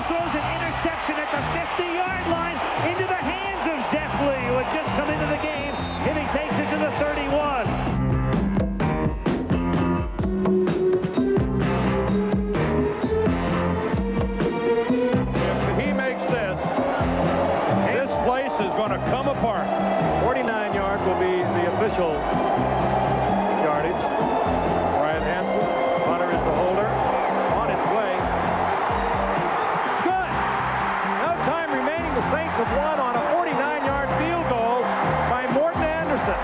throws an interception at the 50-yard line into the hands of Zeffley, who had just come into the game, and he takes it to the 31. If he makes this place is going to come apart. 49 yards will be the official yardage. Brian Hansen, Hunter is the holder. On its way. Good. No time remaining. The Saints have won on a 49-yard field goal by Morton Anderson.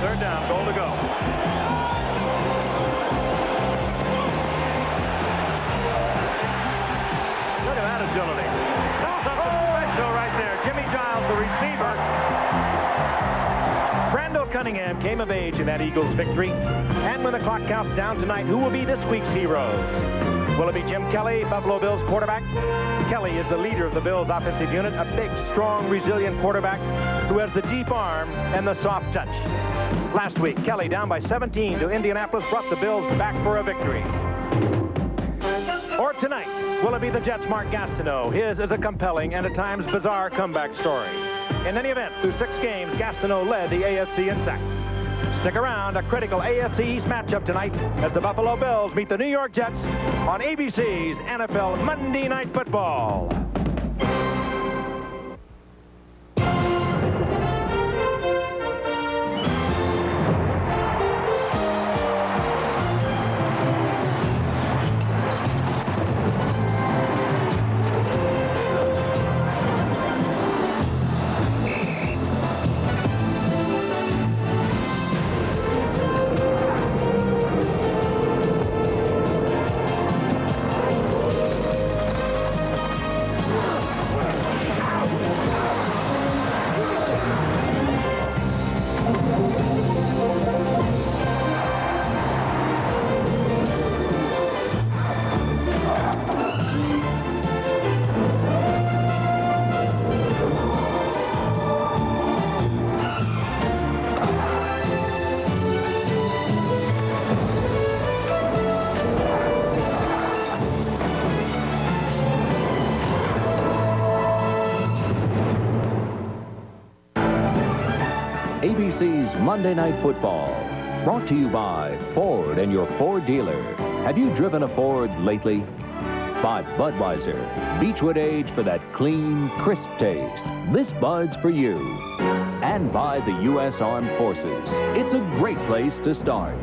Third down, goal to go. Look at that agility. That's something special right there. Jimmy Giles, the receiver. Brando Cunningham came of age in that Eagles victory. And when the clock counts down tonight, who will be this week's heroes? Will it be Jim Kelly, Buffalo Bills quarterback? Kelly is the leader of the Bills offensive unit, a big, strong, resilient quarterback who has the deep arm and the soft touch. Last week, Kelly, down by 17 to Indianapolis, brought the Bills back for a victory. Or tonight, will it be the Jets' Mark Gastineau? His is a compelling and at times bizarre comeback story. In any event, through 6 games, Gastineau led the AFC in sacks. Stick around, a critical AFC East matchup tonight as the Buffalo Bills meet the New York Jets on ABC's NFL Monday Night Football. ABC's Monday Night Football, brought to you by Ford and your Ford dealer. Have you driven a Ford lately? By Budweiser, Beechwood Age for that clean, crisp taste. This Bud's for you. And by the U.S. Armed Forces. It's a great place to start.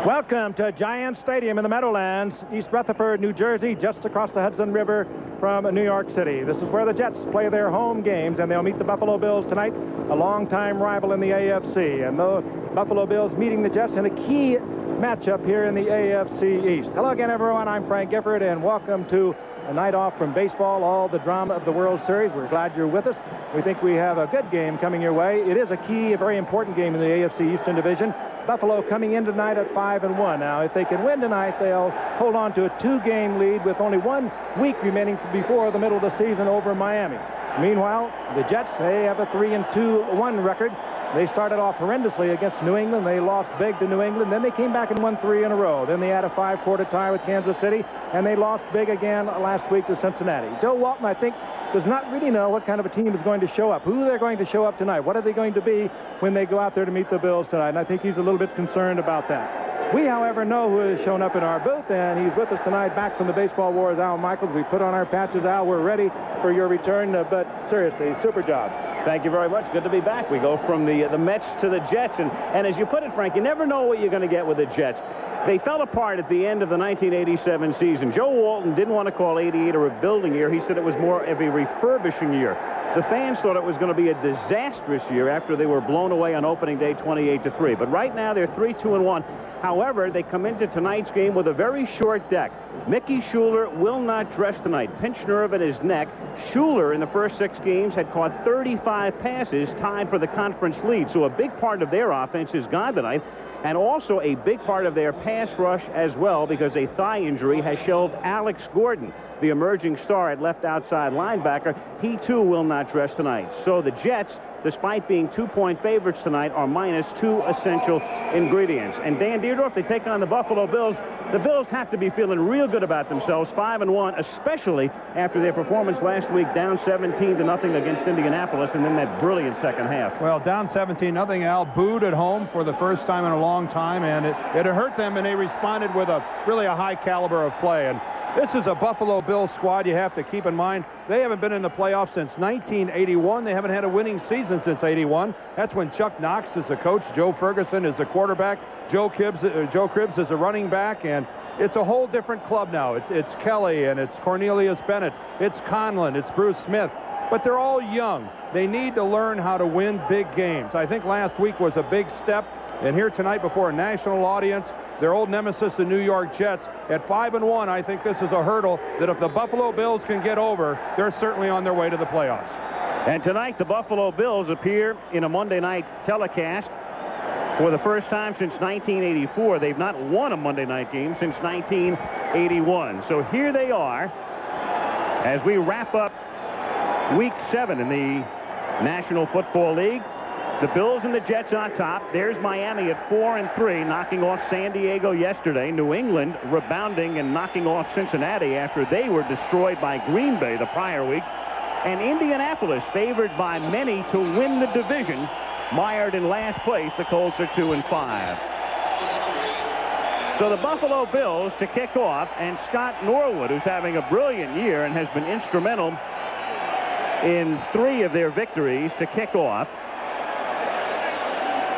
Welcome to Giant Stadium in the Meadowlands, East Rutherford, New Jersey, just across the Hudson River from New York City. This is where the Jets play their home games, and they'll meet the Buffalo Bills tonight, a longtime rival in the AFC. And the Buffalo Bills meeting the Jets in a key matchup here in the AFC East. Hello again, everyone. I'm Frank Gifford, and welcome to a night off from baseball, all the drama of the World Series. We're glad you're with us. We think we have a good game coming your way. It is a key, a very important game in the AFC Eastern Division. Buffalo coming in tonight at 5-1. Now, if they can win tonight, they'll hold on to a 2-game lead with only 1 week remaining before the middle of the season over Miami. Meanwhile, the Jets, they have a 3-2-1 record. They started off horrendously against New England. They lost big to New England. Then they came back and won 3 in a row. Then they had a 5-quarter tie with Kansas City, and they lost big again last week to Cincinnati. Joe Walton, I think, does not really know what kind of a team is going to show up, who they're going to show up tonight, what are they going to be when they go out there to meet the Bills tonight, and I think he's a little bit concerned about that. We, however, know who has shown up in our booth, and he's with us tonight back from the Baseball Wars, Al Michaels. We put on our patches, Al. We're ready for your return, but seriously, super job. Thank you very much. Good to be back. We go from the Mets to the Jets, and as you put it, Frank, you never know what you're going to get with the Jets. They fell apart at the end of the 1987 season. Joe Walton didn't want to call 88 a rebuilding year. He said it was more of a refurbishing year. The fans thought it was going to be a disastrous year after they were blown away on opening day 28-3. But right now they're 3-2-1. However, they come into tonight's game with a very short deck. Mickey Schuler will not dress tonight. Pinch nerve in his neck. Schuler in the first 6 games had caught 35 passes, tied for the conference lead. So a big part of their offense is gone tonight. And also a big part of their pass rush as well, because a thigh injury has shelved Alex Gordon. the emerging star at left outside linebacker. He, too, will not dress tonight. So the Jets, despite being 2-point favorites tonight, are minus 2 essential ingredients. And Dan Dierdorf, they take on the Buffalo Bills. The Bills have to be feeling real good about themselves, 5-1, especially after their performance last week, down 17-0 against Indianapolis, and then that brilliant second half. Well, down 17-0, Al, booed at home for the first time in a long time, and it hurt them, and they responded with really a high caliber of play. And this is a Buffalo Bills squad you have to keep in mind. They haven't been in the playoffs since 1981. They haven't had a winning season since 81. That's when Chuck Knox is the coach, Joe Ferguson is the quarterback, Joe Cribbs is a running back, and it's a whole different club now. It's Kelly, and it's Cornelius Bennett, it's Conlon, it's Bruce Smith, but they're all young. They need to learn how to win big games. I think last week was a big step, and here tonight before a national audience, their old nemesis, the New York Jets, at 5-1, I think this is a hurdle that if the Buffalo Bills can get over, they're certainly on their way to the playoffs. And tonight, the Buffalo Bills appear in a Monday night telecast for the first time since 1984. They've not won a Monday night game since 1981. So here they are as we wrap up Week 7 in the National Football League. The Bills and the Jets on top. There's Miami at 4-3, knocking off San Diego yesterday. New England rebounding and knocking off Cincinnati after they were destroyed by Green Bay the prior week. And Indianapolis favored by many to win the division. Mired in last place, the Colts are 2-5. So the Buffalo Bills to kick off, and Scott Norwood, who's having a brilliant year and has been instrumental in 3 of their victories, to kick off.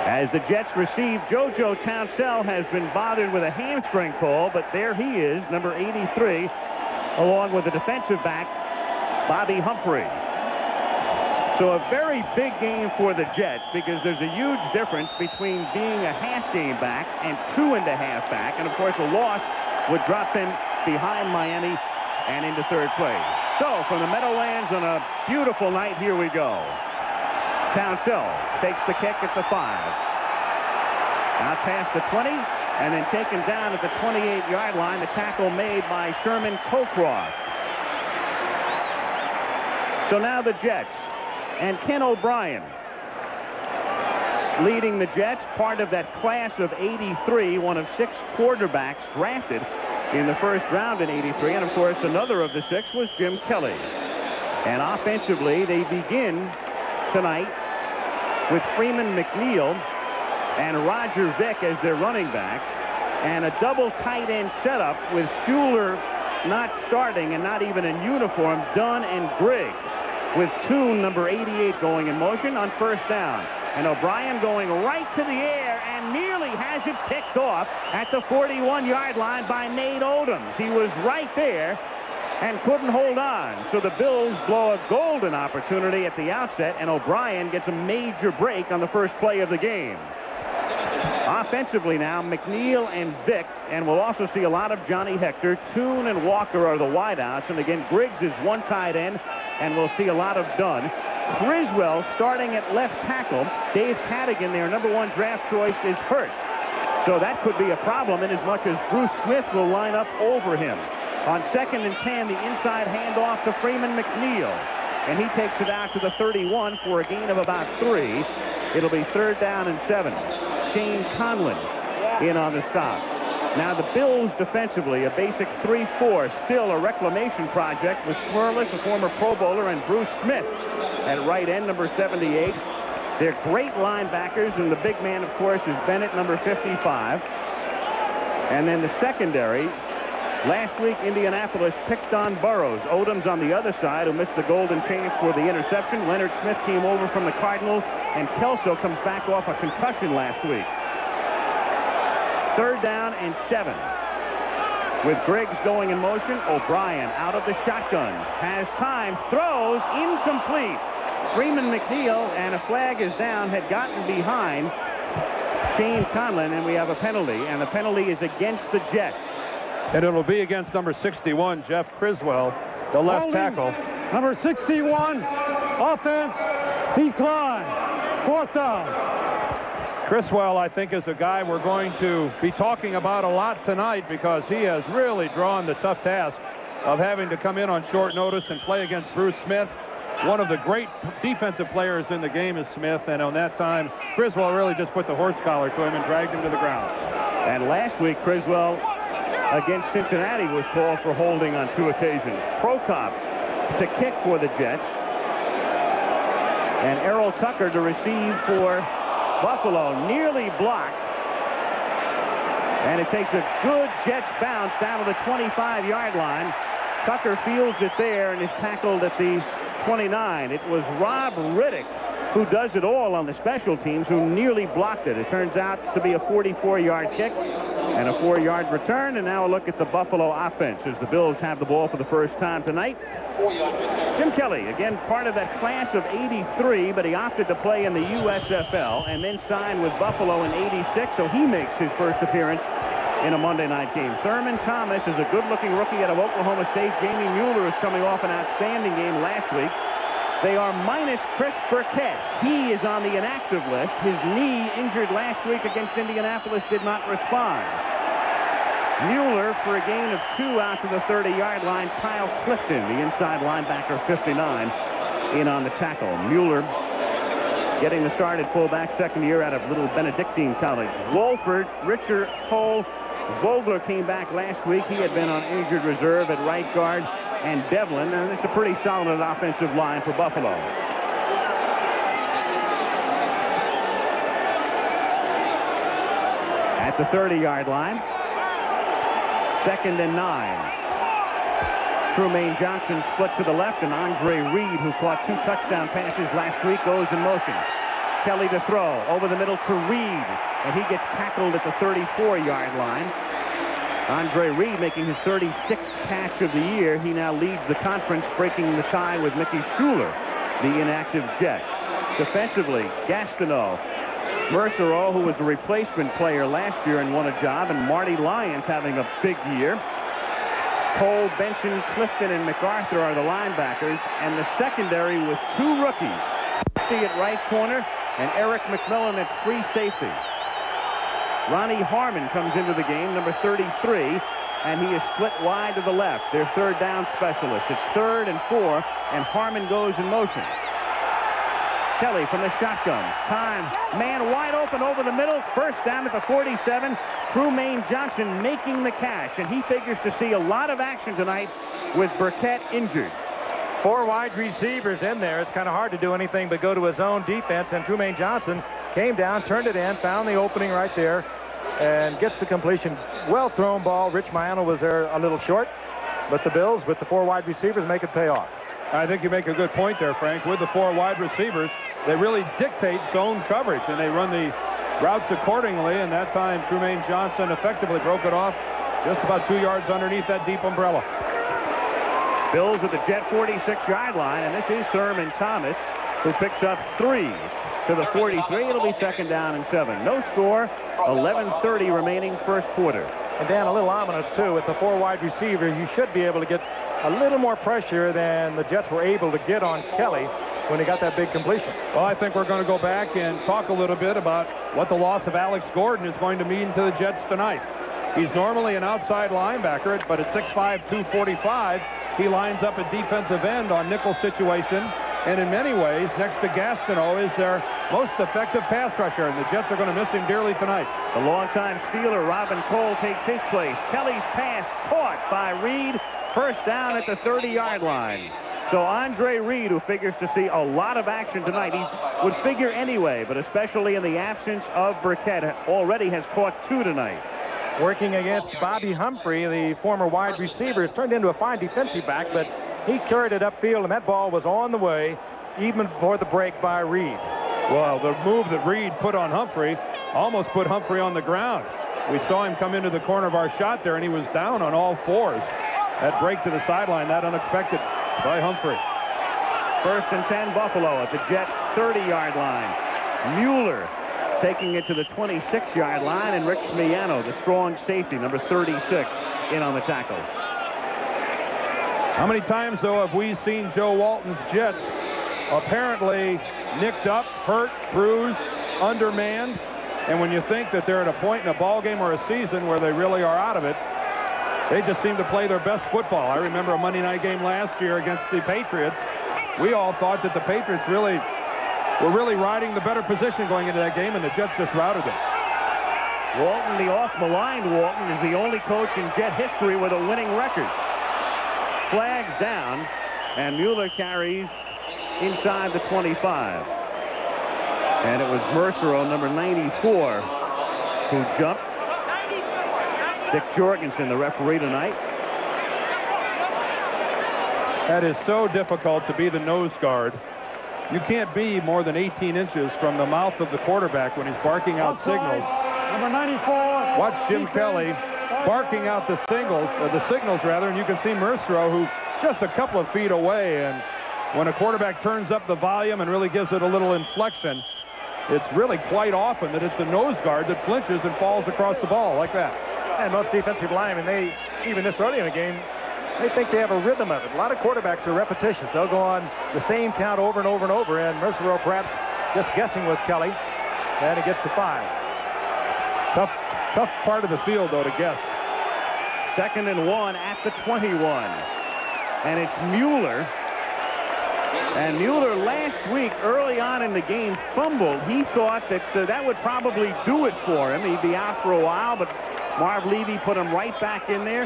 As the Jets receive, JoJo Townsell has been bothered with a hamstring pull, but there he is, number 83, along with the defensive back, Bobby Humphrey. So a very big game for the Jets, because there's a huge difference between being a half-game back and 2.5 back. And, of course, a loss would drop them behind Miami and into third place. So from the Meadowlands on a beautiful night, here we go. Townsell takes the kick at the 5. Out past the 20, and then taken down at the 28-yard line. The tackle made by Sherman Colcroft. So now the Jets. And Ken O'Brien leading the Jets, part of that class of 83, one of 6 quarterbacks drafted in the first round in 83. And, of course, another of the 6 was Jim Kelly. And offensively, they begin tonight with Freeman McNeil and Roger Vick as their running back, and a double tight end setup with Schuler not starting and not even in uniform, Dunn and Griggs, with Toon, number 88, going in motion on first down. And O'Brien going right to the air and nearly has it picked off at the 41-yard line by Nate Odoms. He was right there and couldn't hold on. So the Bills blow a golden opportunity at the outset, and O'Brien gets a major break on the first play of the game. Offensively now, McNeil and Vick, and we'll also see a lot of Johnny Hector. Toon and Walker are the wideouts, and again, Griggs is one tight end, and we'll see a lot of Dunn. Criswell starting at left tackle. Dave Cadigan, their number 1 draft choice, is hurt. So that could be a problem, in as much as Bruce Smith will line up over him. On 2nd and 10, the inside handoff to Freeman McNeil, and he takes it out to the 31 for a gain of about 3. It'll be 3rd down and 7. Shane Conlon in on the stop. Now the Bills defensively, a basic 3-4, still a reclamation project with Smerlis, a former Pro Bowler, and Bruce Smith at right end, number 78. They're great linebackers, and the big man, of course, is Bennett, number 55. And then the secondary. Last week, Indianapolis picked on Burrows. Odoms on the other side, who missed the golden chance for the interception. Leonard Smith came over from the Cardinals, and Kelso comes back off a concussion last week. 3rd down and 7. With Griggs going in motion, O'Brien out of the shotgun. Has time, throws, incomplete. Freeman McNeil, and a flag is down, had gotten behind Shane Conlon, and we have a penalty, and the penalty is against the Jets. And it'll be against number 61, Jeff Criswell, the left tackle. Number 61, offense, decline, 4th down. Criswell, I think, is a guy we're going to be talking about a lot tonight, because he has really drawn the tough task of having to come in on short notice and play against Bruce Smith. One of the great defensive players in the game is Smith, and on that time, Criswell really just put the horse collar to him and dragged him to the ground. And last week, Criswell against Cincinnati was called for holding on 2 occasions. Prokop to kick for the Jets, and Errol Tucker to receive for Buffalo, nearly blocked. And it takes a good Jets bounce down to the 25-yard line. Tucker fields it there and is tackled at the 29. It was Rob Riddick who does it all on the special teams, who nearly blocked it. It turns out to be a 44-yard kick and a 4-yard return. And now a look at the Buffalo offense as the Bills have the ball for the first time tonight. Jim Kelly, again, part of that class of '83, but he opted to play in the USFL and then signed with Buffalo in '86, so he makes his first appearance in a Monday night game. Thurman Thomas is a good-looking rookie out of Oklahoma State. Jamie Mueller is coming off an outstanding game last week. They are minus Chris Burkett. He is on the inactive list. His knee, injured last week against Indianapolis, did not respond. Mueller for a gain of 2 out to the 30-yard line. Kyle Clifton, the inside linebacker, 59, in on the tackle. Mueller getting the start at fullback, second year out of Little Benedictine College. Wolford, Richard Cole, Vogler came back last week. He had been on injured reserve at right guard, and Devlin, and it's a pretty solid offensive line for Buffalo. At the 30-yard line, 2nd and 9. Trumaine Johnson split to the left, and Andre Reed, who caught 2 touchdown passes last week, goes in motion. Kelly to throw over the middle to Reed, and he gets tackled at the 34-yard line. Andre Reed making his 36th catch of the year. He now leads the conference, breaking the tie with Mickey Schuler, the inactive Jet. Defensively, Gastineau, Mercereau, who was a replacement player last year and won a job, and Marty Lyons having a big year. Cole, Benson, Clifton, and MacArthur are the linebackers, and the secondary with 2 rookies. Steve at right corner and Eric McMillan at free safety. Ronnie Harmon comes into the game, number 33, and he is split wide to the left. Their third down specialist. It's 3rd and 4, and Harmon goes in motion. Kelly from the shotgun. Time, man wide open over the middle. First down at the 47. Trumaine Johnson making the catch, and he figures to see a lot of action tonight with Burkett injured. 4 wide receivers in there. It's kind of hard to do anything but go to his own defense, and Trumaine Johnson came down, turned it in, found the opening right there, and gets the completion. Well thrown ball. Rich Miano was there a little short, but the Bills, with the 4 wide receivers, make it pay off. I think you make a good point there, Frank. With the 4 wide receivers, they really dictate zone coverage, and they run the routes accordingly, and that time Trumaine Johnson effectively broke it off just about 2 yards underneath that deep umbrella. Bills at the Jet 46-yard line, and this is Thurman Thomas, who picks up 3 to the 43. It'll be 2nd down and 7. No score, 11:30 remaining first quarter. And Dan, a little ominous too, with the 4 wide receivers, you should be able to get a little more pressure than the Jets were able to get on Kelly when he got that big completion. Well, I think we're going to go back and talk a little bit about what the loss of Alex Gordon is going to mean to the Jets tonight. He's normally an outside linebacker, but at 6'5", 245, he lines up at defensive end on nickel situation, and in many ways, next to Gastineau, is their most effective pass rusher, and the Jets are going to miss him dearly tonight. The longtime Steeler, Robin Cole, takes his place. Kelly's pass caught by Reed. First down at the 30-yard line. So Andre Reed, who figures to see a lot of action tonight, he would figure anyway, but especially in the absence of Burkett, already has caught 2 tonight. Working against Bobby Humphrey, the former wide receiver, has turned into a fine defensive back, but he carried it upfield, and that ball was on the way even before the break by Reed. Well, the move that Reed put on Humphrey almost put Humphrey on the ground. We saw him come into the corner of our shot there, and he was down on all 4s. That break to the sideline, that unexpected by Humphrey. 1st and 10, Buffalo at the Jet 30-yard line. Mueller taking it to the 26-yard line, and Rich Miano, the strong safety, number 36, in on the tackle. How many times, though, have we seen Joe Walton's Jets apparently nicked up, hurt, bruised, undermanned, and when you think that they're at a point in a ball game or a season where they really are out of it, They just seem to play their best football. I remember a Monday night game last year against the Patriots. We all thought that the Patriots were really riding the better position going into that game, and the Jets just routed them. Walton, the off-maligned Walton, is the only coach in Jet history with a winning record. Flags down, and Mueller carries inside the 25. And it was Mercero, number 94, who jumped. Dick Jorgensen, the referee tonight. That is so difficult to be the nose guard. You can't be more than 18 inches from the mouth of the quarterback when he's barking out signals. Number 94. Watch Jim Kelly barking out the signals, and you can see Mercero, who just a couple of feet away, and when a quarterback turns up the volume and really gives it a little inflection, it's really quite often that it's the nose guard that flinches and falls across the ball like that. And most defensive linemen, even this early in the game, they think they have a rhythm of it. A lot of quarterbacks are repetitious. They'll go on the same count over and over and over, and Mercero perhaps just guessing with Kelly, and he gets to 5. Tough part of the field, though, to guess. 2nd and 1 at the 21. And it's Mueller. And Mueller last week, early on in the game, fumbled. He thought that that would probably do it for him. He'd be out for a while, but Marv Levy put him right back in there.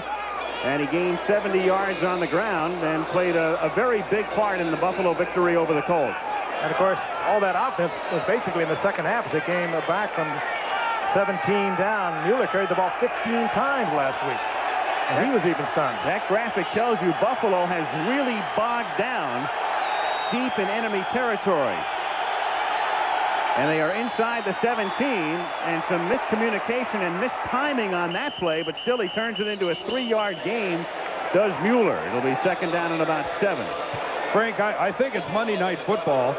And he gained 70 yards on the ground and played a very big part in the Buffalo victory over the Colts. And, of course, all that offense was basically in the second half as they came back from 17 down. Mueller carried the ball 15 times last week. And he was even stunned. That graphic tells you Buffalo has really bogged down deep in enemy territory. And they are inside the 17, and some miscommunication and mistiming on that play, but still he turns it into a 3-yard gain, does Mueller. It'll be 2nd down and about 7. Frank, I think it's Monday Night Football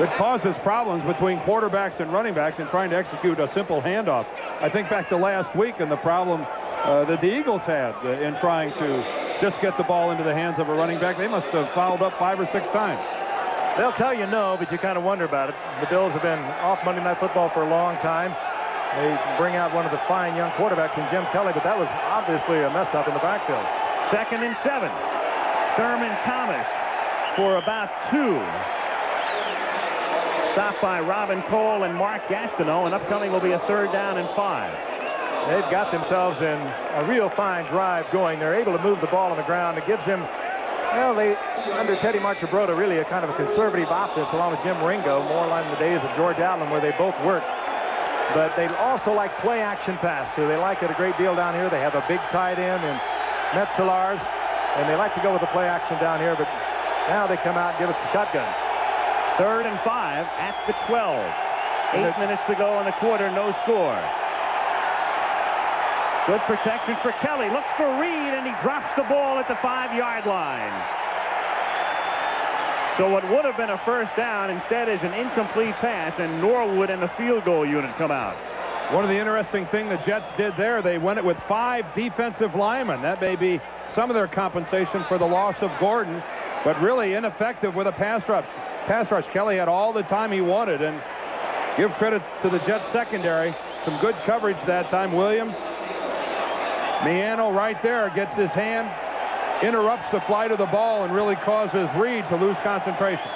that causes problems between quarterbacks and running backs in trying to execute a simple handoff. I think back to last week and the problem that the Eagles had in trying to just get the ball into the hands of a running back. They must have fouled up 5 or 6 times. They'll tell you no, but you kind of wonder about it. The Bills have been off Monday Night Football for a long time. They bring out one of the fine young quarterbacks in Jim Kelly, but that was obviously a mess-up in the backfield. 2nd and 7. Thurman Thomas for about 2. Stopped by Robin Cole and Mark Gastineau, and upcoming will be a 3rd down and 5. They've got themselves in a real fine drive going. They're able to move the ball on the ground. It gives them, well, under Teddy Marchibroda, really a kind of a conservative offense along with Jim Ringo, more like the days of George Allen where they both worked. But they also like play-action pass, too. They like it a great deal down here. They have a big tight end in Metzelars, and they like to go with the play-action down here, but now they come out and give us the shotgun. 3rd and 5 at the 12. 8 minutes to go in the quarter, no score. Good protection for Kelly. Looks for Reed, and he drops the ball at the 5-yard line. So what would have been a 1st down instead is an incomplete pass, and Norwood and the field goal unit come out. One of the interesting things the Jets did there, they went it with 5 defensive linemen. That may be some of their compensation for the loss of Gordon, but really ineffective with a pass rush. Kelly had all the time he wanted, and give credit to the Jets secondary. Some good coverage that time. Williams, Miano right there gets his hand, interrupts the flight of the ball, and really causes Reed to lose concentration.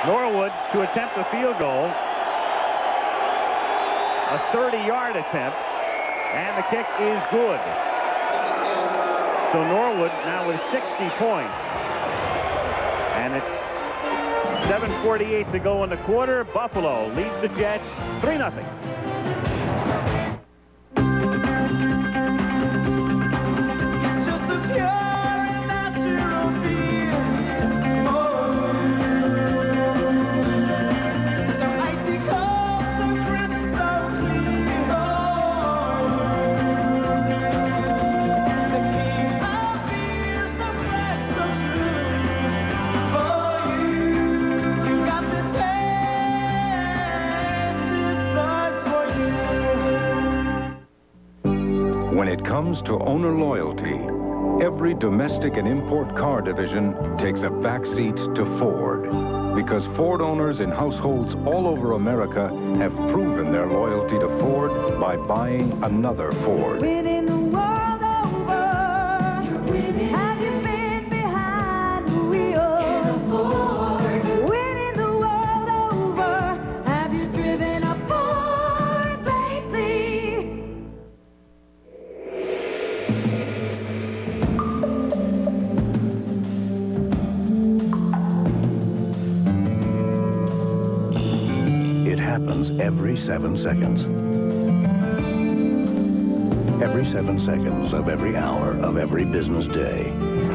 Norwood to attempt the field goal. A 30-yard attempt, and the kick is good. So Norwood now with 60 points. And it's 7:48 to go in the quarter. Buffalo leads the Jets 3-0. When it comes to owner loyalty, every domestic and import car division takes a backseat to Ford, because Ford owners in households all over America have proven their loyalty to Ford by buying another Ford. Winning the world. happens every 7 seconds. Every 7 seconds of every hour of every business day,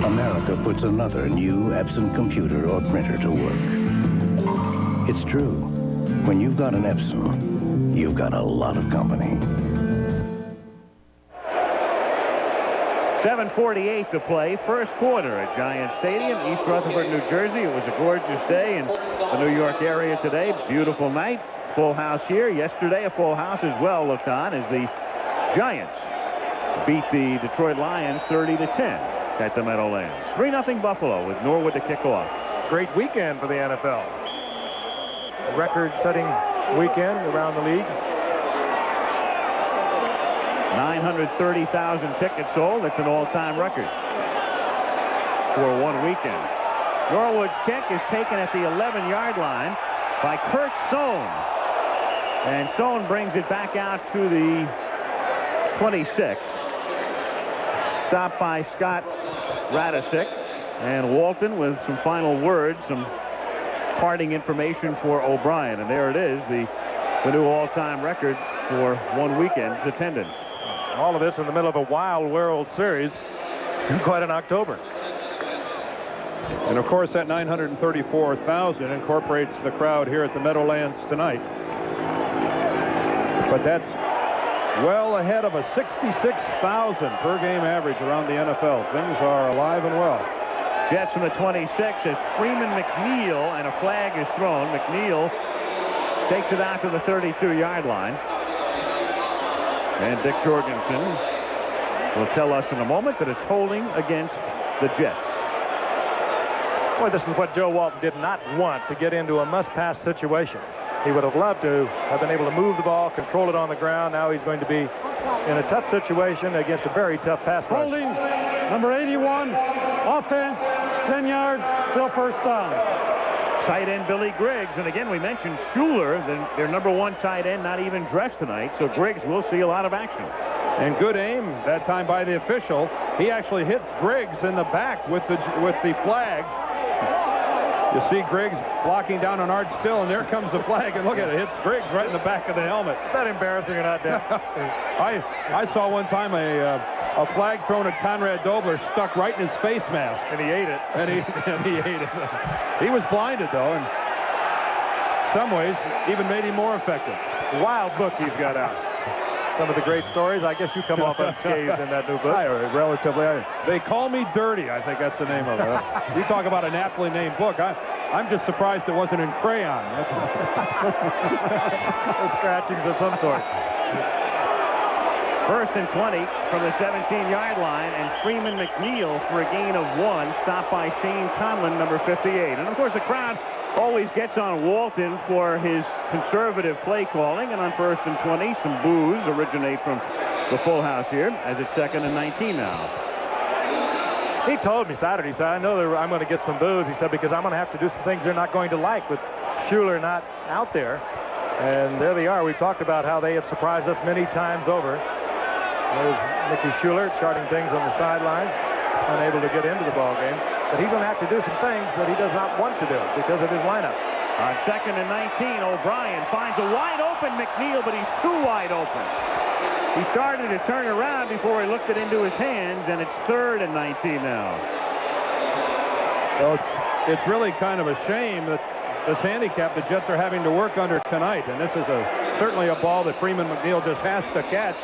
America puts another new Epson computer or printer to work. It's true. When you've got an Epson, you've got a lot of company. 7:48 to play, first quarter at Giant Stadium, East Rutherford, New Jersey. It was a gorgeous day in the New York area today. Beautiful night. Full house here. Yesterday, a full house as well looked on as the Giants beat the Detroit Lions 30-10 at the Meadowlands. 3-0 Buffalo with Norwood to kick off. Great weekend for the NFL. Record-setting weekend around the league. 930,000 tickets sold. That's an all-time record for one weekend. Norwood's kick is taken at the 11-yard line by Kurt Sohn. And Sohn brings it back out to the 26. Stopped by Scott Radisick. And Walton with some final words, some parting information for O'Brien. And there it is, the new all-time record for one weekend's attendance. All of this in the middle of a wild World Series in quite an October. And of course, that 934,000 incorporates the crowd here at the Meadowlands tonight. But that's well ahead of a 66,000 per game average around the NFL. Things are alive and well. Jets from the 26 as Freeman McNeil, and a flag is thrown. McNeil takes it out to the 32-yard line. And Dick Jorgensen will tell us in a moment that it's holding against the Jets. Boy, this is what Joe Walton did not want, to get into a must-pass situation. He would have loved to have been able to move the ball, control it on the ground. Now he's going to be in a tough situation against a very tough pass rush. Holding, number 81, offense, 10 yards, still first down. Tight end Billy Griggs, and again we mentioned Schuler, their number one tight end, not even dressed tonight, so Griggs will see a lot of action. And good aim that time by the official. He actually hits Griggs in the back with the flag. You see Griggs blocking down on Art Still, and there comes the flag, and look at it, hits Griggs right in the back of the helmet. Is that embarrassing or not, Dan? I saw one time a flag thrown at Conrad Dobler stuck right in his face mask. And he ate it. And he ate it. He was blinded, though, and in some ways even made him more effective. Wild book he's got out. Some of the great stories. I guess you come off unscathed in that new book. Relatively. They Call Me Dirty, I think that's the name of it. You talk about an aptly named book. I'm just surprised it wasn't in crayon. Scratchings of some sort. First and 20 from the 17-yard line, and Freeman McNeil for a gain of 1, stopped by Shane Conlon, number 58. And of course the crowd always gets on Walton for his conservative play calling, and on first and 20 some boos originate from the full house here as it's 2nd and 19 now. He told me Saturday, he said, I know I'm going to get some boos, he said, because I'm going to have to do some things they're not going to like with Schuler not out there. And there they are. We've talked about how they have surprised us many times over. There's Mickey Schuler starting things on the sidelines, unable to get into the ball game. But he's going to have to do some things that he does not want to do because of his lineup. On 2nd and 19, O'Brien finds a wide-open McNeil, but he's too wide open. He started to turn around before he looked it into his hands, and it's 3rd and 19 now. Well, it's really kind of a shame that this handicap the Jets are having to work under tonight, and this is certainly a ball that Freeman McNeil just has to catch.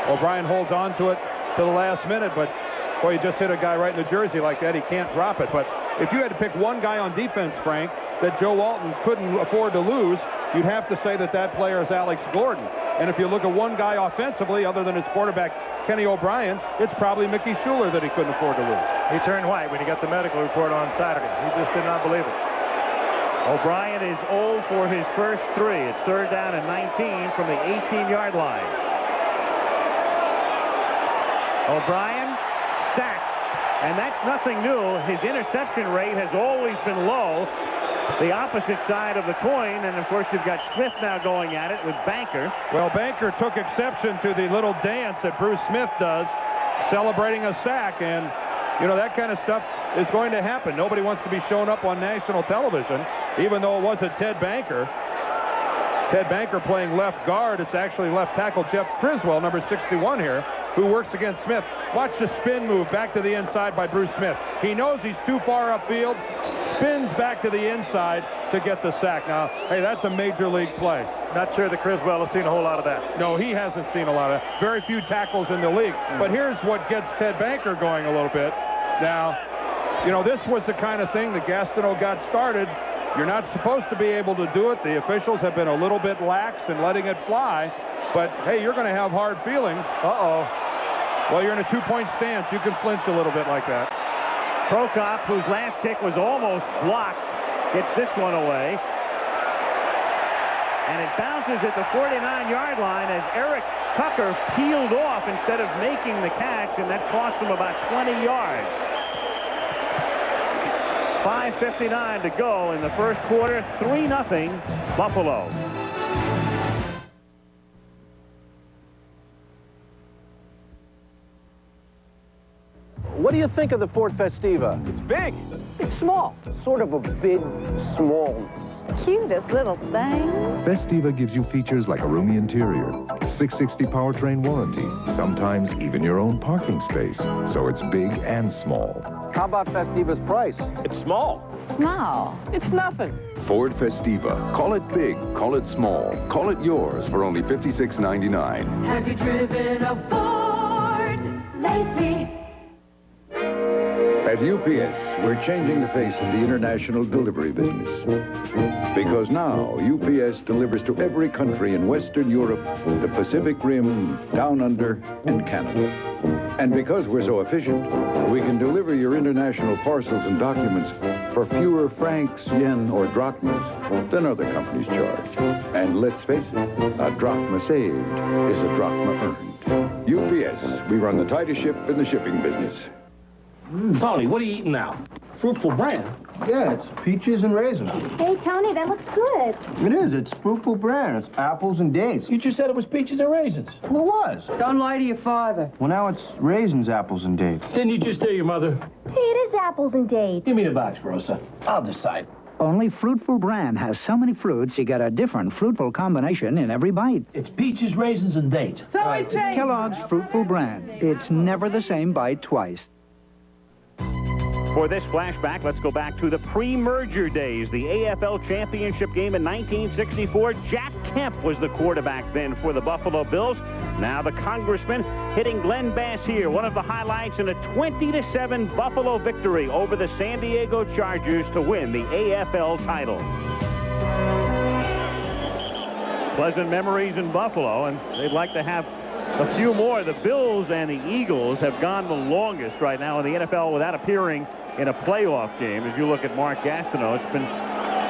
O'Brien holds on to it to the last minute, but boy, you just hit a guy right in the jersey like that. He can't drop it. But if you had to pick one guy on defense, Frank, that Joe Walton couldn't afford to lose, you'd have to say that player is Alex Gordon. And if you look at one guy offensively, other than his quarterback, Kenny O'Brien, it's probably Mickey Schuler that he couldn't afford to lose. He turned white when he got the medical report on Saturday. He just did not believe it. O'Brien is 0 for his first 3. It's 3rd down and 19 from the 18-yard line. O'Brien sacked, and that's nothing new. His interception rate has always been low. The opposite side of the coin, and of course you've got Smith now going at it with Banker. Well, Banker took exception to the little dance that Bruce Smith does, celebrating a sack, and you know that kind of stuff is going to happen. Nobody wants to be shown up on national television, even though it wasn't Ted Banker. Ted Banker playing left guard. It's actually left tackle Jeff Criswell, number 61 here, who works against Smith. Watch the spin move back to the inside by Bruce Smith. He knows he's too far upfield, spins back to the inside to get the sack. Now, hey, that's a major league play. Not sure that Criswell has seen a whole lot of that. No, he hasn't seen a lot of that. Very few tackles in the league. But here's what gets Ted Banker going a little bit. Now, you know, this was the kind of thing that Gastineau got started. You're not supposed to be able to do it. The officials have been a little bit lax in letting it fly. But, hey, you're going to have hard feelings. Uh-oh. Well, you're in a two-point stance. You can flinch a little bit like that. Prokop, whose last kick was almost blocked, gets this one away. And it bounces at the 49-yard line as Eric Tucker peeled off instead of making the catch, and that cost him about 20 yards. 5:59 to go in the first quarter. 3-0 Buffalo. What do you think of the Ford Festiva? It's big. It's small. Sort of a big smallness. Cutest little thing. Festiva gives you features like a roomy interior, 660 powertrain warranty, sometimes even your own parking space. So it's big and small. How about Festiva's price? It's small. Small. It's nothing. Ford Festiva. Call it big, call it small. Call it yours for only $56.99. Have you driven a Ford lately? At UPS, we're changing the face of the international delivery business. Because now, UPS delivers to every country in Western Europe, the Pacific Rim, Down Under, and Canada. And because we're so efficient, we can deliver your international parcels and documents for fewer francs, yen, or drachmas than other companies charge. And let's face it, a drachma saved is a drachma earned. UPS, we run the tightest ship in the shipping business. Tony, what are you eating now? Fruitful Brand? Yeah, it's peaches and raisins. Hey, Tony, that looks good. It is. It's Fruitful Brand. It's apples and dates. You just said it was peaches and raisins. Well, it was. Don't lie to your father. Well, now it's raisins, apples, and dates. Didn't you just tell your mother? Hey, it is apples and dates. Give me the box, Rosa. I'll decide. Only Fruitful Brand has so many fruits, you get a different fruitful combination in every bite. It's peaches, raisins, and dates. So I take Kellogg's Fruitful Brand. It's never the same bite twice. For this flashback, let's go back to the pre-merger days. The AFL championship game in 1964. Jack Kemp was the quarterback then for the Buffalo Bills. Now the congressman hitting Glenn Bass here. One of the highlights in a 20-7 Buffalo victory over the San Diego Chargers to win the AFL title. Pleasant memories in Buffalo, and they'd like to have a few more. The Bills and the Eagles have gone the longest right now in the NFL without appearing in a playoff game. As you look at Mark Gastineau, it's been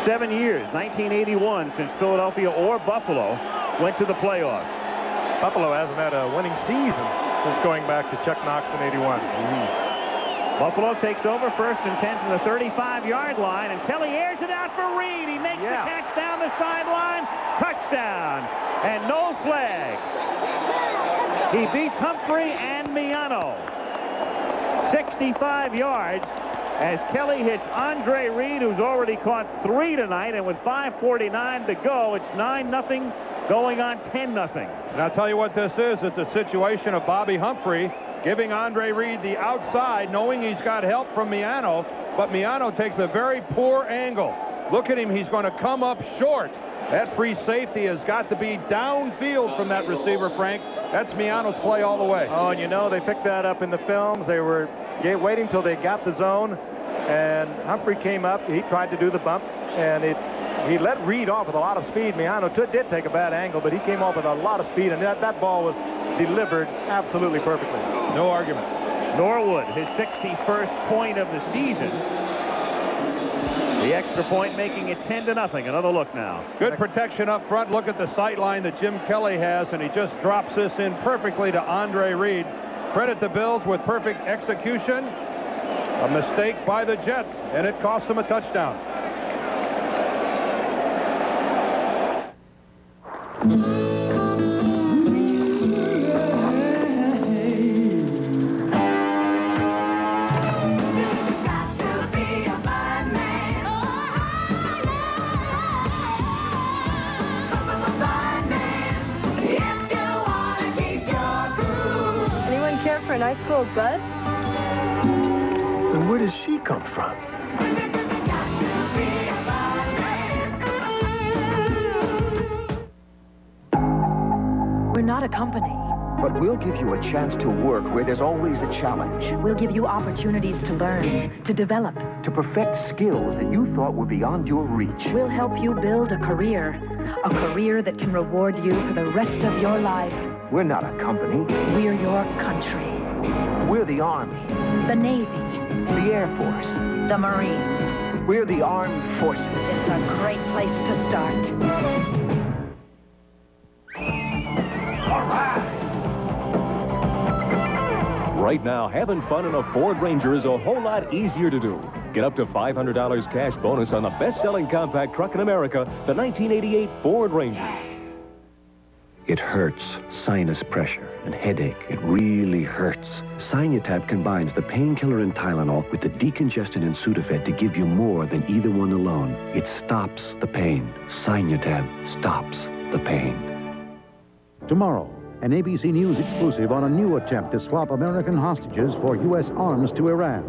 7 years, 1981, since Philadelphia or Buffalo went to the playoffs. Buffalo hasn't had a winning season since going back to Chuck Knox in '81. Buffalo takes over first and 10 from the 35-yard line, and Kelly airs it out for Reed. He makes the catch down the sideline. Touchdown, and no flag. He beats Humphrey and Miano. 65 yards as Kelly hits Andre Reed, who's already caught 3 tonight, and with 5:49 to go, it's 9-0 going on 10-0. And I'll tell you what this is. It's a situation of Bobby Humphrey giving Andre Reed the outside, knowing he's got help from Miano, but Miano takes a very poor angle. Look at him. He's going to come up short. That free safety has got to be downfield from that receiver, Frank. That's Miano's play all the way. Oh, and you know, they picked that up in the films. They were waiting till they got the zone, and Humphrey came up. He tried to do the bump, and he let Reed off with a lot of speed. Miano did take a bad angle, but he came off with a lot of speed, and that ball was delivered absolutely perfectly. No argument. Norwood, his 61st point of the season. The extra point making it 10-0. Another look now. Good protection up front. Look at the sight line that Jim Kelly has, and he just drops this in perfectly to Andre Reed. Credit the Bills with perfect execution. A mistake by the Jets, and it costs them a touchdown. a nice cold bud? Then where does she come from? We're not a company. But we'll give you a chance to work where there's always a challenge. We'll give you opportunities to learn, to develop. To perfect skills that you thought were beyond your reach. We'll help you build a career that can reward you for the rest of your life. We're not a company. We're your country. We're the Army. The Navy. The Air Force. The Marines. We're the Armed Forces. It's a great place to start. Right now, having fun in a Ford Ranger is a whole lot easier to do. Get up to $500 cash bonus on the best-selling compact truck in America, the 1988 Ford Ranger. It hurts, sinus pressure, and headache. It really hurts. Sinutab combines the painkiller and Tylenol with the decongestant and Sudafed to give you more than either one alone. It stops the pain. Sinutab stops the pain. Tomorrow, an ABC News exclusive on a new attempt to swap American hostages for U.S. arms to Iran.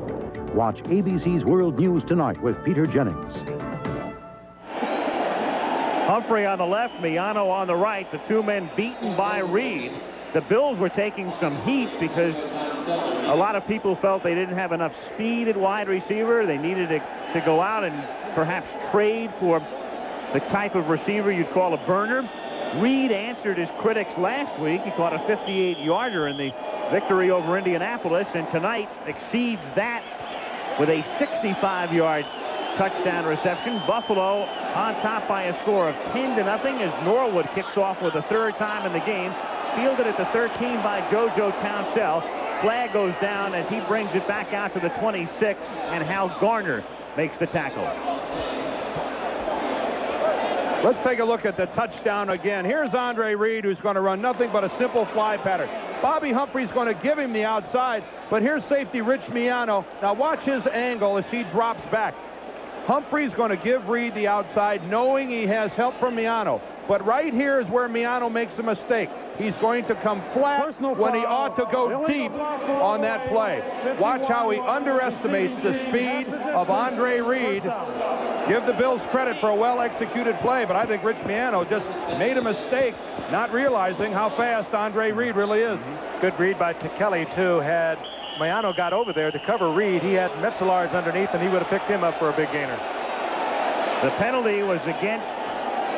Watch ABC's World News Tonight with Peter Jennings. Humphrey on the left, Miano on the right, the two men beaten by Reed. The Bills were taking some heat because a lot of people felt they didn't have enough speed at wide receiver. They needed to go out and perhaps trade for the type of receiver you'd call a burner. Reed answered his critics last week. He caught a 58-yarder in the victory over Indianapolis, and tonight exceeds that with a 65-yard touchdown reception. Buffalo on top by a score of 10-0 as Norwood kicks off for the third time in the game. Fielded at the 13 by JoJo Townsell. Flag goes down as he brings it back out to the 26, and Hal Garner makes the tackle. Let's take a look at the touchdown again. Here's Andre Reed, who's going to run nothing but a simple fly pattern. Bobby Humphrey's going to give him the outside, but here's safety Rich Miano. Now watch his angle as he drops back. Humphrey's going to give Reed the outside, knowing he has help from Miano. But right here is where Miano makes a mistake. He's going to come flat when he ought to go deep on that play. Watch how he underestimates the speed of Andre Reed. Give the Bills credit for a well-executed play, but I think Rich Miano just made a mistake, not realizing how fast Andre Reed really is. Good read by Kelly, too. Had Miano got over there to cover Reed, he had Metzelar's underneath, and he would have picked him up for a big gainer. The penalty was against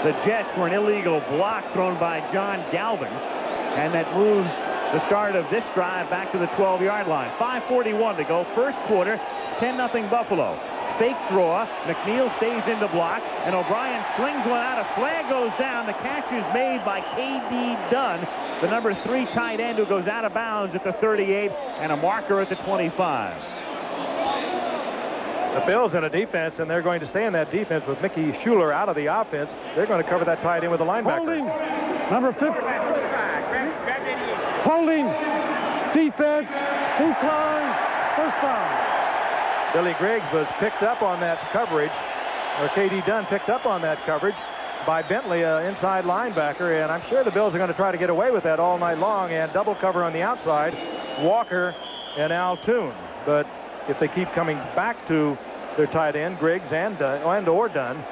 the Jets for an illegal block thrown by John Galvin, and that moves the start of this drive back to the 12-yard line. 5:41 to go, first quarter, 10-0 Buffalo. Fake draw, McNeil stays in the block, and O'Brien slings one out. A flag goes down. The catch is made by K.D. Dunn, the number 3 tight end, who goes out of bounds at the 38, and a marker at the 25. The Bills in a defense, and they're going to stay in that defense with Mickey Schuler out of the offense. They're going to cover that tight end with a linebacker. Holding. Number 50. Holding. Defense. Decline. First down. Billy Griggs was picked up on that coverage, or K.D. Dunn picked up on that coverage by Bentley, inside linebacker, and I'm sure the Bills are going to try to get away with that all night long and double cover on the outside, Walker and Al Toon. But if they keep coming back to their tight end, Griggs and or Dunn,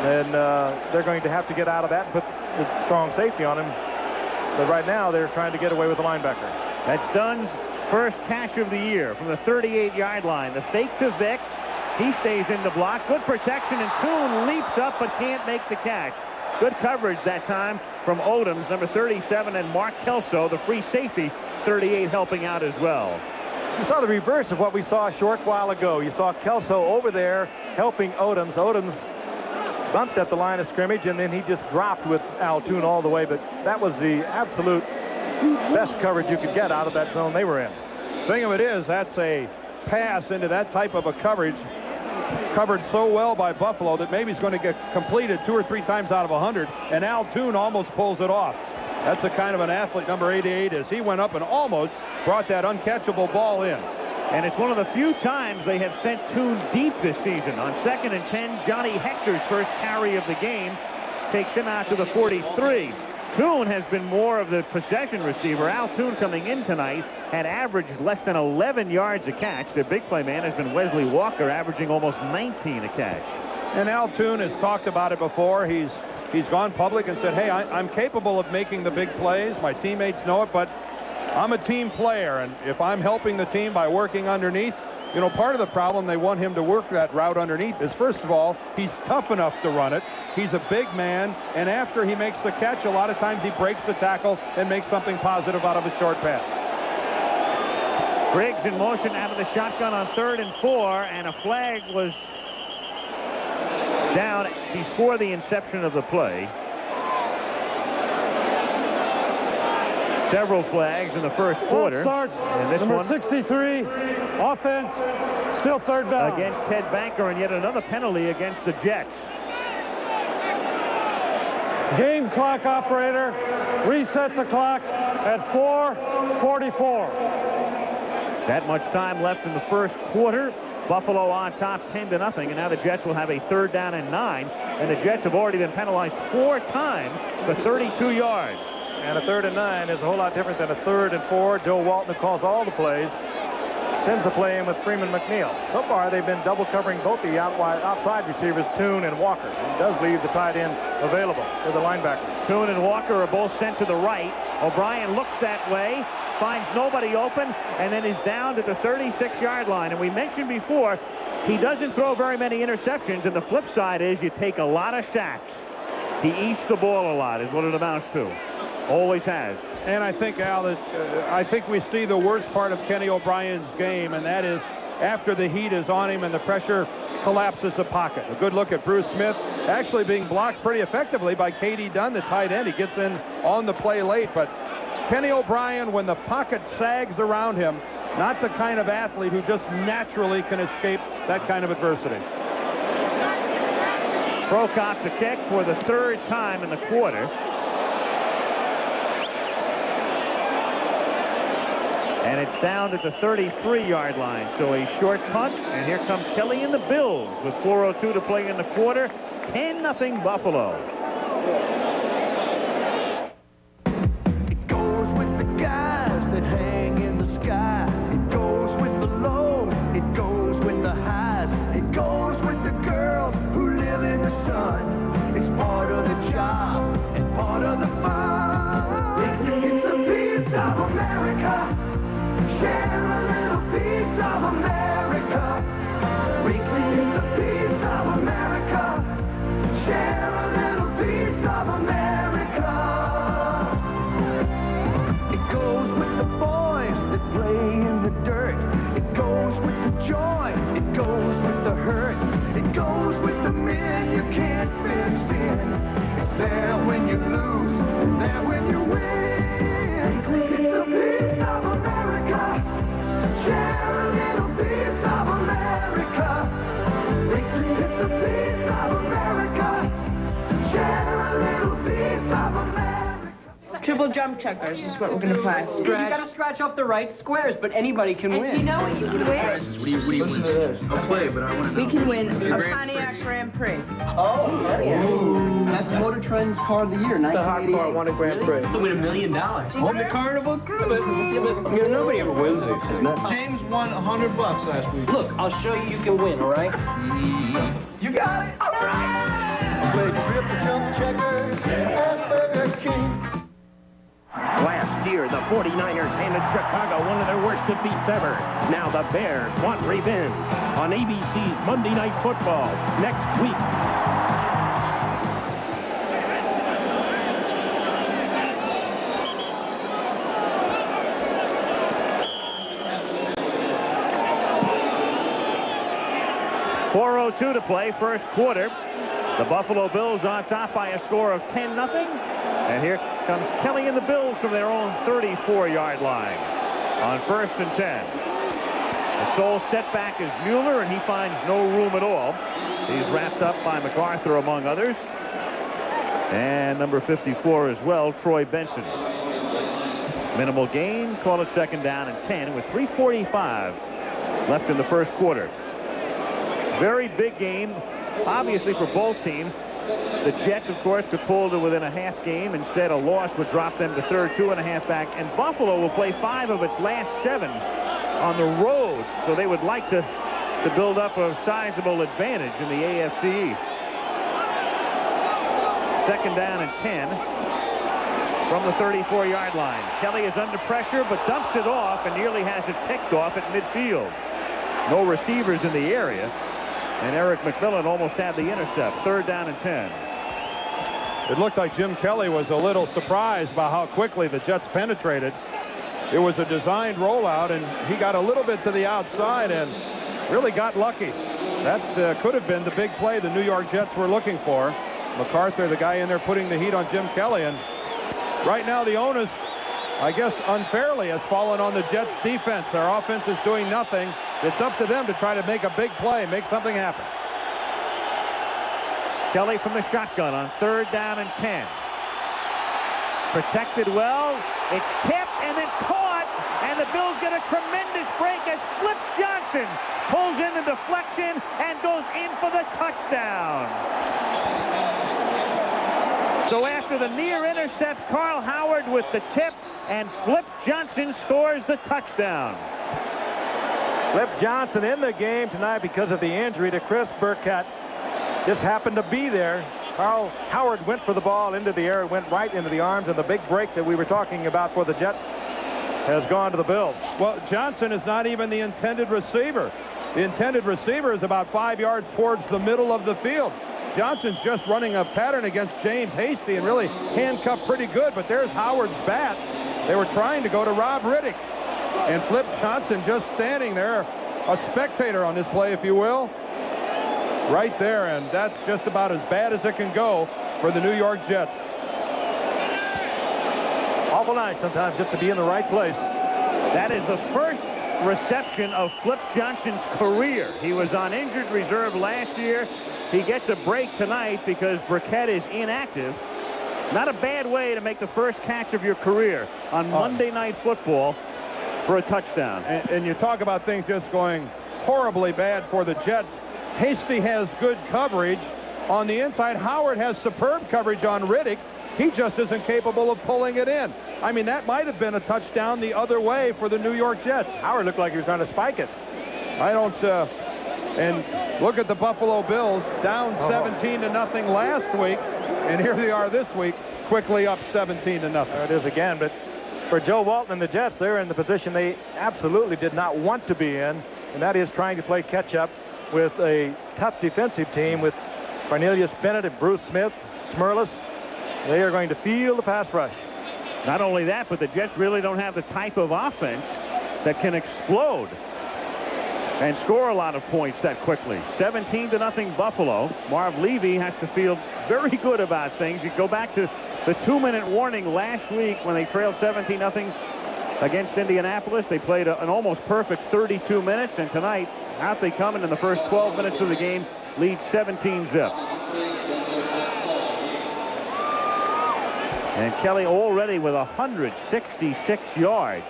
then they're going to have to get out of that and put the strong safety on him. But right now, they're trying to get away with the linebacker. That's Dunn's first catch of the year from the 38-yard line. The fake to Vick. He stays in the block. Good protection, and Toon leaps up but can't make the catch. Good coverage that time from Odoms, number 37, and Mark Kelso, the free safety, 38, helping out as well. You saw the reverse of what we saw a short while ago. You saw Kelso over there helping Odoms. Odoms bumped at the line of scrimmage, and then he just dropped with Al Toon all the way. But that was the absolute best coverage you could get out of that zone they were in. Thing of it is, that's a pass into that type of a coverage, covered so well by Buffalo that maybe it's going to get completed 2 or 3 times out of 100, and Al Toon almost pulls it off. That's a kind of an athlete, number 88, as he went up and almost brought that uncatchable ball in. And it's one of the few times they have sent Toon deep this season. On 2nd and 10, Johnny Hector's first carry of the game takes him out to the 43. Toon has been more of the possession receiver. Al Toon coming in tonight had averaged less than 11 yards a catch. Their big play man has been Wesley Walker, averaging almost 19 a catch. And Al Toon has talked about it before. He's gone public and said, hey, I'm capable of making the big plays. My teammates know it, but I'm a team player, and if I'm helping the team by working underneath, you know, part of the problem they want him to work that route underneath is, first of all, he's tough enough to run it. He's a big man, and after he makes the catch, a lot of times he breaks the tackle and makes something positive out of a short pass. Griggs in motion out of the shotgun on 3rd and 4, and a flag was down before the inception of the play. Several flags in the first quarter. And this number one, 63, offense, still 3rd down. Against Ted Banker, and yet another penalty against the Jets. Game clock operator, reset the clock at 4:44. That much time left in the first quarter. Buffalo on top 10-0, and now the Jets will have a 3rd down and 9, and the Jets have already been penalized 4 times for 32 yards. And a 3rd and 9 is a whole lot different than a 3rd and 4. Joe Walton, who calls all the plays, sends the play in with Freeman McNeil. So far, they've been double covering both the outside receivers, Toon and Walker. He does leave the tight end available for the linebacker. Toon and Walker are both sent to the right. O'Brien looks that way, finds nobody open, and then is down to the 36-yard line. And we mentioned before, he doesn't throw very many interceptions, and the flip side is you take a lot of sacks. He eats the ball a lot, is what it amounts to. Always has. And I think, Al, that I think we see the worst part of Kenny O'Brien's game, and that is after the heat is on him and the pressure collapses the pocket. A good look at Bruce Smith, actually being blocked pretty effectively by Katie Dunn, the tight end. He gets in on the play late, but Kenny O'Brien, when the pocket sags around him, not the kind of athlete who just naturally can escape that kind of adversity. Prokop to kick for the 3rd time in the quarter. And it's down at the 33-yard line. So a short punt, and here comes Kelly and the Bills with 4:02 to play in the quarter. 10-0 Buffalo. It goes with the guys that hang in the sky. It goes with the lows. It goes with the highs. It goes with the girls who live in the sun. It's part of the job and part of the fun. It's a piece of America. Share a little piece of America. Weekly, it's a piece of America. Share a little piece of America. It goes with the boys that play in the dirt. It goes with the joy. It goes with the hurt. It goes with the men you can't fix in. It's there when you lose and there when you win. It's a piece of America. Share a little piece of America. It's a piece of America. Share a little piece of America. Triple jump checkers is what we're going to play. You gotta scratch off the right squares, but anybody can win. And do you know what you can win? What do you win? I'll play, but I want to know. We can win a Pontiac Grand Prix. Oh, yeah. That's Motor Trend's Car of the Year, 1988. I won a Grand Prix. To win $1 million. On the Carnival Cruise. You know, nobody ever wins these, isn't it? James won $100 last week. Look, I'll show you can win, all right? You got it. All right. Play triple jump checkers at Burger King. Last year, the 49ers handed Chicago one of their worst defeats ever. Now the Bears want revenge on ABC's Monday Night Football next week. .402 to play, first quarter. The Buffalo Bills on top by a score of 10-0. And here comes Kelly and the Bills from their own 34-yard line on 1st and 10. The sole setback is Mueller, and he finds no room at all. He's wrapped up by MacArthur, among others. And number 54 as well, Troy Benson. Minimal gain, call it 2nd down and 10 with 3:45 left in the first quarter. Very big game, obviously, for both teams. The Jets, of course, could pull to within a half game. Instead, a loss would drop them to third, 2.5 back. And Buffalo will play 5 of its last 7 on the road. So they would like to build up a sizable advantage in the AFC East. 2nd down and 10 from the 34-yard line. Kelly is under pressure, but dumps it off and nearly has it picked off at midfield. No receivers in the area. And Eric McMillan almost had the intercept. 3rd down and 10. It looked like Jim Kelly was a little surprised by how quickly the Jets penetrated. It was a designed rollout, and he got a little bit to the outside and really got lucky. That could have been the big play the New York Jets were looking for. MacArthur, the guy in there putting the heat on Jim Kelly. And right now the onus, I guess unfairly, has fallen on the Jets defense. Their offense is doing nothing. It's up to them to try to make a big play, make something happen. Kelly from the shotgun on 3rd down and 10. Protected well. It's tipped and then caught. And the Bills get a tremendous break as Flip Johnson pulls in the deflection and goes in for the touchdown. So after the near intercept, Carl Howard with the tip, and Flip Johnson scores the touchdown. Flip Johnson in the game tonight because of the injury to Chris Burkett. Just happened to be there. Carl Howard went for the ball into the air, went right into the arms, and the big break that we were talking about for the Jets has gone to the Bills. Well, Johnson is not even the intended receiver. The intended receiver is about 5 yards towards the middle of the field. Johnson's just running a pattern against James Hasty and really handcuffed pretty good, but there's Howard's bat. They were trying to go to Rob Riddick. And Flip Johnson just standing there, a spectator on this play, if you will, right there, and that's just about as bad as it can go for the New York Jets. Awful night sometimes just to be in the right place. That is the first reception of Flip Johnson's career. He was on injured reserve last year. He gets a break tonight because Burkett is inactive. Not a bad way to make the first catch of your career on Monday Night Football for a touchdown. And you talk about things just going horribly bad for the Jets. Hasty has good coverage on the inside. Howard has superb coverage on Riddick. He just isn't capable of pulling it in. I mean, that might have been a touchdown the other way for the New York Jets. Howard looked like he was trying to spike it. I don't... and look at the Buffalo Bills, down 17-0 last week, and here they are this week, quickly up 17-0. There it is again, but for Joe Walton and the Jets, they're in the position they absolutely did not want to be in, and that is trying to play catch-up with a tough defensive team with Cornelius Bennett and Bruce Smith, Smirlis. They are going to feel the pass rush. Not only that, but the Jets really don't have the type of offense that can explode and score a lot of points that quickly. 17-0 Buffalo. Marv Levy has to feel very good about things. You go back to the 2-minute warning last week when they trailed 17-0 against Indianapolis. They played an almost perfect 32 minutes, and tonight, out they come, and in the first 12 minutes of the game, lead 17-0. And Kelly already with 166 yards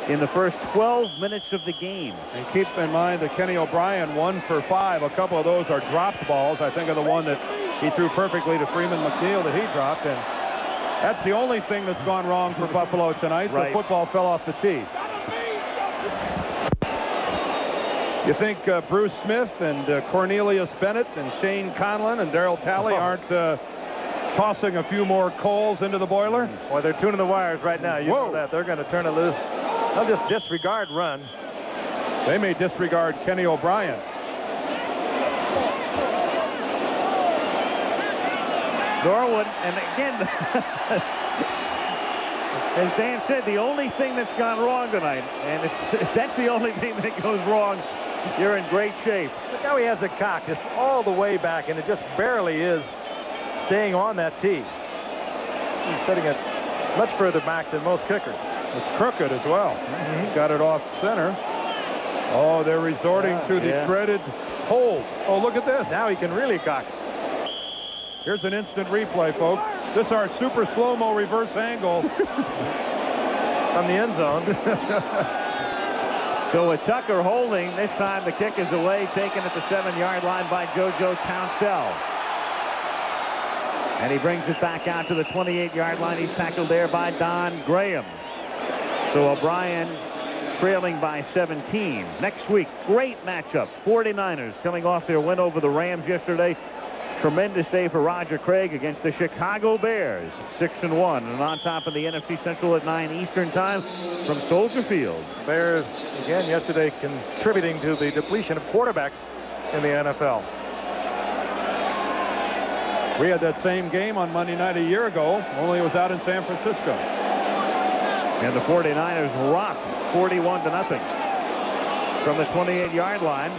in the first 12 minutes of the game. And keep in mind that Kenny O'Brien 1 for 5. A couple of those are dropped balls. I think of the one that he threw perfectly to Freeman McNeil that he dropped. And that's the only thing that's gone wrong for Buffalo tonight. Right. The football fell off the tee. You think Bruce Smith and Cornelius Bennett and Shane Conlon and Darryl Talley aren't tossing a few more coals into the boiler? Well, they're tuning the wires right now. You know that. They're going to turn it loose. They'll just disregard run. They may disregard Kenny O'Brien. Norwood, and again, as Dan said, the only thing that's gone wrong tonight, and if that's the only thing that goes wrong, you're in great shape. Look how he has it cocked. It's all the way back, and it just barely is staying on that tee. He's putting it much further back than most kickers. It's crooked as well. Got it off center. Oh, they're resorting to the dreaded hold. Oh, look at this. Now he can really cock it. Here's an instant replay, folks. This is our super slow-mo reverse angle from the end zone. So with Tucker holding, this time the kick is away, taken at the 7-yard line by JoJo Townsell. And he brings it back out to the 28-yard line. He's tackled there by Don Graham. So O'Brien trailing by 17. Next week, great matchup. 49ers coming off their win over the Rams yesterday. Tremendous day for Roger Craig against the Chicago Bears, 6-1, and on top of the NFC Central at 9 Eastern time from Soldier Field. Bears, again, yesterday contributing to the depletion of quarterbacks in the NFL. We had that same game on Monday night a year ago, only it was out in San Francisco. And the 49ers rocked 41-0 from the 28-yard line.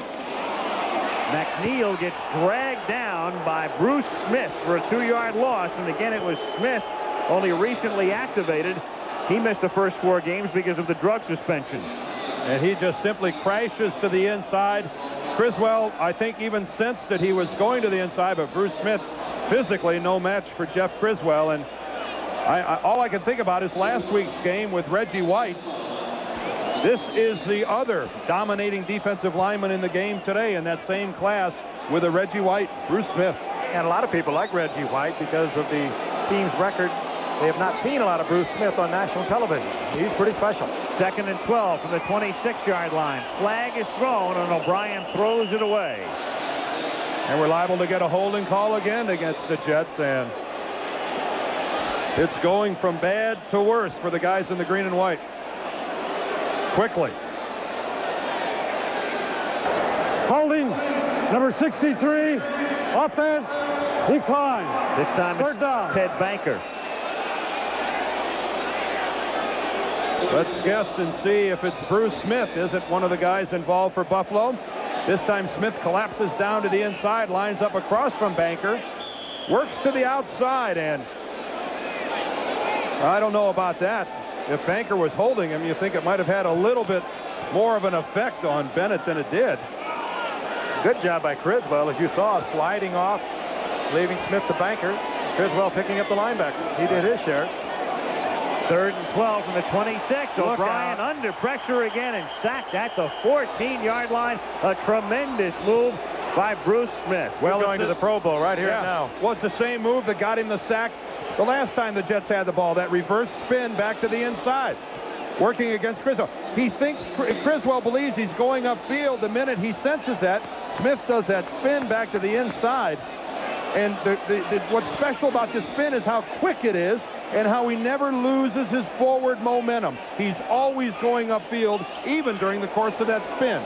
McNeil gets dragged down by Bruce Smith for a 2-yard loss. And again, it was Smith, only recently activated. He missed the first 4 games because of the drug suspension. And he just simply crashes to the inside. Criswell, I think, even sensed that he was going to the inside, but Bruce Smith, physically no match for Jeff Criswell. And all I can think about is last week's game with Reggie White. This is the other dominating defensive lineman in the game today in that same class with a Reggie White, Bruce Smith. And a lot of people like Reggie White because of the team's record. They have not seen a lot of Bruce Smith on national television. He's pretty special. 2nd and 12 from the 26-yard line. Flag is thrown, and O'Brien throws it away. And we're liable to get a holding call again against the Jets, and it's going from bad to worse for the guys in the green and white. Quickly. Holding, number 63, offense, decline. This time it's down. Ted Banker. Let's guess and see if it's Bruce Smith. Is it one of the guys involved for Buffalo? This time Smith collapses down to the inside, lines up across from Banker, works to the outside, and I don't know about that. If Banker was holding him, you think it might have had a little bit more of an effect on Bennett than it did. Good job by Criswell, as you saw, sliding off, leaving Smith to Banker. Criswell picking up the linebacker. He did his share. 3rd and 12 from the 26. O'Brien under pressure again and sacked at the 14-yard line. A tremendous move by Bruce Smith. Well, going to the Pro Bowl right here and now. Well, it's the same move that got him the sack the last time the Jets had the ball. That reverse spin back to the inside. Working against Criswell. He thinks Criswell believes he's going upfield. The minute he senses that, Smith does that spin back to the inside. And what's special about this spin is how quick it is and how he never loses his forward momentum. He's always going upfield, even during the course of that spin.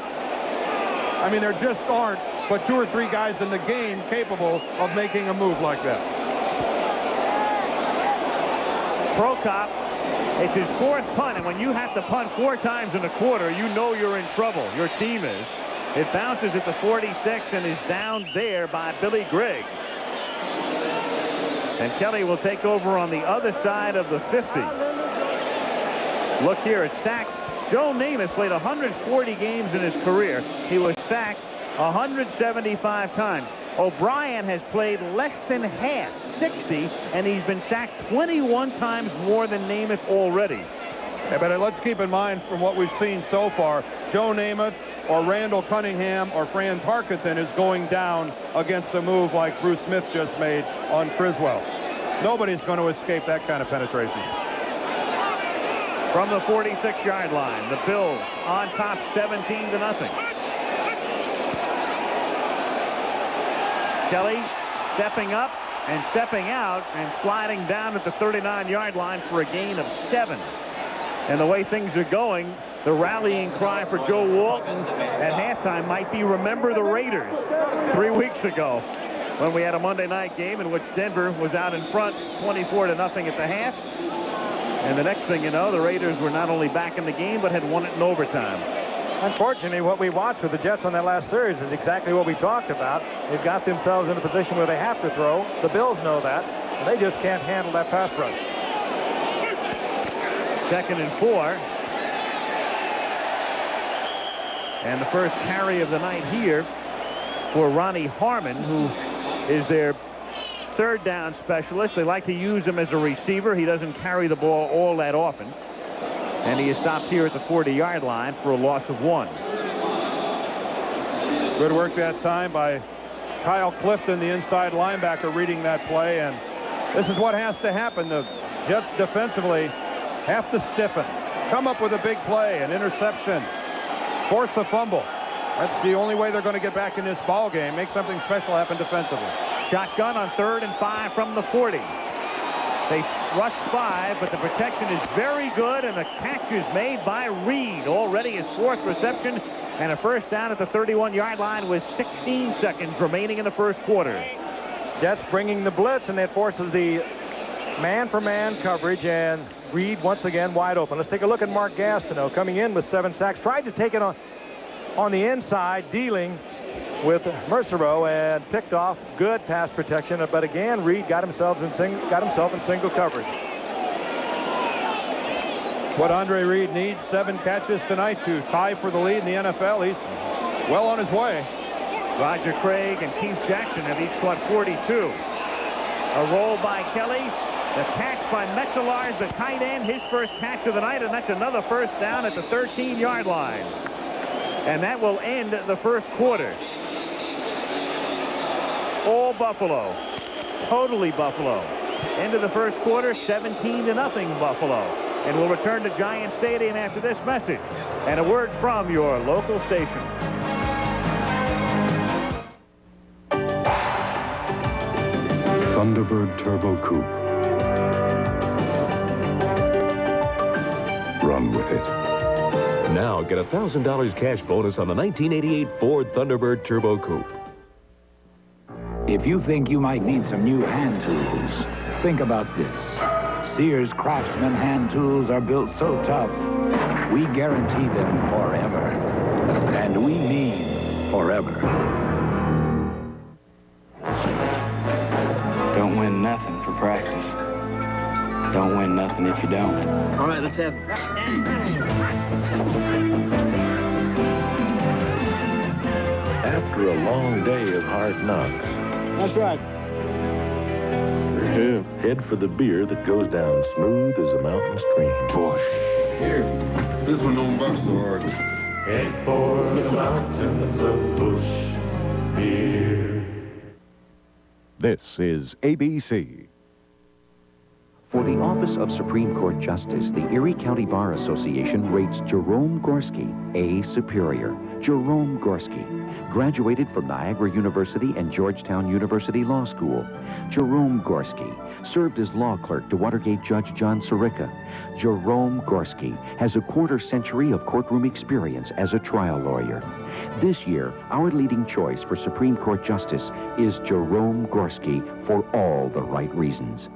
I mean, there just aren't but 2 or 3 guys in the game capable of making a move like that. Prokop, it's his 4th punt, and when you have to punt 4 times in a quarter, you know you're in trouble. Your team is. It bounces at the 46 and is down there by Billy Griggs. And Kelly will take over on the other side of the 50. Look here at sacks. Joe Namath played 140 games in his career. He was sacked 175 times. O'Brien has played less than half, 60, and he's been sacked 21 times more than Namath already. Yeah, but let's keep in mind from what we've seen so far, Joe Namath or Randall Cunningham or Fran Tarkenton is going down against a move like Bruce Smith just made on Criswell. Nobody's going to escape that kind of penetration. From the 46-yard line, the Bills on top 17-0. Kelly stepping up and stepping out and sliding down at the 39-yard line for a gain of 7. And the way things are going, the rallying cry for Joe Walton at halftime might be remember the Raiders 3 weeks ago when we had a Monday night game in which Denver was out in front 24-0 at the half. And the next thing you know, the Raiders were not only back in the game but had won it in overtime. Unfortunately, what we watched with the Jets on that last series is exactly what we talked about. They've got themselves in a position where they have to throw. The Bills know that, and they just can't handle that pass rush. 2nd and 4. And the first carry of the night here for Ronnie Harmon, who is their 3rd down specialist. They like to use him as a receiver. He doesn't carry the ball all that often. And he is stopped here at the 40-yard line for a loss of 1. Good work that time by Kyle Clifton, the inside linebacker, reading that play. And This is what has to happen. The Jets defensively have to stiffen, come up with a big play, an interception, force a fumble. That's the only way they're going to get back in this ball game. Make something special happen defensively. Shotgun on 3rd and 5 from the 40. They rush 5, but the protection is very good, and the catch is made by Reed. Already his 4th reception, and a first down at the 31-yard line with 16 seconds remaining in the first quarter. Jets bringing the blitz, and it forces the man-for-man coverage, and Reed once again wide open. Let's take a look at Mark Gastineau coming in with 7 sacks. Tried to take it on the inside, dealing with Mercereau, and picked off. Good pass protection, but again Reed got himself in single coverage. What Andre Reed needs, 7 catches tonight to tie for the lead in the NFL. He's well on his way. Roger Craig and Keith Jackson have each caught 42. A roll by Kelly. The catch by Metzelaars, the tight end, his first catch of the night, and that's another first down at the 13-yard line. And that will end the first quarter. All Buffalo. Totally Buffalo. End of the first quarter, 17-0 Buffalo. And we'll return to Giant Stadium after this message and a word from your local station. Thunderbird Turbo Coupe. Run with it. Now get a $1,000 cash bonus on the 1988 Ford Thunderbird Turbo Coupe. If you think you might need some new hand tools, think about this. Sears Craftsman hand tools are built so tough, we guarantee them forever. And we mean forever. Don't win nothing for practice. Don't win nothing if you don't. All right, let's have it. After a long day of hard knocks. That's right. Sure do. Head for the beer that goes down smooth as a mountain stream. Bush. Here, this one don't box so hard. Head for the mountains of Bush beer. This is ABC. For the Office of Supreme Court Justice, the Erie County Bar Association rates Jerome Gorski A Superior. Jerome Gorski, graduated from Niagara University and Georgetown University Law School. Jerome Gorski served as law clerk to Watergate Judge John Sirica. Jerome Gorski has a quarter-century of courtroom experience as a trial lawyer. This year, our leading choice for Supreme Court Justice is Jerome Gorski for all the right reasons.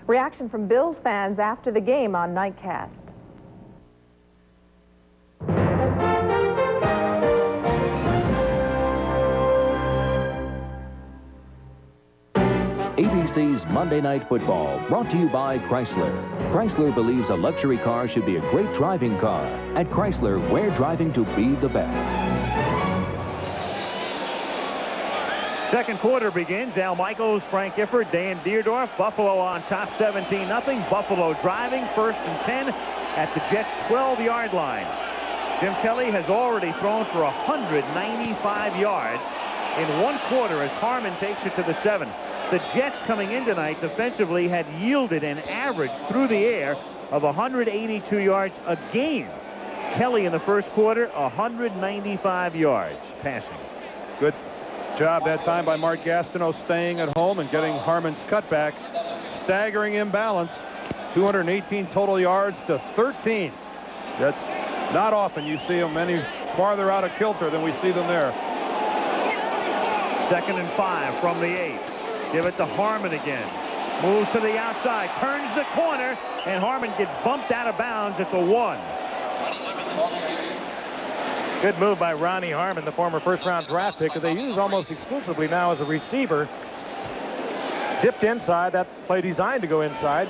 Reaction from Bills fans after the game on Nightcast. ABC's Monday Night Football, brought to you by Chrysler. Chrysler believes a luxury car should be a great driving car. At Chrysler, we're driving to be the best. Second quarter begins. Al Michaels, Frank Gifford, Dan Deerdorf. Buffalo on top 17-0. Buffalo driving 1st and 10 at the Jets' 12-yard line. Jim Kelly has already thrown for 195 yards in 1 quarter as Harmon takes it to the 7. The Jets coming in tonight defensively had yielded an average through the air of 182 yards a game. Kelly in the first quarter, 195 yards passing. Good job that time by Mark Gastineau staying at home and getting Harmon's cutback. Staggering imbalance. 218 total yards to 13. That's not often you see them any farther out of kilter than we see them there. 2nd and 5 from the 8. Give it to Harmon again. Moves to the outside, turns the corner, and Harmon gets bumped out of bounds at the 1. Good move by Ronnie Harmon, the former first-round draft pick, that they use almost exclusively now as a receiver. Dipped inside, that play designed to go inside.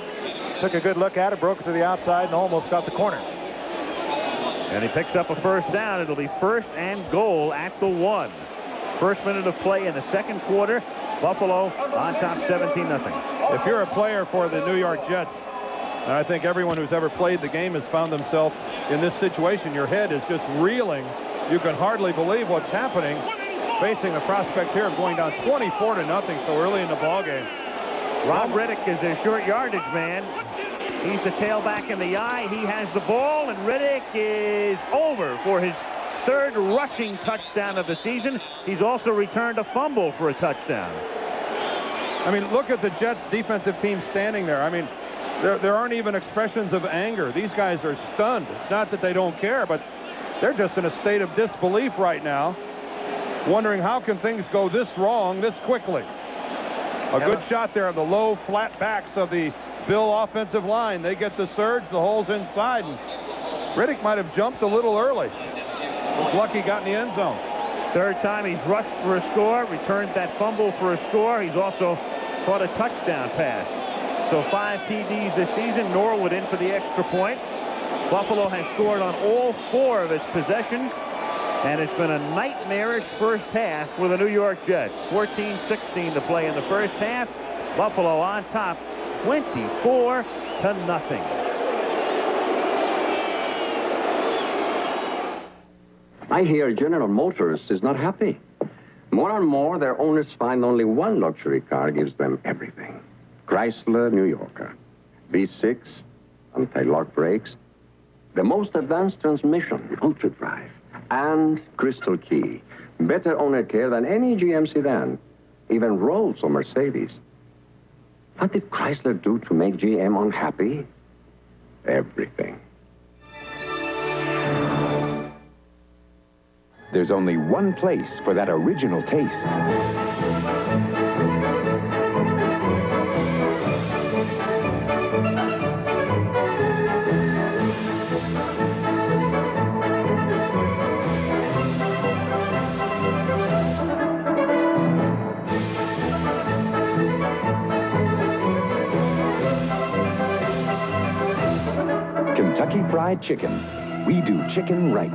Took a good look at it, broke it to the outside, and almost got the corner. And he picks up a first down. It'll be 1st and goal at the 1. First minute of play in the second quarter. Buffalo on top 17-0. If you're a player for the New York Jets, and I think everyone who's ever played the game has found themselves in this situation, your head is just reeling. You can hardly believe what's happening, facing a prospect here of going down 24-0 so early in the ball game. Rob Riddick is a short yardage man. He's the tailback in the eye. He has the ball, and Riddick is over for his third rushing touchdown of the season. He's also returned a fumble for a touchdown. I mean, look at the Jets defensive team standing there. I mean, there aren't even expressions of anger. These guys are stunned. It's not that they don't care, but they're just in a state of disbelief right now, wondering how can things go this wrong this quickly. A good shot there of the low, flat backs of the Bill offensive line. They get the surge, the hole's inside, and Riddick might have jumped a little early. Was lucky he got in the end zone. Third time he's rushed for a score, returned that fumble for a score. He's also caught a touchdown pass. So 5 TDs this season. Norwood in for the extra point. Buffalo has scored on all 4 of its possessions, and it's been a nightmarish first half for the New York Jets. 14-16 to play in the first half. Buffalo on top, 24-0. I hear General Motors is not happy. More and more, their owners find only one luxury car gives them everything. Chrysler New Yorker. V6, anti-lock brakes, the most advanced transmission, Ultra Drive, and Crystal Key. Better owner care than any GM sedan, even Rolls or Mercedes. What did Chrysler do to make GM unhappy? Everything. There's only one place for that original taste. Kentucky Fried Chicken. We do chicken right.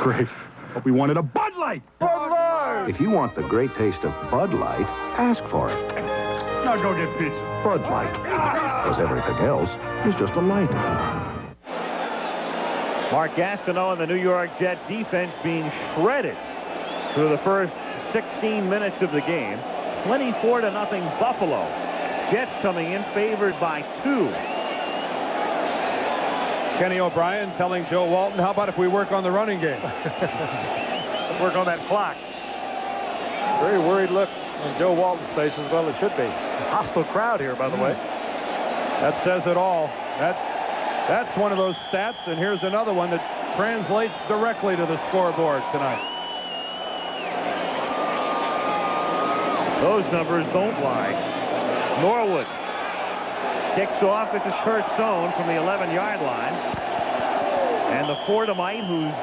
Great. But we wanted a Bud Light. Bud Light! If you want the great taste of Bud Light, ask for it. Now go get pizza. Bud Light. Because everything else is just a light. Mark Gastineau and the New York Jet defense being shredded through the first 16 minutes of the game. 24-0 Buffalo. Jets coming in favored by 2. Kenny O'Brien telling Joe Walton, how about if we work on the running game? Work on that clock. Very worried look on Joe Walton's face, as well it should be. Hostile crowd here, by the way. That says it all. That's one of those stats, and here's another one that translates directly to the scoreboard tonight. Those numbers don't lie. Norwood kicks off. This is Kurt Sohn from the 11-yard line. And the Fordhamite, whose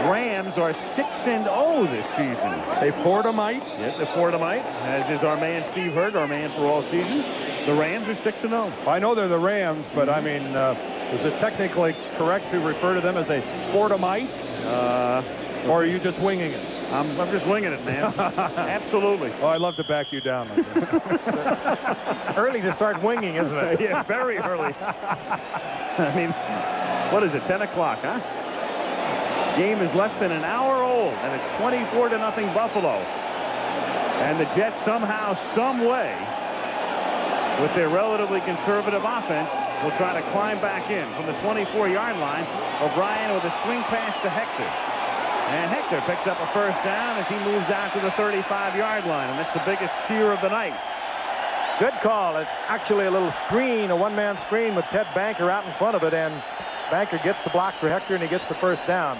Rams are 6-0 this season. A Fordhamite? Yes, the Fordhamite, as is our man Steve Hurd, our man for all season. The Rams are 6-0. I know they're the Rams, but I mean, is it technically correct to refer to them as a Fordhamite? Or are you just winging it? I'm just winging it, man. Absolutely. Oh, I'd love to back you down. Early to start winging, isn't it? Yeah, very early. I mean, what is it, 10 o'clock, huh? Game is less than an hour old, and it's 24-0 Buffalo. And the Jets somehow, some way, with their relatively conservative offense, will try to climb back in from the 24-yard line. O'Brien with a swing pass to Hector. And Hector picks up a first down as he moves out to the 35-yard line, and that's the biggest cheer of the night. Good call. It's actually a little screen, a one-man screen with Ted Banker out in front of it, and Banker gets the block for Hector, and he gets the first down.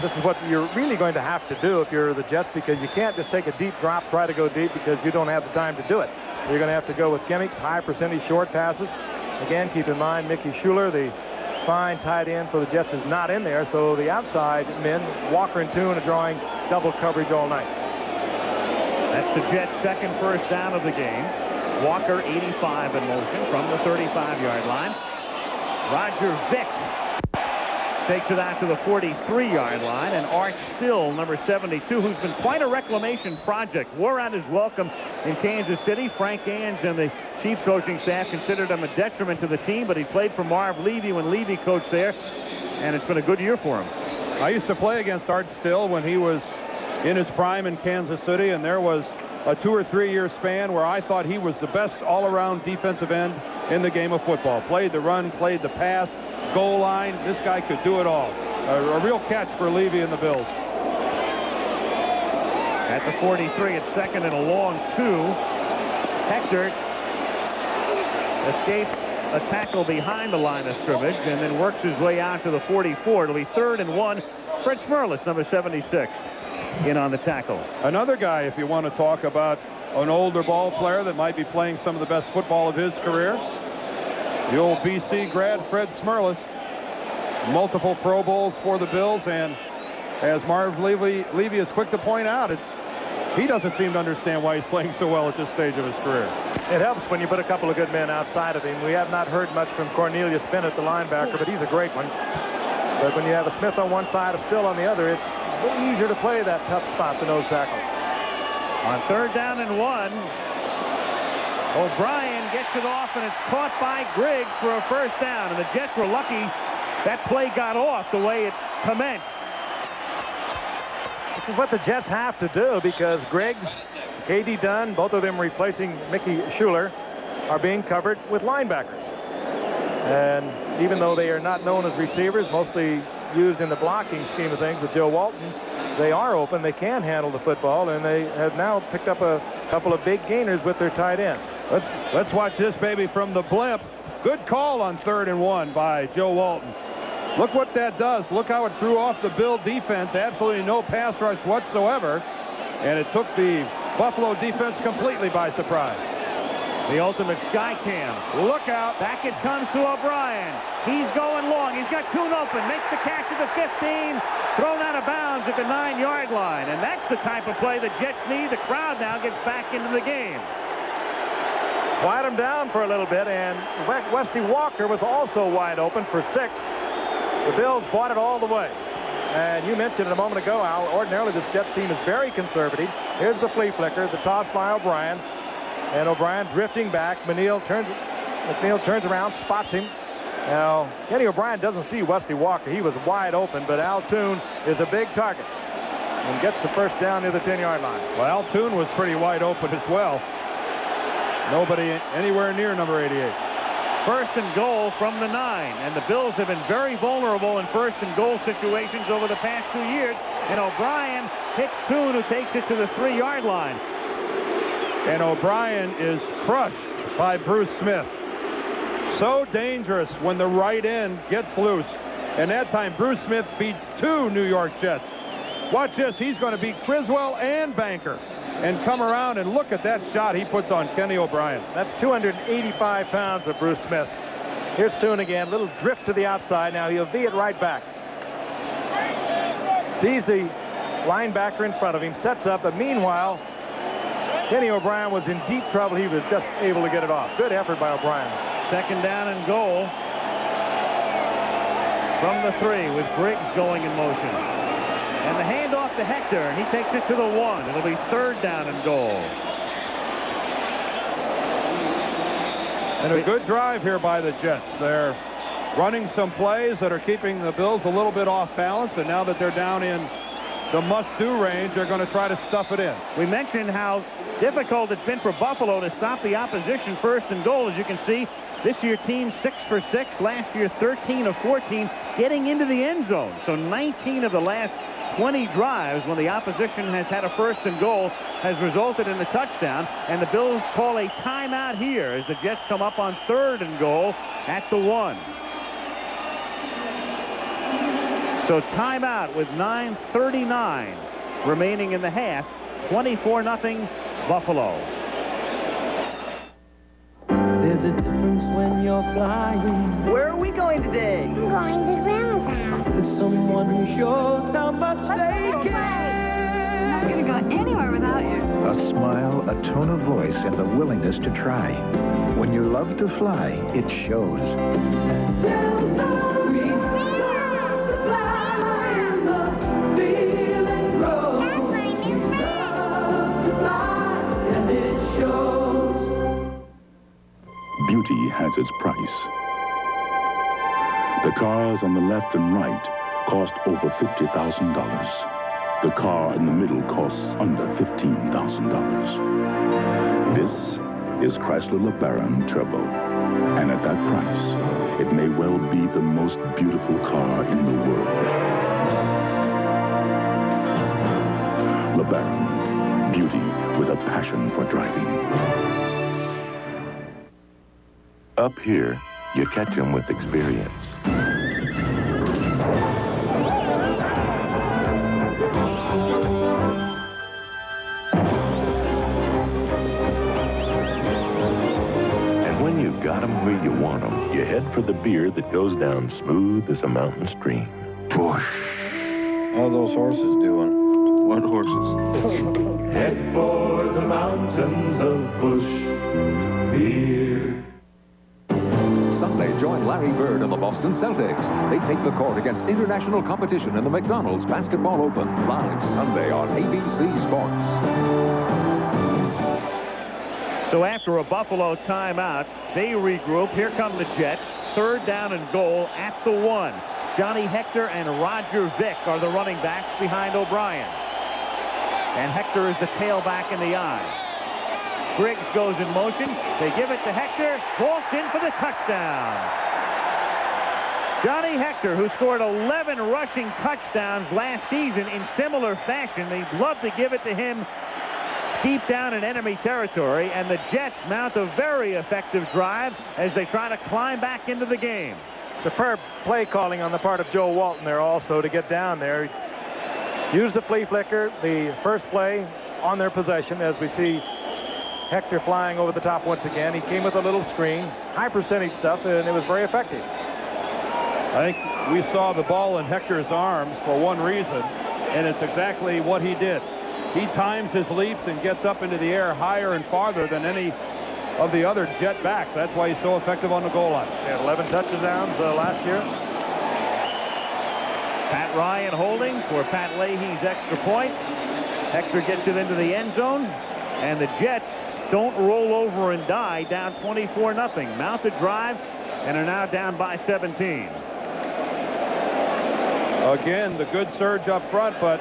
This is what you're really going to have to do if you're the Jets, because you can't just take a deep drop, try to go deep, because you don't have the time to do it. You're going to have to go with Kimmicks, high percentage short passes. Again, keep in mind, Mickey Schuler, the fine tight end for the Jets, is not in there, so the outside men, Walker and Toon, are drawing double coverage all night. That's the Jets' second first down of the game. Walker 85 in motion from the 35-yard line. Roger Vick takes it out to the 43-yard line, and Art Still, number 72, who's been quite a reclamation project, wore out his welcome in Kansas City. Frank Ange and the Chiefs coaching staff considered him a detriment to the team, but he played for Marv Levy when Levy coached there, and it's been a good year for him. I used to play against Art Still when he was in his prime in Kansas City, and there was a 2 or 3 year span where I thought he was the best all-around defensive end in the game of football. Played the run, played the pass, goal line. This guy could do it all. A real catch for Levy and the Bills. At the 43, it's second and a long 2. Hector escapes a tackle behind the line of scrimmage and then works his way out to the 44. It'll be 3rd and 1. Fred Smerlis, number 76, in on the tackle. Another guy, if you want to talk about an older ball player that might be playing some of the best football of his career, the old BC grad Fred Smerlis. Multiple Pro Bowls for the Bills, and as Marv Levy is quick to point out, he doesn't seem to understand why he's playing so well at this stage of his career. It helps when you put a couple of good men outside of him. We have not heard much from Cornelius Bennett, the linebacker, but he's a great one. But when you have a Smith on one side, a Still on the other, it's a little easier to play that tough spot, the nose tackle. On 3rd down and 1, O'Brien gets it off, and it's caught by Griggs for a 1st down, and the Jets were lucky that play got off the way it commenced. This is what the Jets have to do, because Griggs, K.D. Dunn, both of them replacing Mickey Schuler, are being covered with linebackers. And even though they are not known as receivers, mostly used in the blocking scheme of things with Joe Walton, they are open, they can handle the football, and they have now picked up a couple of big gainers with their tight end. Let's watch this baby from the blimp. Good call on 3rd and 1 by Joe Walton. Look what that does. Look how it threw off the Bill defense. Absolutely no pass rush whatsoever. And it took the Buffalo defense completely by surprise. The ultimate sky cam. Look out. Back it comes to O'Brien. He's going long. He's got Kuhn open. Makes the catch at the 15. Thrown out of bounds at the 9-yard line. And that's the type of play the Jets need. The crowd now gets back into the game. Quiet him down for a little bit, and Westy Walker was also wide open for 6. The Bills bought it all the way. And you mentioned it a moment ago, Al, ordinarily this Jets team is very conservative. Here's the flea flicker, the toss by O'Brien. And O'Brien drifting back. McNeil turns around, spots him. Now, Kenny O'Brien doesn't see Westy Walker. He was wide open, but Al Toon is a big target and gets the 1st down near the 10-yard line. Well, Al Toon was pretty wide open as well. Nobody anywhere near number 88. 1st and goal from the 9, and the Bills have been very vulnerable in 1st and goal situations over the past 2 years, and O'Brien hits Toon, who takes it to the 3-yard line. And O'Brien is crushed by Bruce Smith. So dangerous when the right end gets loose, and that time Bruce Smith beats 2 New York Jets. Watch this, he's going to beat Criswell and Banker and come around, and look at that shot he puts on Kenny O'Brien. That's 285 pounds of Bruce Smith. Here's Toon again, little drift to the outside. Now he'll V it right back. Sees the linebacker in front of him, sets up, but meanwhile, Kenny O'Brien was in deep trouble. He was just able to get it off. Good effort by O'Brien. 2nd down and goal from the 3 with Griggs going in motion. And the handoff to Hector, and he takes it to the 1. It'll be 3rd down and goal. And a good drive here by the Jets. They're running some plays that are keeping the Bills a little bit off balance, and now that they're down in the must-do range, they're going to try to stuff it in. We mentioned how difficult it's been for Buffalo to stop the opposition 1st and goal. As you can see, this year team 6 for 6. Last year 13 of 14 getting into the end zone. So 19 of the last 20 drives when the opposition has had a 1st and goal has resulted in a touchdown. And the Bills call a timeout here as the Jets come up on 3rd and goal at the 1. So timeout with 9:39 remaining in the half. 24-0 Buffalo. There's a difference when you're flying. Where are we going today? I'm going to Grandma's house. With someone who shows how much they care. I'm going to go anywhere without you. A smile, a tone of voice, and the willingness to try. When you love to fly, it shows. Delta Green. beauty has its price. The cars on the left and right cost over $50,000. The car in the middle costs under $15,000. This is Chrysler LeBaron Turbo. And at that price, it may well be the most beautiful car in the world. LeBaron, beauty with a passion for driving. Up here, you catch him with experience. And when you've got them where you want them, you head for the beer that goes down smooth as a mountain stream. Busch. How are those horses doing? What horses? Head for the mountains of Busch beer. Sunday, join Larry Bird and the Boston Celtics. They take the court against international competition in the McDonald's Basketball Open. Live Sunday on ABC Sports. So after a Buffalo timeout, they regroup. Here come the Jets. 3rd down and goal at the 1. Johnny Hector and Roger Vick are the running backs behind O'Brien. And Hector is the tailback in the eye. Briggs goes in motion. They give it to Hector. Walks in for the touchdown. Johnny Hector, who scored 11 rushing touchdowns last season in similar fashion. They'd love to give it to him deep down in enemy territory. And the Jets mount a very effective drive as they try to climb back into the game. Superb play calling on the part of Joe Walton there also to get down there. Use the flea flicker, the first play on their possession, as we see Hector flying over the top once again. He came with a little screen, high percentage stuff, and it was very effective. I think we saw the ball in Hector's arms for one reason, and it's exactly what he did. He times his leaps and gets up into the air higher and farther than any of the other Jet backs. That's why he's so effective on the goal line. He had 11 touchdowns last year. Pat Ryan holding for Pat Leahy's extra point. Hector gets it into the end zone, and the Jets don't roll over and die, down 24-0. Mount a drive and are now down by 17. Again, the good surge up front, but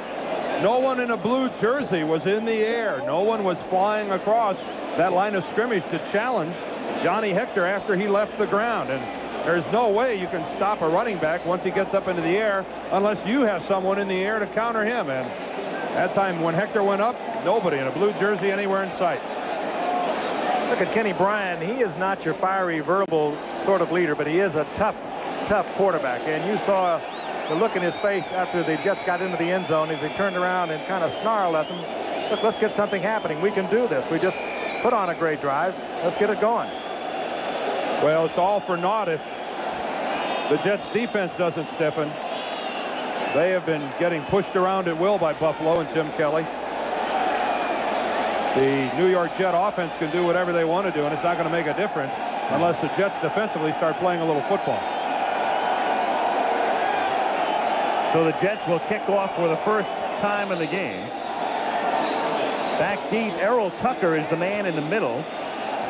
no one in a blue jersey was in the air. No one was flying across that line of scrimmage to challenge Johnny Hector after he left the ground. And there's no way you can stop a running back once he gets up into the air unless you have someone in the air to counter him. And that time when Hector went up, nobody in a blue jersey anywhere in sight. Look at Kenny Bryan. He is not your fiery, verbal sort of leader, but he is a tough quarterback. And you saw the look in his face after the Jets got into the end zone as he turned around and kind of snarled at them. Look, let's get something happening. We can do this. We just put on a great drive. Let's get it going. Well, it's all for naught if the Jets defense doesn't stiffen. They have been getting pushed around at will by Buffalo and Jim Kelly. The New York Jet offense can do whatever they want to do, and it's not going to make a difference unless the Jets defensively start playing a little football. So the Jets will kick off for the first time in the game. Back deep, Errol Tucker is the man in the middle,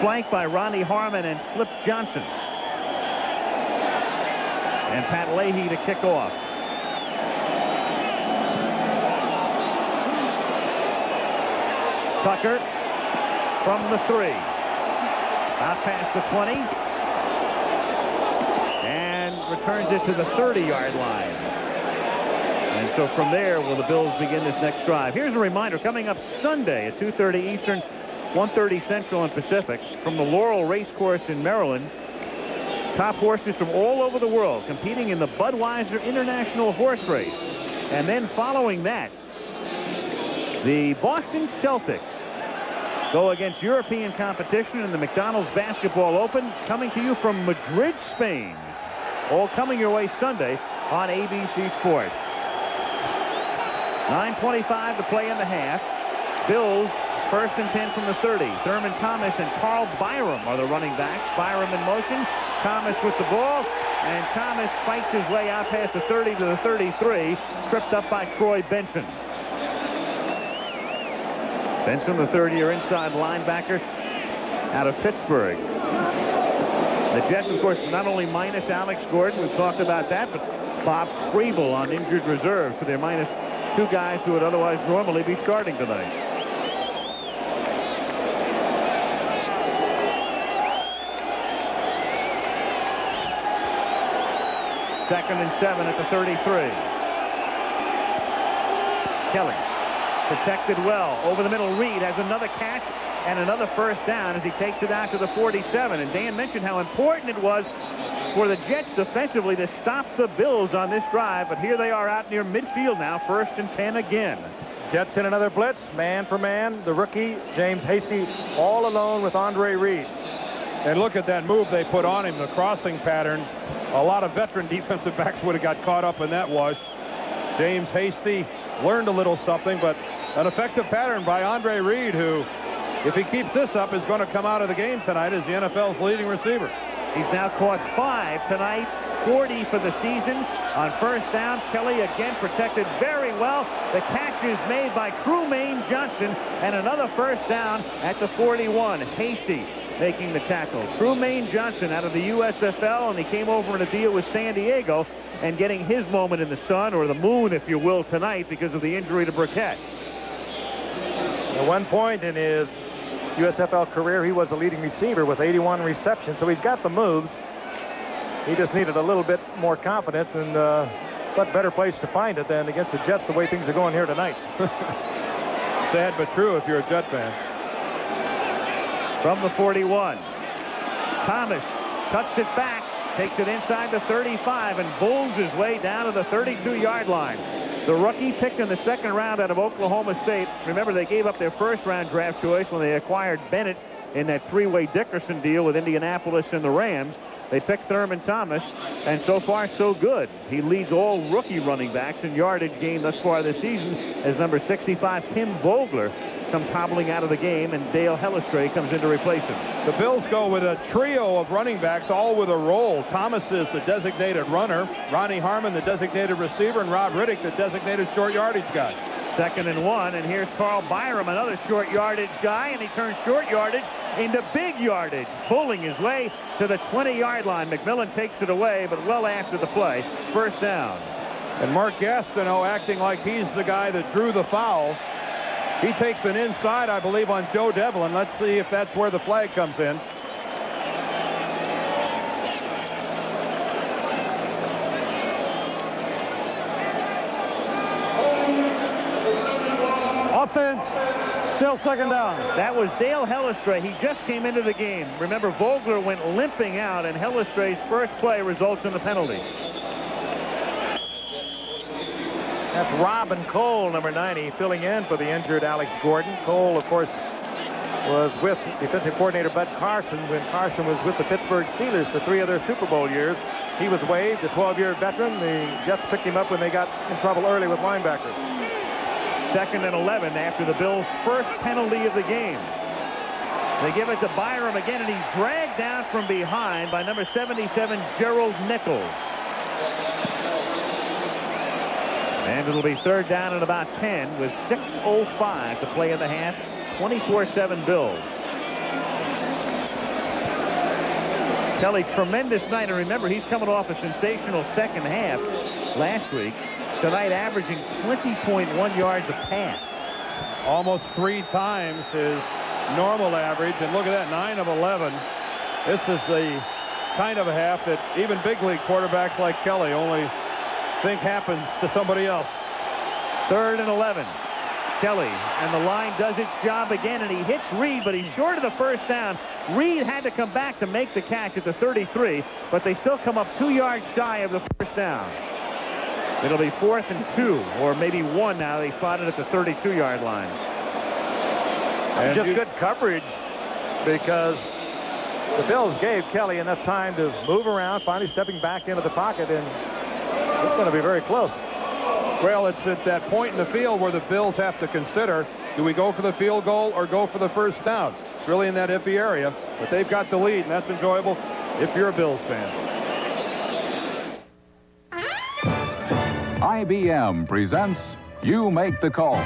flanked by Ronnie Harmon and Flip Johnson. And Pat Leahy to kick off. Tucker from the 3. Out past the 20. And returns it to the 30-yard line. And so from there will the Bills begin this next drive. Here's a reminder coming up Sunday at 2:30 Eastern, 1:30 Central and Pacific from the Laurel Racecourse in Maryland. Top horses from all over the world competing in the Budweiser International Horse Race. And then following that, the Boston Celtics go against European competition in the McDonald's Basketball Open, coming to you from Madrid, Spain. All coming your way Sunday on ABC Sports. 9:25 to play in the half. Bills 1st and 10 from the 30. Thurman Thomas and Carl Byram are the running backs. Byram in motion. Thomas with the ball. And Thomas fights his way out past the 30 to the 33. Tripped up by Troy Benson. Benson, the third-year inside linebacker out of Pittsburgh. The Jets, of course, not only minus Alex Gordon, we've talked about that, but Bob Friebel on injured reserve, so they're minus 2 guys who would otherwise normally be starting tonight. Second and 7 at the 33. Kelly protected well. Over the middle, Reed has another catch and another first down as he takes it out to the 47. And Dan mentioned how important it was for the Jets defensively to stop the Bills on this drive. But here they are out near midfield now, 1st and 10 again. Jets in another blitz, man for man. The rookie, James Hasty, all alone with Andre Reed. And look at that move they put on him, the crossing pattern. A lot of veteran defensive backs would have got caught up in that wash. James Hasty learned a little something, but an effective pattern by Andre Reed, who, if he keeps this up, is going to come out of the game tonight as the NFL's leading receiver. He's now caught 5 tonight, 40 for the season. On first down, Kelly again protected very well. The catch is made by Trumaine Johnson, and another first down at the 41. Hasty making the tackle. Trumaine Johnson out of the USFL, and he came over in a deal with San Diego and getting his moment in the sun, or the moon, if you will, tonight because of the injury to Burkett. At one point in his USFL career, he was the leading receiver with 81 receptions, so he's got the moves. He just needed a little bit more confidence, and what better place to find it than against the Jets the way things are going here tonight. Sad but true if you're a Jet fan. From the 41, Thomas cuts it back, takes it inside the 35, and bulls his way down to the 32-yard line. The rookie picked in the 2nd round out of Oklahoma State. Remember, they gave up their 1st-round draft choice when they acquired Bennett in that 3-way Dickerson deal with Indianapolis and the Rams. They picked Thurman Thomas, and so far, so good. He leads all rookie running backs in yardage gained thus far this season as number 65, Tim Vogler, comes hobbling out of the game, and Dale Hellestray comes in to replace him. The Bills go with a trio of running backs, all with a role. Thomas is the designated runner, Ronnie Harmon, the designated receiver, and Rob Riddick, the designated short yardage guy. 2nd and 1, and here's Carl Byram, another short yardage guy, and he turns short yardage into big yardage, pulling his way to the 20-yard line. McMillan takes it away, but well after the play, first down. And Mark Gastineau acting like he's the guy that drew the foul. He takes an inside, I believe, on Joe Devlin. Let's see if that's where the flag comes in. Offense, still 2nd down. That was Dale Hellestray. He just came into the game. Remember, Vogler went limping out, and Hellestray's first play results in the penalty. That's Robin Cole, number 90, filling in for the injured Alex Gordon. Cole, of course, was with defensive coordinator Bud Carson when Carson was with the Pittsburgh Steelers for 3 other Super Bowl years. He was waived, a 12-year veteran. The Jets picked him up when they got in trouble early with linebackers. 2nd and 11 after the Bills' first penalty of the game. They give it to Byram again, and he's dragged down from behind by number 77, Gerald Nichols. And it'll be 3rd down and about 10 with 6:05 to play in the half. 24-7 Bills. Kelly, tremendous night, and remember, he's coming off a sensational 2nd half last week. Tonight averaging 20.1 yards a pass. Almost 3 times his normal average, and look at that, 9 of 11. This is the kind of a half that even big league quarterbacks like Kelly only think happens to somebody else. 3rd and 11. Kelly, and the line does its job again, and he hits Reed, but he's short of the first down. Reed had to come back to make the catch at the 33, but they still come up 2 yards shy of the first down. It'll be 4th and 2, or maybe 1 now. They spotted at the 32-yard line. And just good coverage, because the Bills gave Kelly enough time to move around, finally stepping back into the pocket, and it's going to be very close. Well, it's at that point in the field where the Bills have to consider, do we go for the field goal or go for the first down? It's really in that iffy area, but they've got the lead, and that's enjoyable if you're a Bills fan. IBM presents You Make the Call.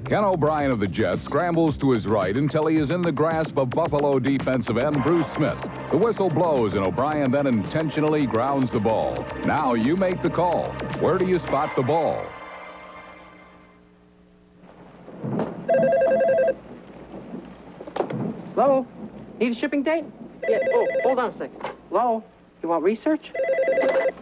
Ken O'Brien of the Jets scrambles to his right until he is in the grasp of Buffalo defensive end Bruce Smith. The whistle blows, and O'Brien then intentionally grounds the ball. Now you make the call. Where do you spot the ball? Hello? Need a shipping date? Yeah. Oh, hold on a second. Hello? You want research?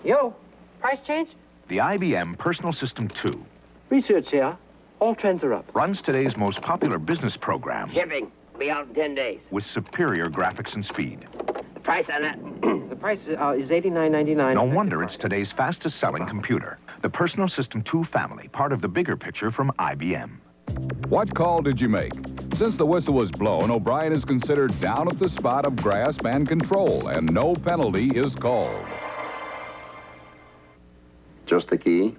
Yo, price change? The IBM Personal System 2 Research here. All trends are up. runs today's most popular business program Shipping. Be out in 10 days. with superior graphics and speed. The price on that? The price is $89.99. No wonder it's today's fastest-selling computer. The Personal System 2 family, part of the bigger picture from IBM. What call did you make? Since the whistle was blown, O'Brien is considered down at the spot of grasp and control, and no penalty is called. Just the key?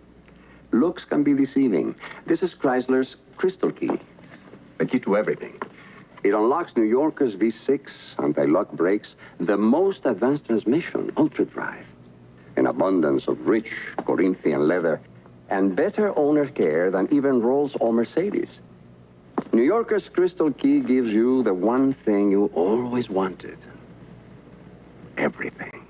Looks can be deceiving. This is Chrysler's Crystal Key. The key to everything. It unlocks New Yorker's V6 anti-lock brakes, the most advanced transmission, Ultra Drive, an abundance of rich Corinthian leather, and better owner care than even Rolls or Mercedes. New Yorker's Crystal Key gives you the one thing you always wanted. Everything.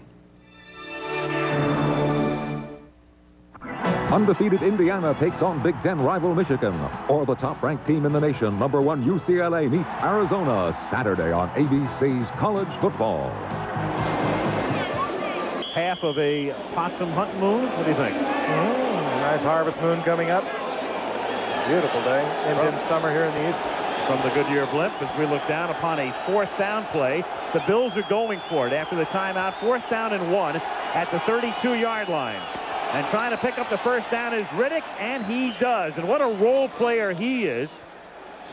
Undefeated Indiana takes on Big Ten rival Michigan. Or the top-ranked team in the nation, #1 UCLA, meets Arizona Saturday on ABC's College Football. Half of a possum hunt moon. What do you think? Nice harvest moon coming up. Beautiful day. Indian summer here in the east. From the Goodyear blimp, as we look down upon a 4th down play, the Bills are going for it after the timeout. 4th down and 1 at the 32-yard line. And trying to pick up the first down is Riddick, and he does. And what a role player he is.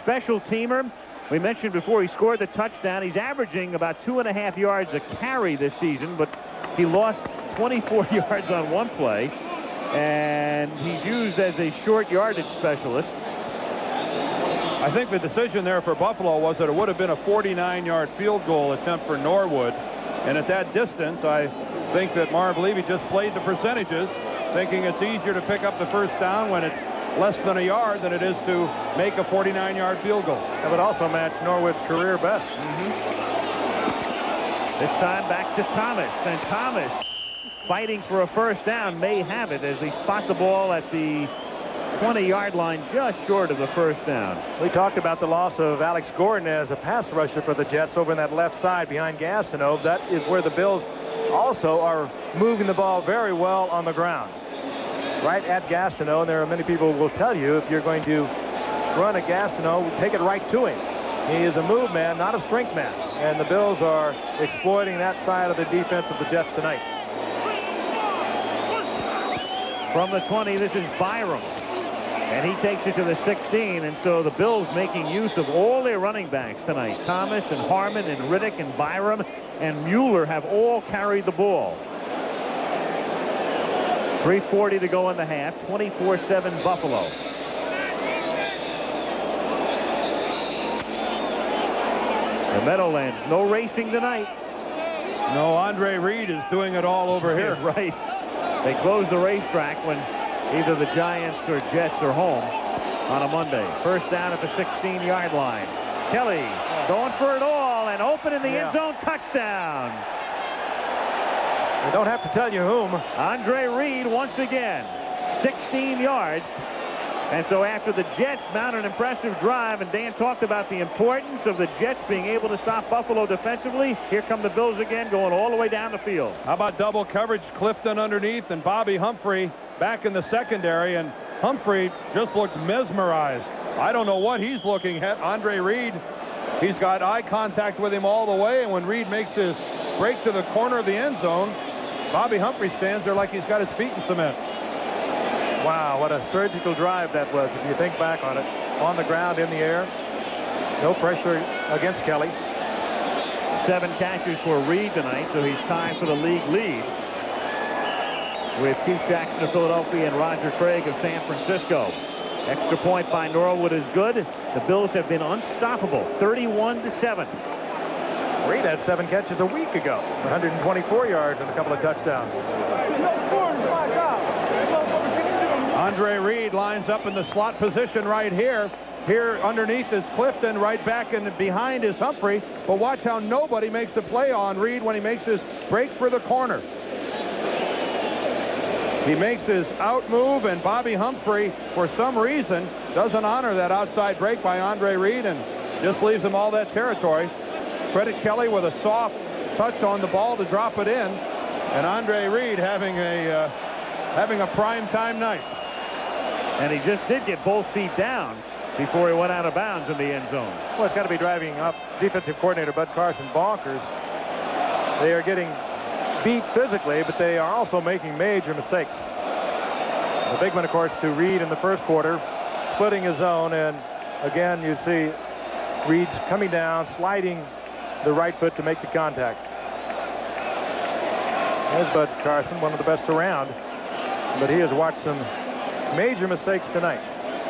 Special teamer. We mentioned before he scored the touchdown. He's averaging about 2.5 yards a carry this season, but he lost 24 yards on one play. And he's used as a short yardage specialist. I think the decision there for Buffalo was that it would have been a 49-yard field goal attempt for Norwood. And at that distance, I think that Marv Levy just played the percentages, thinking it's easier to pick up the first down when it's less than a yard than it is to make a 49-yard field goal. That would also match Norwood's career best. This time back to Thomas. And Thomas, fighting for a first down, may have it as they spot the ball at the 20-yard line, just short of the first down. We talked about the loss of Alex Gordon as a pass rusher for the Jets over in that left side behind Gastineau. That is where the Bills also are moving the ball very well on the ground. Right at Gastineau, and there are many people who will tell you if you're going to run at Gastineau, take it right to him. He is a move man, not a strength man. And the Bills are exploiting that side of the defense of the Jets tonight. From the 20, this is Byram. And he takes it to the 16, and so the Bills making use of all their running backs tonight. Thomas and Harmon and Riddick and Byram and Mueller have all carried the ball. 3:40 to go in the half, 24-7 Buffalo. The Meadowlands, no racing tonight. No, Andre Reed is doing it all over here. Right. They close the racetrack when either the Giants or Jets are home on a Monday. First down at the 16-yard line. Kelly going for it all and open in the end zone. Touchdown. I don't have to tell you whom. Andre Reed once again. 16 yards. And so after the Jets mount an impressive drive, and Dan talked about the importance of the Jets being able to stop Buffalo defensively, here come the Bills again going all the way down the field. How about double coverage? Clifton underneath and Bobby Humphrey back in the secondary, and Humphrey just looked mesmerized. I don't know what he's looking at. Andre Reed, he's got eye contact with him all the way, and when Reed makes his break to the corner of the end zone, Bobby Humphrey stands there like he's got his feet in cement. Wow, what a surgical drive that was, if you think back on it. On the ground, in the air. No pressure against Kelly. 7 catches for Reed tonight, so he's tied for the league lead with Keith Jackson of Philadelphia and Roger Craig of San Francisco. Extra point by Norwood is good. The Bills have been unstoppable, 31-7. Reed had 7 catches a week ago, 124 yards and a couple of touchdowns. Andre Reed lines up in the slot position right here. Here underneath is Clifton, right back and behind is Humphrey. But watch how nobody makes a play on Reed when he makes his break for the corner. He makes his out move, and Bobby Humphrey, for some reason, doesn't honor that outside break by Andre Reed and just leaves him all that territory. Credit Kelly with a soft touch on the ball to drop it in, and Andre Reed having a prime time night. And he just did get both feet down before he went out of bounds in the end zone. Well, it's got to be driving up defensive coordinator Bud Carson bonkers. They are getting beat physically, but they are also making major mistakes. The big one, of course, to Reed in the first quarter, splitting his zone, and again, you see Reed's coming down, sliding the right foot to make the contact. There's Bud Carson, one of the best around, but he has watched some major mistakes tonight,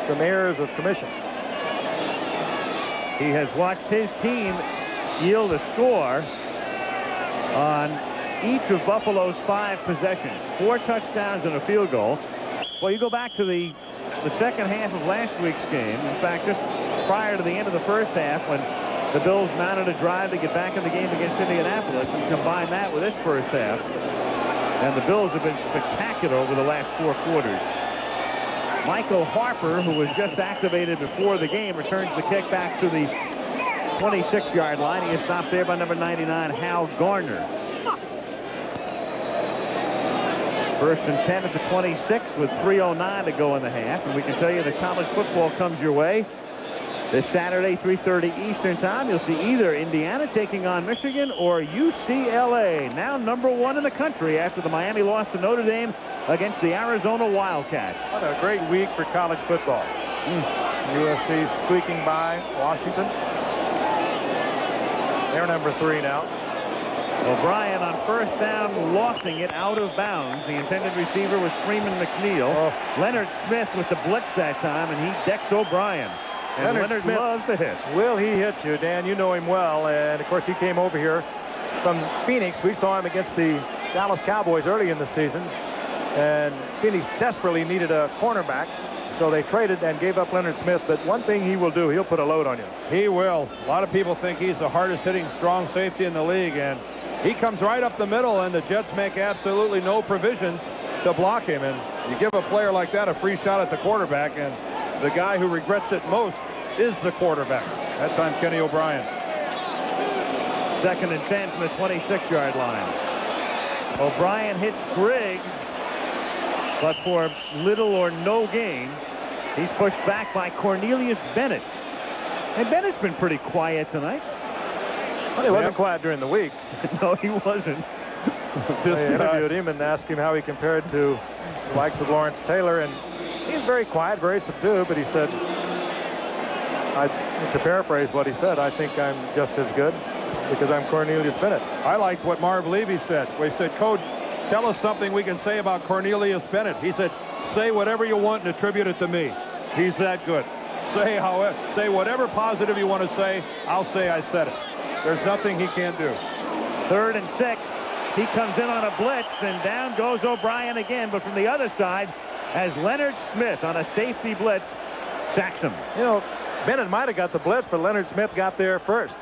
some errors of commission. He has watched his team yield a score on each of Buffalo's 5 possessions, 4 touchdowns and a field goal. Well, you go back to the second half of last week's game. In fact, just prior to the end of the first half, when the Bills mounted a drive to get back in the game against Indianapolis, and combine that with this first half, and the Bills have been spectacular over the last 4 quarters. Michael Harper, who was just activated before the game, returns the kick back to the 26-yard line. He is stopped there by number 99, Hal Garner. First and 10 at the 26 with 3:09 to go in the half. And we can tell you that college football comes your way this Saturday, 3:30 Eastern time. You'll see either Indiana taking on Michigan or UCLA, now number 1 in the country after the Miami loss to Notre Dame against the Arizona Wildcats. What a great week for college football. USC squeaking by Washington. They're number 3 now. O'Brien on first down, lofting it out of bounds. The intended receiver was Freeman McNeil. Leonard Smith with the blitz that time, and he decks O'Brien. And Leonard Smith loves to hit. Will he hit you, Dan? You know him well. And, of course, he came over here from Phoenix. We saw him against the Dallas Cowboys early in the season. And Phoenix desperately needed a cornerback. So they traded and gave up Leonard Smith. But one thing he will do, he'll put a load on you. He will. A lot of people think he's the hardest hitting strong safety in the league. And he comes right up the middle, and the Jets make absolutely no provisions to block him. And you give a player like that a free shot at the quarterback, and the guy who regrets it most is the quarterback. That time, Kenny O'Brien. Second and 10 from the 26-yard line. O'Brien hits Griggs, but for little or no gain. He's pushed back by Cornelius Bennett. And Bennett's been pretty quiet tonight. Well, he wasn't quiet during the week. No, he wasn't. They interviewed him and asked him how he compared to the likes of Lawrence Taylor, and he's very quiet, very subdued, but he said, to paraphrase what he said, I think I'm just as good because I'm Cornelius Bennett. I liked what Marv Levy said. We said, Coach, tell us something we can say about Cornelius Bennett. He said, say whatever you want and attribute it to me. He's that good. Say whatever positive you want to say. I'll say I said it. There's nothing he can't do. 3rd and 6. He comes in on a blitz, and down goes O'Brien again, but from the other side, as Leonard Smith on a safety blitz sacks him. You know, Bennett might have got the blitz, but Leonard Smith got there first.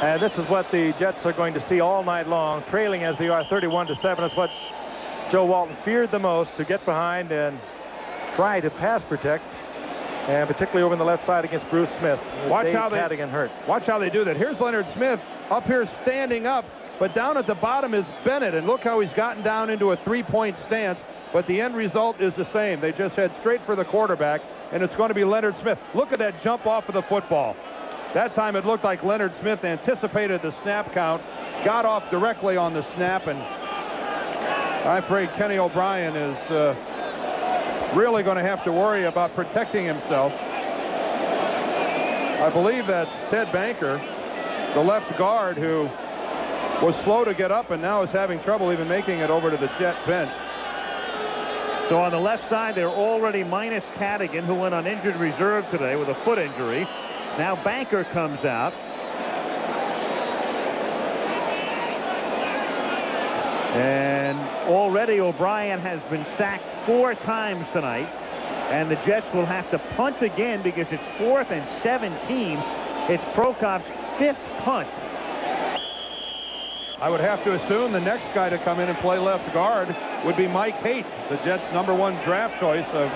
And this is what the Jets are going to see all night long, trailing as they are 31-7. It's what Joe Walton feared the most, to get behind and try to pass protect, and particularly over on the left side against Bruce Smith. Watch how they do that. Here's Leonard Smith up here standing up, but down at the bottom is Bennett, and look how he's gotten down into a 3-point stance, but the end result is the same. They just head straight for the quarterback, and it's going to be Leonard Smith. Look at that jump off of the football. That time it looked like Leonard Smith anticipated the snap count, got off directly on the snap, and I'm afraid Kenny O'Brien is really going to have to worry about protecting himself. I believe that's Ted Banker, the left guard, who was slow to get up and now is having trouble even making it over to the Jet bench. So on the left side, they're already minus Cadigan, who went on injured reserve today with a foot injury. Now Banker comes out. And And already O'Brien has been sacked 4 times tonight. And the Jets will have to punt again because it's 4th and 17. It's Prokop's 5th punt. I would have to assume the next guy to come in and play left guard would be Mike Haight, the Jets' #1 draft choice of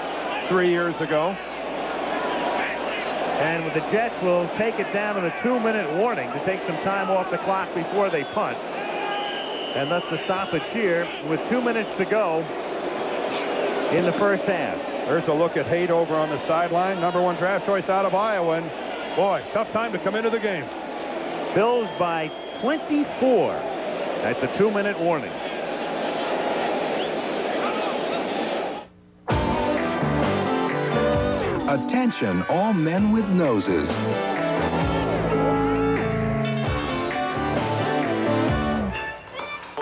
3 years ago. And the Jets will take it down to the 2-minute warning to take some time off the clock before they punt. And thus the stoppage here with 2 minutes to go in the first half. There's a look at Haight over on the sideline, #1 draft choice out of Iowa. And boy, tough time to come into the game. Bills by 24 at the 2-minute warning. Attention, all men with noses.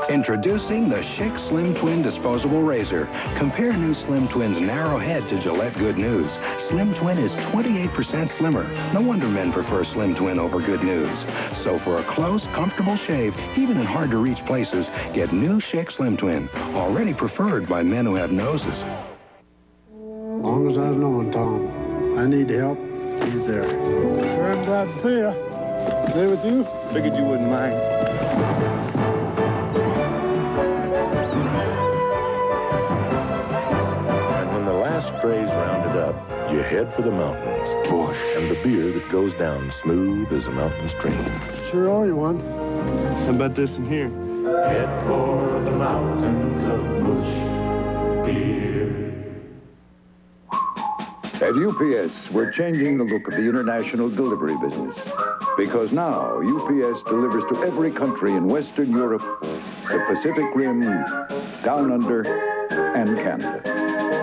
Introducing the Schick Slim Twin Disposable Razor. Compare new Slim Twin's narrow head to Gillette Good News. Slim Twin is 28% slimmer. No wonder men prefer Slim Twin over Good News. So for a close, comfortable shave, even in hard-to-reach places, get new Schick Slim Twin, already preferred by men who have noses. As long as I've known Tom, I need help, he's there. Sure, I'm glad to see you. Stay with you? Figured you wouldn't mind. Strays rounded up, you head for the mountains, bush, and the beer that goes down smooth as a mountain stream. Sure owe you one. How about this in here? Head for the mountains of bush beer. At UPS, we're changing the look of the international delivery business. Because now, UPS delivers to every country in Western Europe, the Pacific Rim, Down Under, and Canada.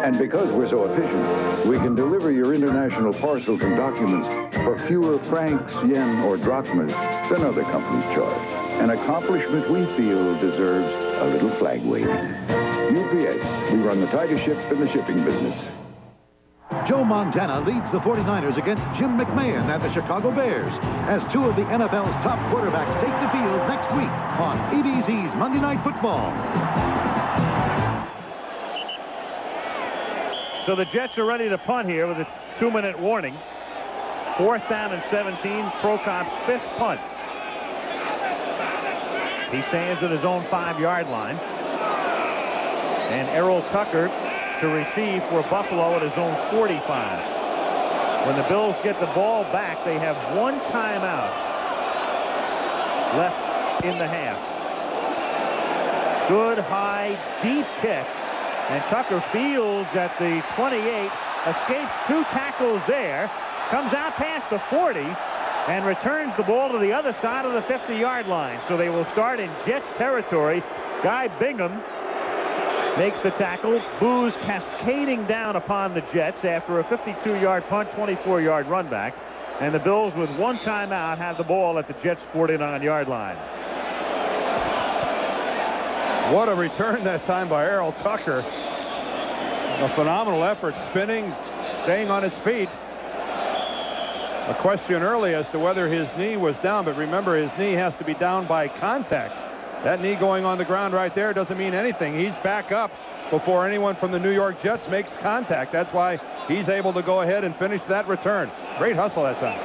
And because we're so efficient, we can deliver your international parcels and documents for fewer francs, yen, or drachmas than other companies charge. An accomplishment we feel deserves a little flag waving. UPS, we run the tightest ship in the shipping business. Joe Montana leads the 49ers against Jim McMahon and the Chicago Bears as 2 of the NFL's top quarterbacks take the field next week on ABC's Monday Night Football. So the Jets are ready to punt here with a 2-minute warning. 4th down and 17, Prokop's 5th punt. He stands at his own 5-yard line. And Errol Tucker to receive for Buffalo at his own 45. When the Bills get the ball back, they have 1 timeout left in the half. Good, high, deep kick. And Tucker fields at the 28, escapes 2 tackles there, comes out past the 40, and returns the ball to the other side of the 50-yard line. So they will start in Jets territory. Guy Bingham makes the tackle. Boos cascading down upon the Jets after a 52-yard punt, 24-yard run back. And the Bills, with 1 timeout, have the ball at the Jets' 49-yard line. What a return that time by Errol Tucker. A phenomenal effort, spinning, staying on his feet. A question early as to whether his knee was down, but remember, his knee has to be down by contact. That knee going on the ground right there doesn't mean anything. He's back up before anyone from the New York Jets makes contact. That's why he's able to go ahead and finish that return. Great hustle that time.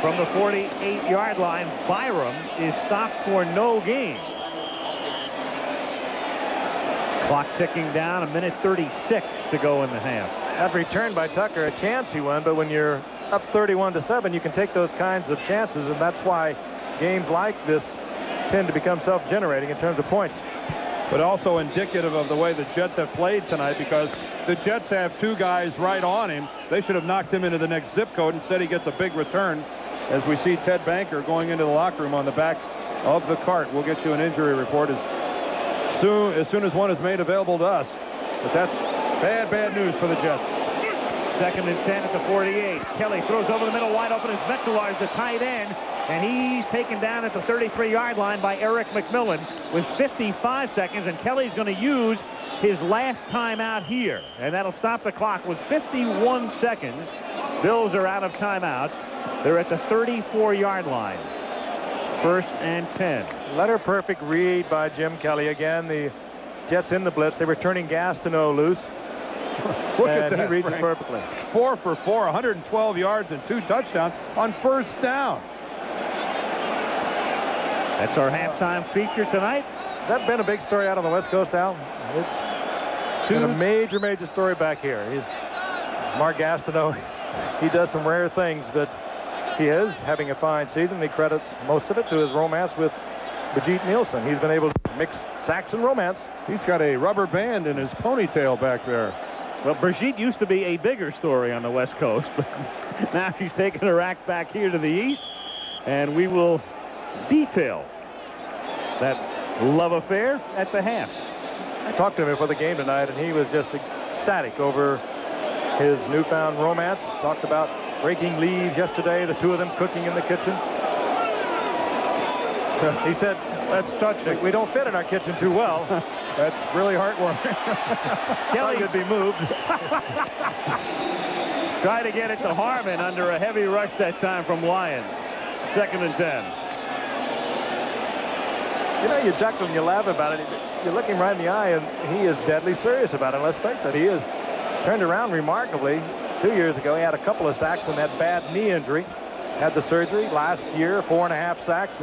From the 48-yard line, Byram is stopped for no gain. Clock ticking down, 1:36 to go in the half. That return by Tucker, a chance he won, but when you're up 31-7, you can take those kinds of chances, and that's why games like this tend to become self-generating in terms of points. But also indicative of the way the Jets have played tonight, because the Jets have 2 guys right on him. They should have knocked him into the next zip code. Instead, he gets a big return as we see Ted Banker going into the locker room on the back of the cart. We'll get you an injury report as soon as one is made available to us. But that's bad news for the Jets. 2nd and 10 at the 48. Kelly throws over the middle, wide open as Metzelar's the tight end, and he's taken down at the 33-yard line by Eric McMillan with 55 seconds, and Kelly's going to use his last timeout here, and that'll stop the clock with 51 seconds. Bills are out of timeouts. They're at the 34-yard line. 1st and 10. Letter perfect read by Jim Kelly. Again, the Jets in the blitz. They were turning gas to no loose. Look at that, he reads it Frank. perfectly. 4 for 4, 112 yards and 2 touchdowns on 1st down. That's our halftime feature tonight. That's been a big story out on the West Coast, Al. It's been a major story back here. Mark Gastineau, he does some rare things, but he is having a fine season. He credits most of it to his romance with Brigitte Nielsen. He's been able to mix sax and romance. He's got a rubber band in his ponytail back there. Well, Brigitte used to be a bigger story on the West Coast, but now she's taking her act back here to the east, and we will detail that love affair at the half. I talked to him before the game tonight, and he was just ecstatic over his newfound romance. Talked about raking leaves yesterday, the two of them cooking in the kitchen. He said, "That's touching. We don't fit in our kitchen too well." That's really heartwarming. Kelly could be moved. Try to get it to Harmon under a heavy rush that time from Lyons. 2nd and 10. You know, you chuckle and you laugh about it. You look him right in the eye, and he is deadly serious about it. Let's face it, he is turned around remarkably. 2 years ago, he had a couple of sacks from that bad knee injury. Had the surgery last year, 4.5 sacks,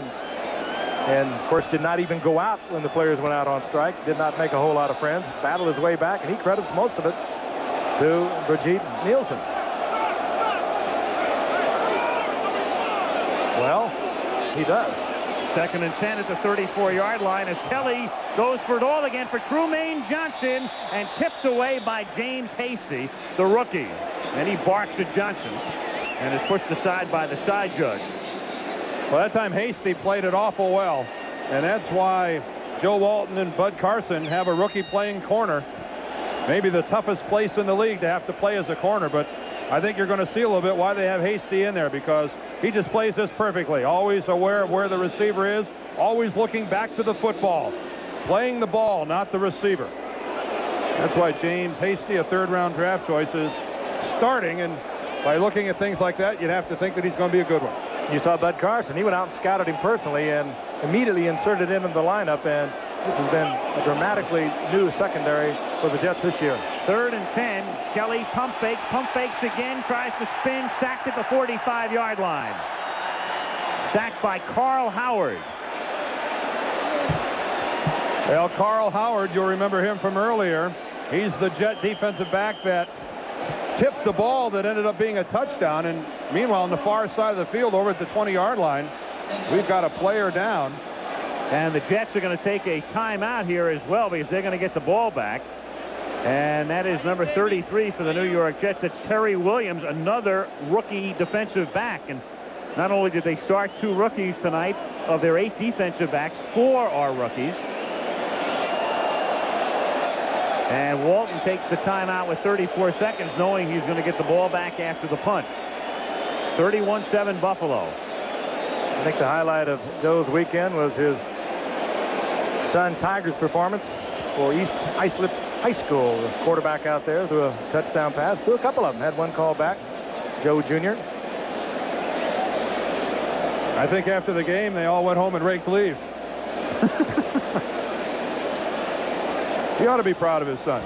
and of course did not even go out when the players went out on strike. Did not make a whole lot of friends. Battled his way back, and he credits most of it to Brigitte Nielsen. Well, he does. 2nd and 10 at the 34-yard line as Kelly goes for it all again for Trumaine Johnson and tipped away by James Hasty, the rookie. And he barks at Johnson and is pushed aside by the side judge. Well, that time Hasty played it awful well, and that's why Joe Walton and Bud Carson have a rookie playing corner. Maybe the toughest place in the league to have to play as a corner, but I think you're going to see a little bit why they have Hasty in there, because he just plays this perfectly. Always aware of where the receiver is, always looking back to the football, playing the ball, not the receiver. That's why James Hasty, a 3rd-round draft choice, is starting, and by looking at things like that, you'd have to think that he's going to be a good one. You saw Bud Carson. He went out and scouted him personally and immediately inserted him in the lineup, and this has been a dramatically new secondary for the Jets this year. 3rd and 10. Kelly pump fakes again, tries to spin, sacked at the 45-yard line. Sacked by Carl Howard. Well, Carl Howard, you'll remember him from earlier. He's the Jet defensive back that tipped the ball that ended up being a touchdown. And meanwhile, on the far side of the field, over at the 20-yard line, we've got a player down. And the Jets are going to take a timeout here as well, because they're going to get the ball back. And that is number 33 for the New York Jets. It's Terry Williams, another rookie defensive back. And not only did they start 2 rookies tonight, of their 8 defensive backs, 4 are rookies. And Walton takes the timeout with 34 seconds, knowing he's going to get the ball back after the punt. 31-7 Buffalo. I think the highlight of Joe's weekend was his son Tiger's performance for East Islip High School. The quarterback out there threw a touchdown pass. Threw a couple of them. Had one call back. Joe Jr. I think after the game, they all went home and raked leaves. He ought to be proud of his son.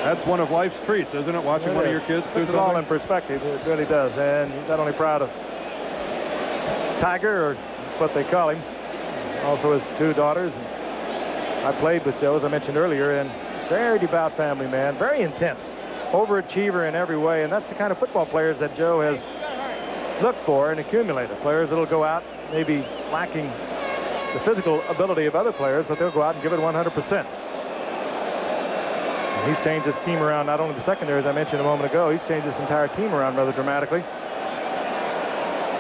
That's one of life's treats, isn't it? Watching one of your kids do something. Puts it all in perspective. It really does. And he's not only proud of Tiger, or what they call him, also his 2 daughters. I played with Joe, as I mentioned earlier, and very devout family man, very intense, overachiever in every way, and that's the kind of football players that Joe has looked for and accumulated. Players that'll go out maybe lacking the physical ability of other players, but they'll go out and give it 100%. And he's changed his team around, not only the secondary, as I mentioned a moment ago, he's changed his entire team around rather dramatically.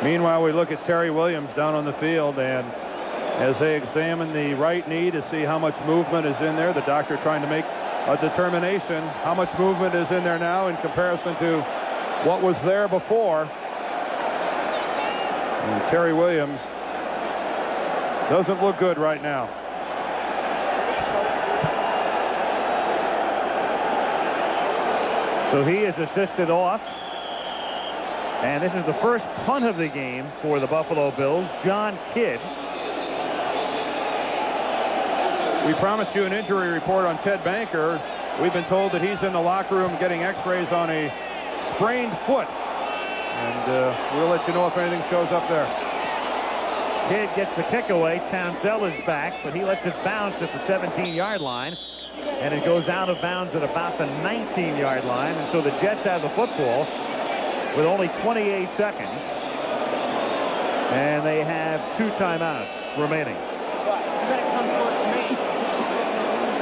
Meanwhile, we look at Terry Williams down on the field, and as they examine the right knee to see how much movement is in there, the doctor trying to make a determination how much movement is in there now in comparison to what was there before. And Terry Williams doesn't look good right now. So he is assisted off. And this is the first punt of the game for the Buffalo Bills. John Kidd. We promised you an injury report on Ted Banker. We've been told that he's in the locker room getting x-rays on a sprained foot. And we'll let you know if anything shows up there. Kidd gets the kick away. Townsell is back, but he lets it bounce at the 17-yard line. And it goes out of bounds at about the 19-yard line. And so the Jets have the football with only 28 seconds. And they have 2 timeouts remaining.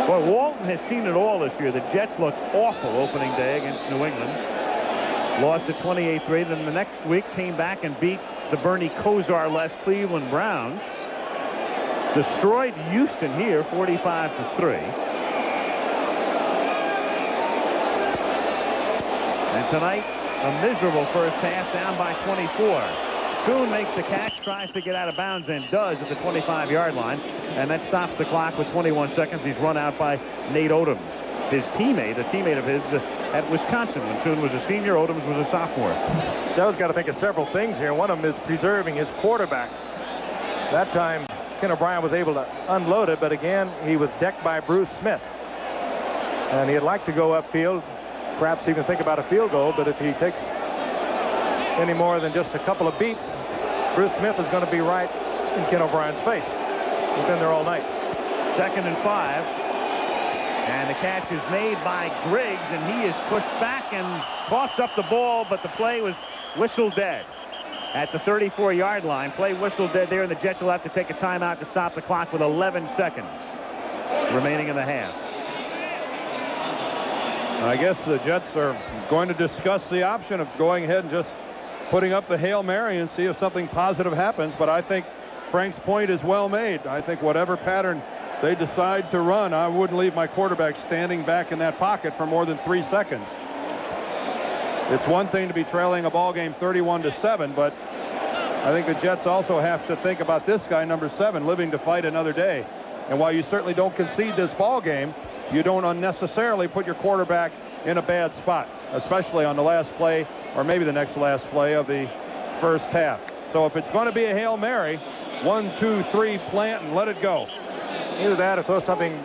Well, Walton has seen it all this year. The Jets looked awful opening day against New England. Lost at 28-3. Then the next week came back and beat the Bernie Kosar-less Cleveland Browns. Destroyed Houston here 45-3. And tonight, a miserable first half, down by 24. Kuhn makes the catch, tries to get out of bounds, and does at the 25-yard line. And that stops the clock with 21 seconds. He's run out by Nate Odoms, his teammate, a teammate of his at Wisconsin. When Kuhn was a senior, Odoms was a sophomore. Joe's got to think of several things here. One of them is preserving his quarterback. That time, Ken O'Brien was able to unload it, but again, he was decked by Bruce Smith. And he'd like to go upfield, perhaps even think about a field goal, but if he takes any more than just a couple of beats, Bruce Smith is going to be right in Ken O'Brien's face. He's been there all night. 2nd and 5. And the catch is made by Griggs, and he is pushed back and tossed up the ball, but the play was whistled dead at the 34-yard line. Play whistled dead there, and the Jets will have to take a timeout to stop the clock with 11 seconds remaining in the half. I guess the Jets are going to discuss the option of going ahead and just putting up the Hail Mary and see if something positive happens. But I think Frank's point is well made. I think whatever pattern they decide to run, I wouldn't leave my quarterback standing back in that pocket for more than 3 seconds. It's one thing to be trailing a ball game 31-7, but I think the Jets also have to think about this guy, number 7, living to fight another day. And while you certainly don't concede this ball game, you don't unnecessarily put your quarterback in a bad spot, especially on the last play or maybe the next last play of the first half. So if it's going to be a Hail Mary, 1, 2, 3, plant and let it go. Either that or throw something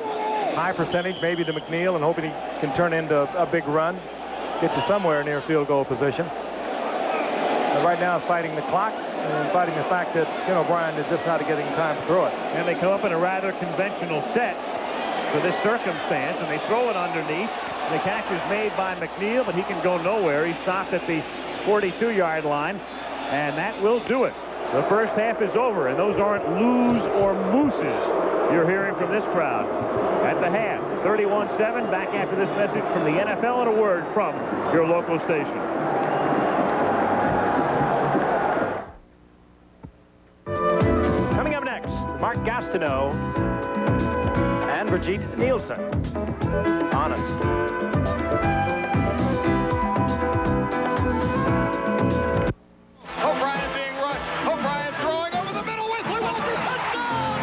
high percentage, maybe to McNeil, and hoping he can turn into a big run, get you somewhere near field goal position. But right now, fighting the clock and fighting the fact that Ken O'Brien is just not getting time to throw it. And they come up in a rather conventional set for this circumstance, and they throw it underneath. The catch is made by McNeil, but he can go nowhere. He stopped at the 42-yard line, and that will do it. The first half is over, and those aren't loos or mooses you're hearing from this crowd at the half. 31-7, back after this message from the NFL and a word from your local station. Coming up next, Mark Gastineau and Brigitte Nielsen. Honest.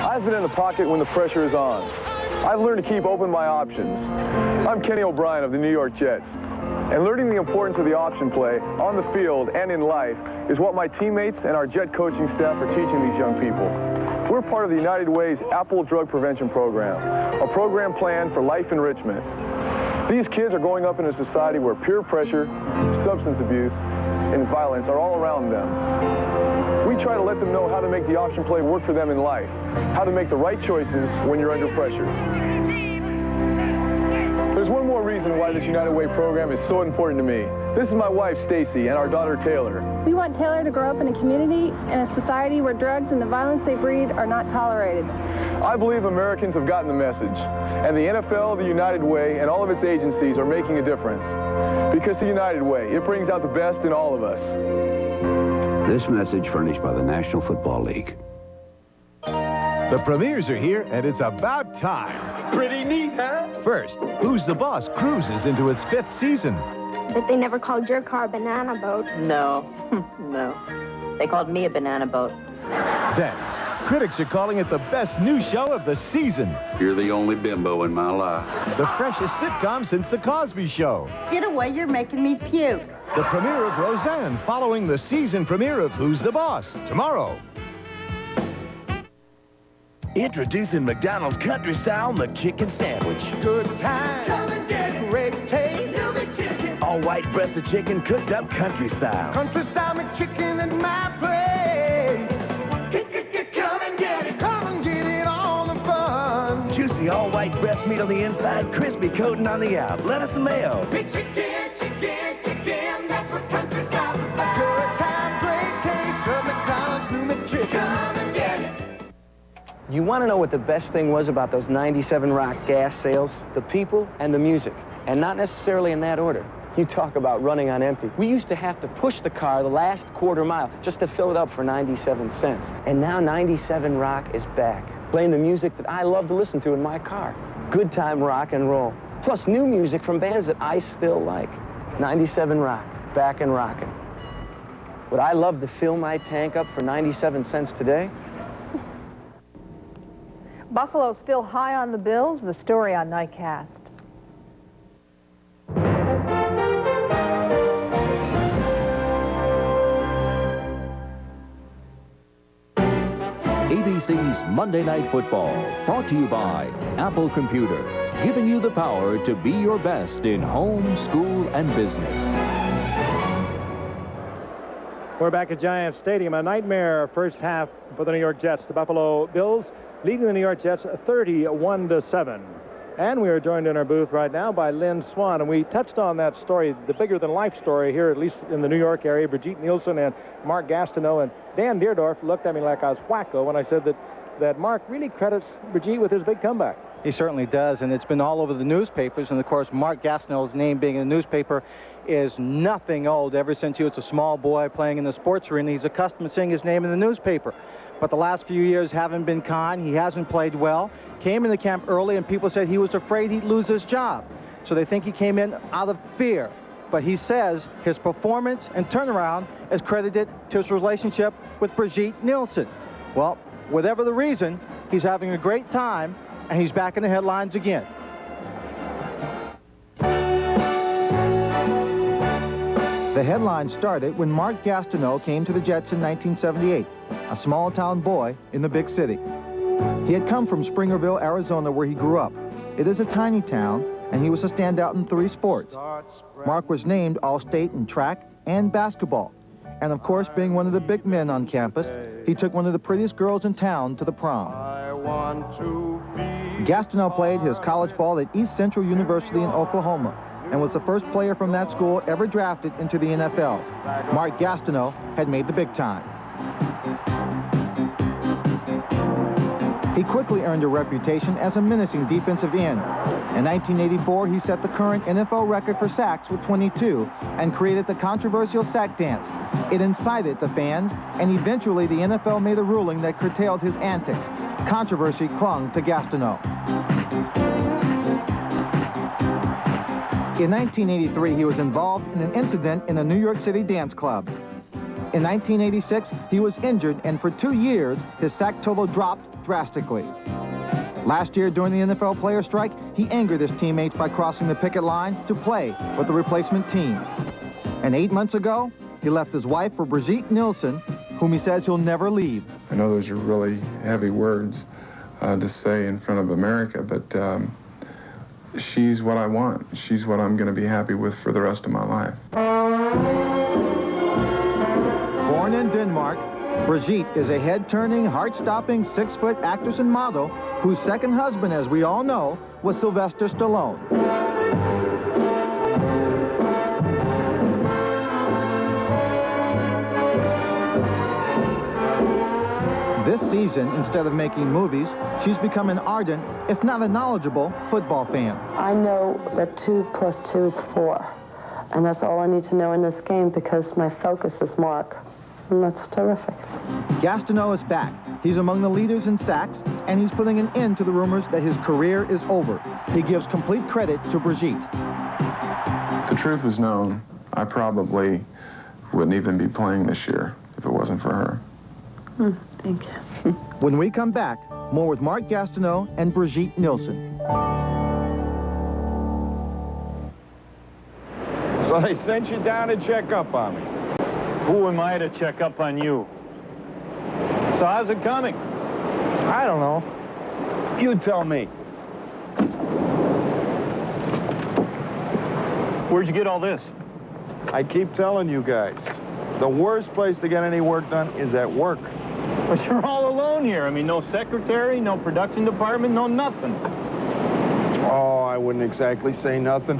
I've been in the pocket when the pressure is on. I've learned to keep open my options. I'm Kenny O'Brien of the New York Jets. And learning the importance of the option play on the field and in life is what my teammates and our Jet coaching staff are teaching these young people. We're part of the United Way's Apple Drug Prevention Program, a program planned for life enrichment. These kids are growing up in a society where peer pressure, substance abuse, and violence are all around them. We try to let them know how to make the option play work for them in life, how to make the right choices when you're under pressure. There's one more reason why this United Way program is so important to me. This is my wife, Stacy, and our daughter, Taylor. We want Taylor to grow up in a community and a society where drugs and the violence they breed are not tolerated. I believe Americans have gotten the message, and the NFL, the United Way, and all of its agencies are making a difference. Because the United Way, it brings out the best in all of us. This message furnished by the National Football League. The premieres are here, and it's about time. Pretty neat, huh? First, Who's the Boss cruises into its 5th season. That they never called your car a banana boat. No, no. They called me a banana boat. Then, critics are calling it the best new show of the season. You're the only bimbo in my life. The freshest sitcom since The Cosby Show. Get away, you're making me puke. The premiere of Roseanne, following the season premiere of Who's the Boss, tomorrow. Introducing McDonald's Country Style McChicken Sandwich. Good time. Come and get it. Great taste. New McChicken. All white breasted chicken cooked up country style. Country Style McChicken at my place. Come and get it. Come and get it on the fun. Juicy all white breast meat on the inside, crispy coating on the out. Lettuce and mayo. McChicken, chicken. That's what Country Style provides. Good time, great taste of McDonald's new McChicken. Come and get it. You want to know what the best thing was about those 97 Rock gas sales? The people and the music, and not necessarily in that order. You talk about running on empty. We used to have to push the car the last quarter mile just to fill it up for 97 cents. And now 97 Rock is back, playing the music that I love to listen to in my car. Good time rock and roll. Plus new music from bands that I still like. 97 Rock, back and rocking. Would I love to fill my tank up for 97 cents today? Buffalo still high on the Bills. The story on Nightcast. ABC's Monday Night Football, brought to you by Apple Computer, giving you the power to be your best in home, school, and business. We're back at Giant Stadium. A nightmare first half for the New York Jets. The Buffalo Bills leading the New York Jets 31-7. And we are joined in our booth right now by Lynn Swan. And we touched on that story, the bigger-than-life story here, at least in the New York area. Brigitte Nielsen and Mark Gastineau. And Dan Deerdorf looked at me like I was wacko when I said that Mark really credits Brigitte with his big comeback. He certainly does, and it's been all over the newspapers. And, of course, Mark Gastineau's name being in the newspaper is nothing old. Ever since he was a small boy playing in the sports arena, he's accustomed to seeing his name in the newspaper. But the last few years haven't been kind. He hasn't played well. Came into camp early, and people said he was afraid he'd lose his job. So they think he came in out of fear. But he says his performance and turnaround is credited to his relationship with Brigitte Nielsen. Well, whatever the reason, he's having a great time, and he's back in the headlines again. The headlines started when Mark Gastineau came to the Jets in 1978, a small-town boy in the big city. He had come from Springerville, Arizona, where he grew up. It is a tiny town, and he was a standout in 3 sports. Mark was named All-State in track and basketball. And, of course, being one of the big men on campus, he took one of the prettiest girls in town to the prom. Gastineau played his college ball at East Central University in Oklahoma, and was the first player from that school ever drafted into the NFL. Mark Gastineau had made the big time. He quickly earned a reputation as a menacing defensive end. In 1984, he set the current NFL record for sacks with 22 and created the controversial sack dance. It incited the fans, and eventually the NFL made a ruling that curtailed his antics. Controversy clung to Gastineau. In 1983, he was involved in an incident in a New York City dance club. In 1986, he was injured, and for 2 years, his sack total dropped drastically. Last year, during the NFL player strike, he angered his teammates by crossing the picket line to play with the replacement team. And 8 months ago, he left his wife for Brigitte Nielsen, whom he says he'll never leave. I know those are really heavy words to say in front of America, but she's what I want. She's what I'm going to be happy with for the rest of my life. Born in Denmark, Brigitte is a head-turning, heart-stopping, 6-foot actress and model whose second husband, as we all know, was Sylvester Stallone. This season, instead of making movies, she's become an ardent, if not a knowledgeable, football fan. I know that 2 + 2 is 4, and that's all I need to know in this game because my focus is Mark, and that's terrific. Gastineau is back. He's among the leaders in sacks, and he's putting an end to the rumors that his career is over. He gives complete credit to Brigitte. If the truth was known, I probably wouldn't even be playing this year if it wasn't for her. Thank you. When we come back, more with Mark Gastineau and Brigitte Nielsen. So they sent you down to check up on me. Who am I to check up on you? So how's it coming? I don't know. You tell me. Where'd you get all this? I keep telling you guys, the worst place to get any work done is at work. But you're all alone here. I mean, no secretary, no production department, no nothing. Oh, I wouldn't exactly say nothing.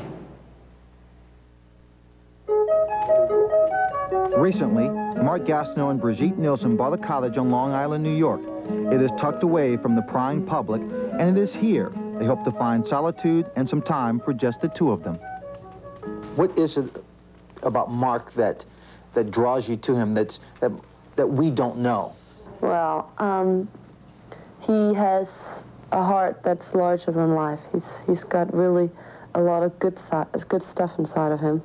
Recently, Mark Gastineau and Brigitte Nielsen bought a cottage on Long Island, New York. It is tucked away from the prying public, and it is here they hope to find solitude and some time for just the two of them. What is it about Mark that draws you to him that we don't know? Well, he has a heart that's larger than life. He's got really a lot of good stuff inside of him.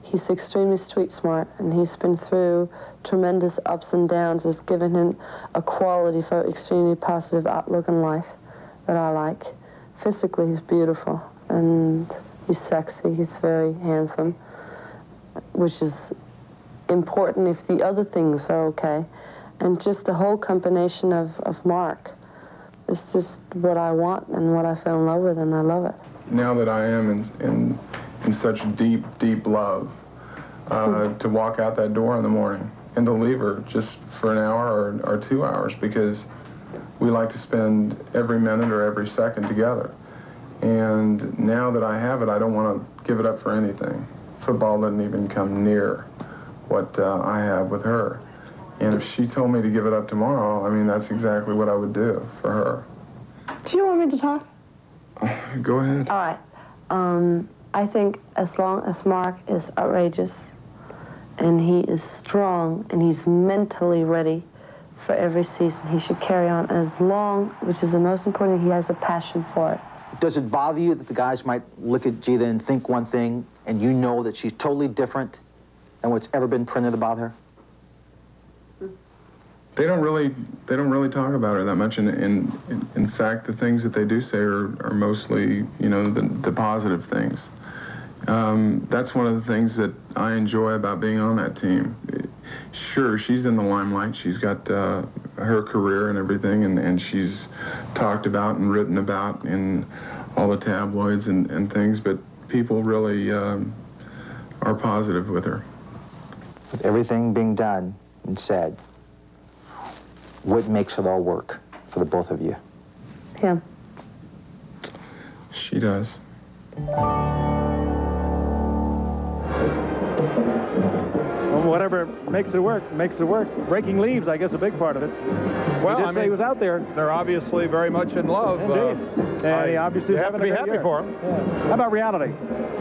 He's extremely street smart, and he's been through tremendous ups and downs. It's given him a quality for extremely positive outlook in life that I like. Physically, he's beautiful, and he's sexy. He's very handsome, which is important if the other things are okay. And just the whole combination of Mark is just what I want and what I fell in love with, and I love it. Now that I am in such deep, deep love, to walk out that door in the morning and to leave her just for an hour or 2 hours, because we like to spend every minute or every second together. And now that I have it, I don't want to give it up for anything. Football doesn't even come near what I have with her. And if she told me to give it up tomorrow, I mean, that's exactly what I would do for her. Do you want me to talk? Go ahead. All right. I think as long as Mark is outrageous and he is strong and he's mentally ready for every season, he should carry on. And as long, which is the most important, he has a passion for it. Does it bother you that the guys might look at Gita and think one thing, and you know that she's totally different than what's ever been printed about her? They don't really talk about her that much. In fact, the things that they do say are mostly, you know, the positive things. That's one of the things that I enjoy about being on that team. Sure, she's in the limelight. She's got her career and everything, and she's talked about and written about in all the tabloids and things, but people really are positive with her. With everything being done and said, what makes it all work for the both of you? Him. She does. Well, whatever makes it work, makes it work. Breaking leaves, I guess, a big part of it. Well, I mean, he was out there. They're obviously very much in love. Indeed. And he obviously you have to be happy for him. Yeah. How about reality?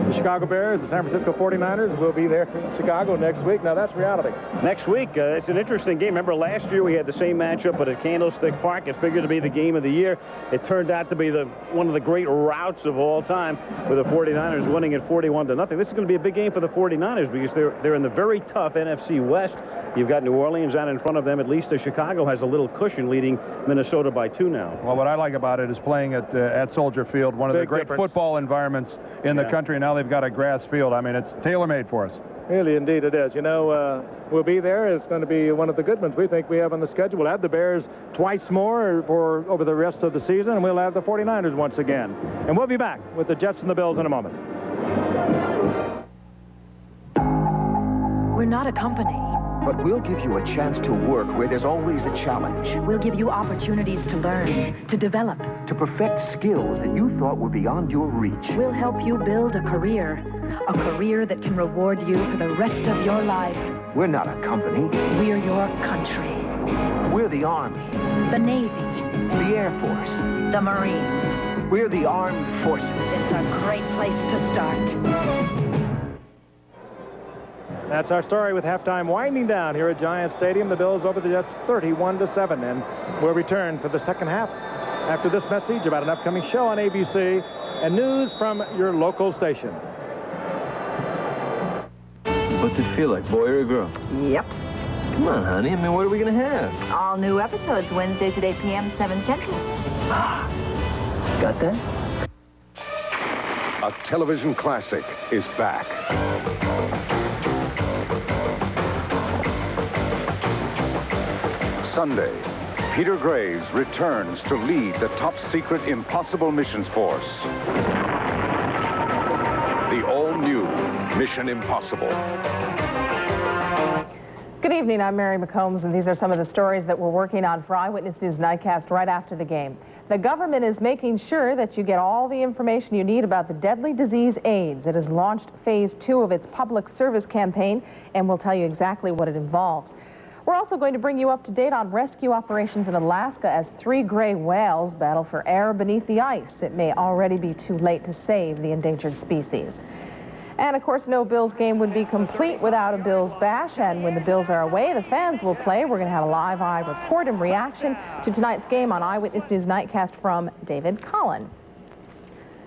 The Chicago Bears, the San Francisco 49ers will be there in Chicago next week. Now, that's reality. Next week, it's an interesting game. Remember, last year we had the same matchup, but at Candlestick Park. It figured to be the game of the year. It turned out to be one of the great routs of all time, with the 49ers winning it 41-0. This is going to be a big game for the 49ers because they're in the very tough NFC West. You've got New Orleans out in front of them. At least Chicago has a little cushion, leading Minnesota by 2 now. Well, what I like about it is playing at Soldier Field, one of the great football environments in the country. Now they've got a grass field. I mean, it's tailor-made for us. Really, indeed, it is. You know, we'll be there. It's going to be one of the good ones we think we have on the schedule. We'll have the Bears twice more over the rest of the season, and we'll have the 49ers once again. And we'll be back with the Jets and the Bills in a moment. We're not a company. But we'll give you a chance to work where there's always a challenge. We'll give you opportunities to learn, to develop. To perfect skills that you thought were beyond your reach. We'll help you build a career that can reward you for the rest of your life. We're not a company. We're your country. We're the Army. The Navy. The Air Force. The Marines. We're the Armed Forces. It's a great place to start. That's our story with halftime winding down here at Giant Stadium. The Bills over the Jets 31-7, and we'll return for the second half after this message about an upcoming show on ABC and news from your local station. What's it feel like, boy or a girl? Yep. Come on, honey. I mean, what are we going to have? All new episodes, Wednesdays at 8 p.m., 7 Central. Got that? A television classic is back. Sunday, Peter Graves returns to lead the top-secret Impossible Missions Force. The all-new Mission Impossible. Good evening, I'm Mary McCombs, and these are some of the stories that we're working on for Eyewitness News Nightcast right after the game. The government is making sure that you get all the information you need about the deadly disease AIDS. It has launched phase 2 of its public service campaign, and we'll tell you exactly what it involves. We're also going to bring you up to date on rescue operations in Alaska as 3 gray whales battle for air beneath the ice. It may already be too late to save the endangered species. And of course, no Bills game would be complete without a Bills bash. And when the Bills are away, the fans will play. We're going to have a live eye report and reaction to tonight's game on Eyewitness News Nightcast from David Collin.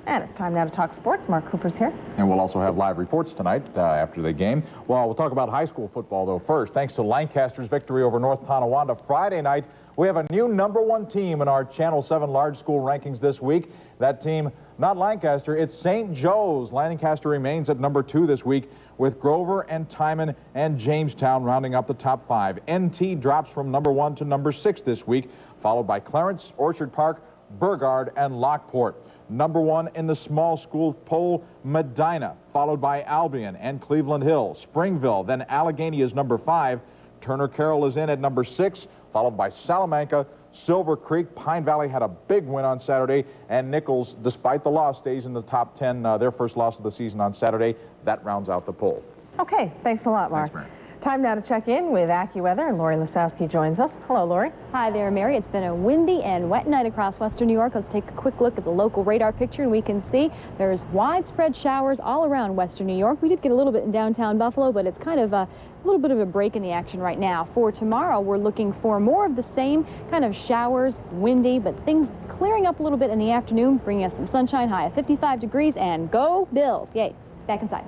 And it's time now to talk sports. Mark Cooper's here. And we'll also have live reports tonight after the game. Well, we'll talk about high school football, though, first. Thanks to Lancaster's victory over North Tonawanda Friday night, we have a new #1 team in our Channel 7 large school rankings this week. That team, not Lancaster, it's St. Joe's. Lancaster remains at #2 this week, with Grover and Timon and Jamestown rounding up the top 5. NT drops from #1 to #6 this week, followed by Clarence, Orchard Park, Burgard, and Lockport. #1 in the small school poll, Medina, followed by Albion and Cleveland Hill. Springville, then Allegheny is #5. Turner Carroll is in at #6, followed by Salamanca, Silver Creek. Pine Valley had a big win on Saturday, and Nichols, despite the loss, stays in the top 10, their first loss of the season on Saturday. That rounds out the poll. Okay, thanks a lot, Mark. Thanks, Mary. Time now to check in with AccuWeather, and Lori Lasowski joins us. Hello, Lori. Hi there, Mary. It's been a windy and wet night across western New York. Let's take a quick look at the local radar picture, and we can see there's widespread showers all around western New York. We did get a little bit in downtown Buffalo, but it's kind of a little bit of a break in the action right now. For tomorrow, we're looking for more of the same kind of showers, windy, but things clearing up a little bit in the afternoon, bringing us some sunshine, high of 55 degrees, and go Bills. Yay. Back inside.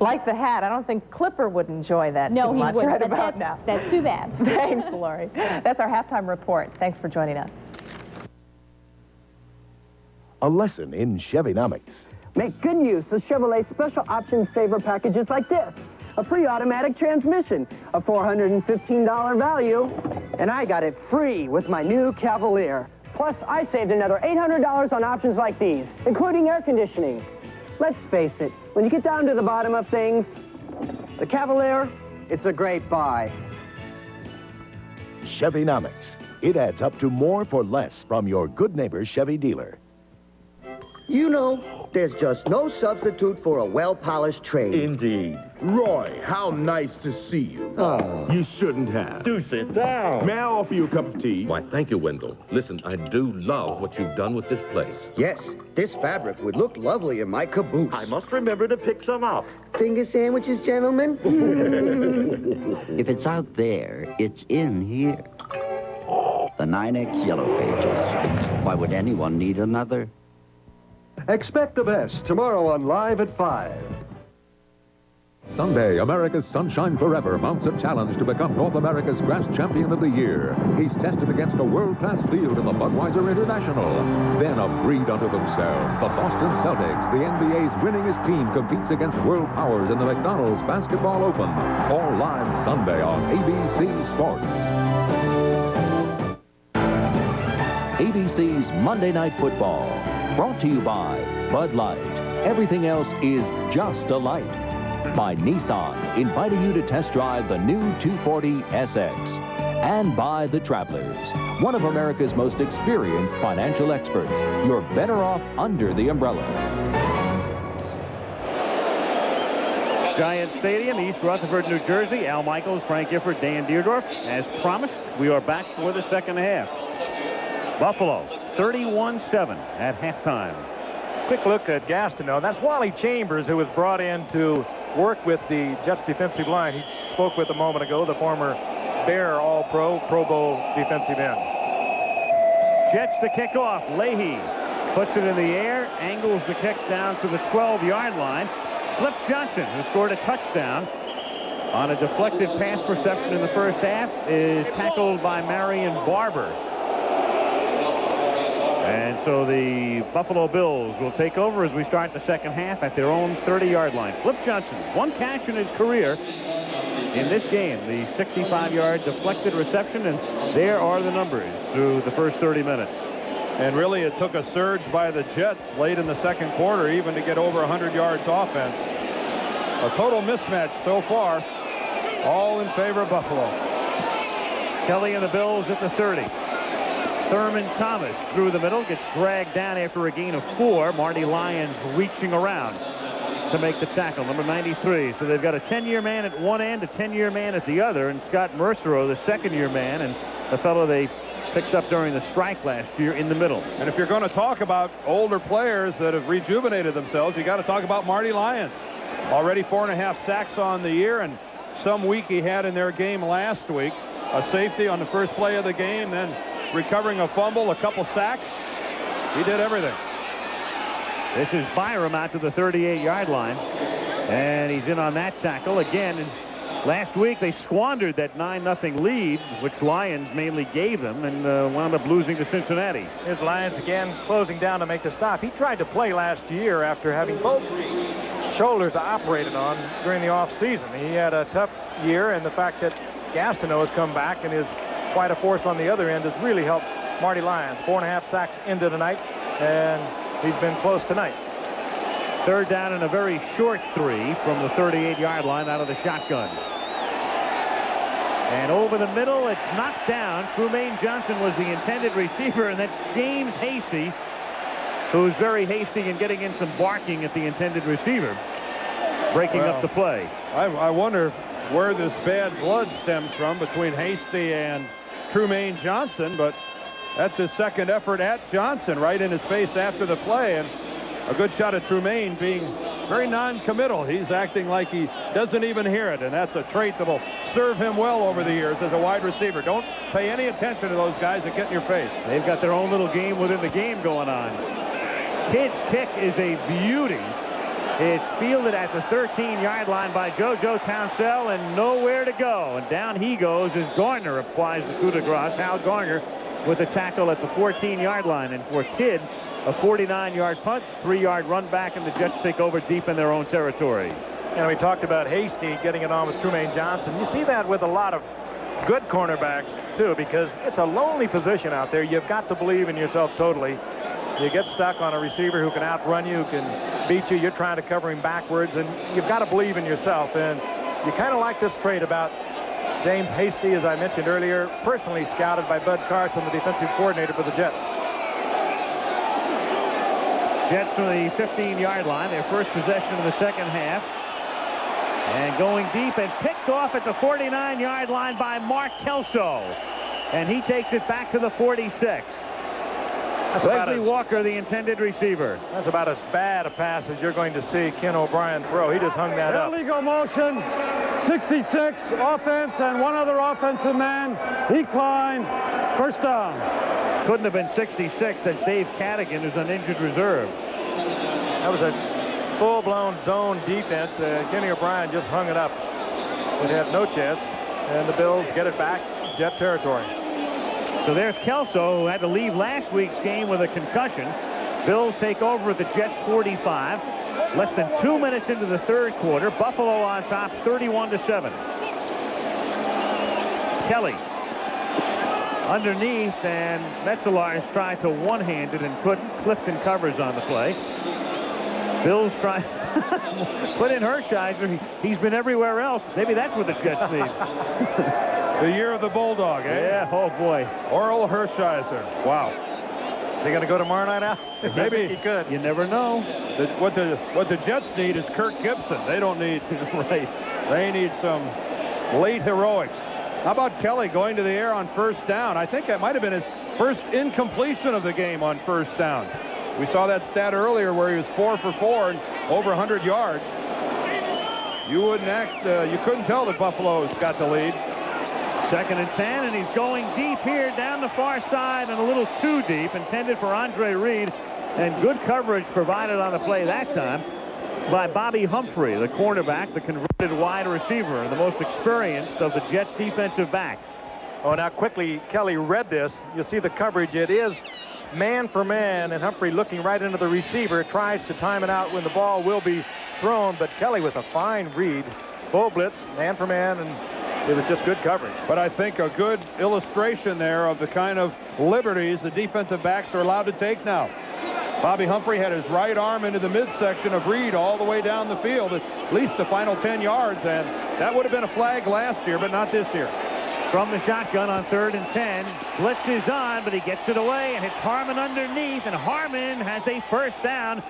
Like the hat, I don't think Clipper would enjoy that too much right about now. That's too bad. Thanks, Lori. That's our halftime report. Thanks for joining us. A lesson in Chevynomics. Make good use of Chevrolet's special option saver packages like this. A free automatic transmission, a $415 value, and I got it free with my new Cavalier. Plus, I saved another $800 on options like these, including air conditioning. Let's face it, when you get down to the bottom of things, the Cavalier, it's a great buy. Chevynomics. It adds up to more for less from your good neighbor Chevy dealer. You know, there's just no substitute for a well-polished trade. Indeed. Roy, how nice to see you. Oh. You shouldn't have. Do sit down. May I offer you a cup of tea? Why, thank you, Wendell. Listen, I do love what you've done with this place. Yes, this fabric would look lovely in my caboose. I must remember to pick some up. Finger sandwiches, gentlemen? If it's out there, it's in here. The 9X Yellow Pages. Why would anyone need another? Expect the best tomorrow on Live at 5. Sunday, America's Sunshine Forever mounts a challenge to become North America's grass champion of the year. He's tested against a world-class field in the Budweiser International. Then a breed unto themselves, the Boston Celtics. The NBA's winningest team competes against world powers in the McDonald's Basketball Open. All live Sunday on ABC Sports. ABC's Monday Night Football. Brought to you by Bud Light. Everything else is just a light. By Nissan, inviting you to test drive the new 240 SX. And by The Travelers, one of America's most experienced financial experts. You're better off under the umbrella. Giant Stadium, East Rutherford, New Jersey. Al Michaels, Frank Gifford, Dan Deerdorf. As promised, we are back for the second half. Buffalo, 31-7 at halftime. Quick look at Gastineau. That's Wally Chambers, who was brought in to work with the Jets defensive line. He spoke with a moment ago, the former Bear All-Pro, Pro Bowl defensive end. Jets to kick off. Leahy puts it in the air, angles the kick down to the 12-yard line. Flip Johnson, who scored a touchdown on a deflected pass reception in the first half, is tackled by Marion Barber. And so the Buffalo Bills will take over as we start the second half at their own 30-yard line. Flip Johnson, one catch in his career, in this game. The 65-yard deflected reception, and there are the numbers through the first 30 minutes. And really, it took a surge by the Jets late in the second quarter even to get over 100 yards offense. A total mismatch so far, all in favor of Buffalo. Kelly and the Bills at the 30. Thurman Thomas through the middle, gets dragged down after a gain of 4. Marty Lyons reaching around to make the tackle, number 93. So they've got a 10-year man at one end, a 10-year man at the other, and Scott Mercereau, the second-year man, and the fellow they picked up during the strike last year in the middle. And if you're going to talk about older players that have rejuvenated themselves, you got to talk about Marty Lyons. Already 4.5 sacks on the year, and some week he had in their game last week. A safety on the first play of the game, then recovering a fumble, a couple sacks. He did everything. This is Byram out to the 38-yard line, and he's in on that tackle again. And last week they squandered that 9-0 lead, which Lions mainly gave them, and wound up losing to Cincinnati. Here's Lions again closing down to make the stop. He tried to play last year after having both shoulders operated on during the offseason. He had a tough year, and the fact that Gastineau has come back and is quite a force on the other end has really helped Marty Lyons. 4.5 sacks into tonight, and he's been close tonight. Third down and a very short 3 from the 38-yard line out of the shotgun. And over the middle, it's knocked down. Trumaine Johnson was the intended receiver, and that's James Hasty, who's very hasty in getting in some barking at the intended receiver, breaking up the play. I wonder where this bad blood stems from between Hasty and Trumaine Johnson, but that's his second effort at Johnson, right in his face after the play, and a good shot at Trumaine being very non-committal. He's acting like he doesn't even hear it, and that's a trait that will serve him well over the years as a wide receiver. Don't pay any attention to those guys that get in your face. They've got their own little game within the game going on. Kidd's kick is a beauty. It's fielded at the 13-yard line by JoJo Townsell, and nowhere to go. And down he goes as Garner applies the coup de grace. Hal Garner with a tackle at the 14-yard line. And for Kidd, a 49-yard punt, 3-yard run back, and the Jets take over deep in their own territory. And we talked about Hasty getting it on with Trumaine Johnson. You see that with a lot of good cornerbacks, too, because it's a lonely position out there. You've got to believe in yourself totally. You get stuck on a receiver who can outrun you, who can beat you. You're trying to cover him backwards, and you've got to believe in yourself. And you kind of like this trait about James Hasty, as I mentioned earlier, personally scouted by Bud Carson, the defensive coordinator for the Jets. Jets from the 15-yard line, their first possession of the second half. And going deep and picked off at the 49-yard line by Mark Kelso. And he takes it back to the 46. Leslie Walker, the intended receiver. That's about as bad a pass as you're going to see Ken O'Brien throw. He just hung that up. Illegal motion, 66, offense, and one other offensive man. Decline, first down. Couldn't have been 66. That's Dave Cadigan, who's on injured reserve. That was a full-blown zone defense. Kenny O'Brien just hung it up. Would have no chance. And the Bills get it back, Jet territory. So there's Kelso, who had to leave last week's game with a concussion. Bills take over at the Jets 45. Less than 2 minutes into the third quarter. Buffalo on top, 31-7. Kelly underneath, and Metzelaars tried to one-hand it and couldn't. Clifton covers on the play. Bills try put in Hershiser. He's been everywhere else. Maybe that's what the Jets need. The year of the Bulldog, eh? Yeah, oh boy. Oral Hershiser. Wow. Is he going to go tomorrow night out? Maybe he could. You never know. What the Jets need is Kirk Gibson. They don't need right. They need some late heroics. How about Kelly going to the air on first down? I think that might have been his first incompletion of the game on first down. We saw that stat earlier where he was 4 for 4 and over 100 yards. You couldn't tell that Buffalo's got the lead. 2nd and 10, and he's going deep here down the far side and a little too deep, intended for Andre Reed, and good coverage provided on the play that time by Bobby Humphrey, the cornerback, the converted wide receiver, the most experienced of the Jets defensive backs. Oh, now quickly, Kelly read this. You see the coverage. It is man for man, and Humphrey looking right into the receiver, tries to time it out when the ball will be thrown, but Kelly with a fine read full blitz, man for man, and it was just good coverage. But I think a good illustration there of the kind of liberties the defensive backs are allowed to take now. Bobby Humphrey had his right arm into the midsection of Reed all the way down the field, at least the final 10 yards, and that would have been a flag last year, but not this year. From the shotgun on 3rd and 10. Blitz is on, but he gets it away and hits Harmon underneath, and Harmon has a first down,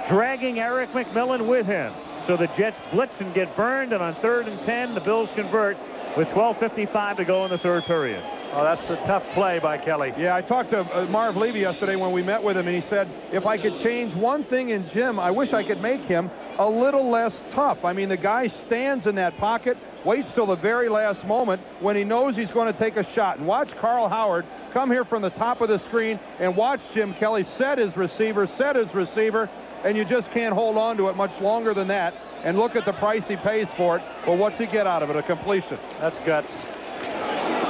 dragging Eric McMillan with him. So the Jets blitz and get burned, and on 3rd and 10, the Bills convert with 12:55 to go in the 3rd period. Oh, that's a tough play by Kelly. Yeah, I talked to Marv Levy yesterday when we met with him, and he said, if I could change one thing in Jim, I wish I could make him a little less tough. I mean, the guy stands in that pocket, waits till the very last moment when he knows he's going to take a shot. And watch Carl Howard come here from the top of the screen and watch Jim Kelly set his receiver, and you just can't hold on to it much longer than that. And look at the price he pays for it. Well, what's he get out of it? A completion. That's guts.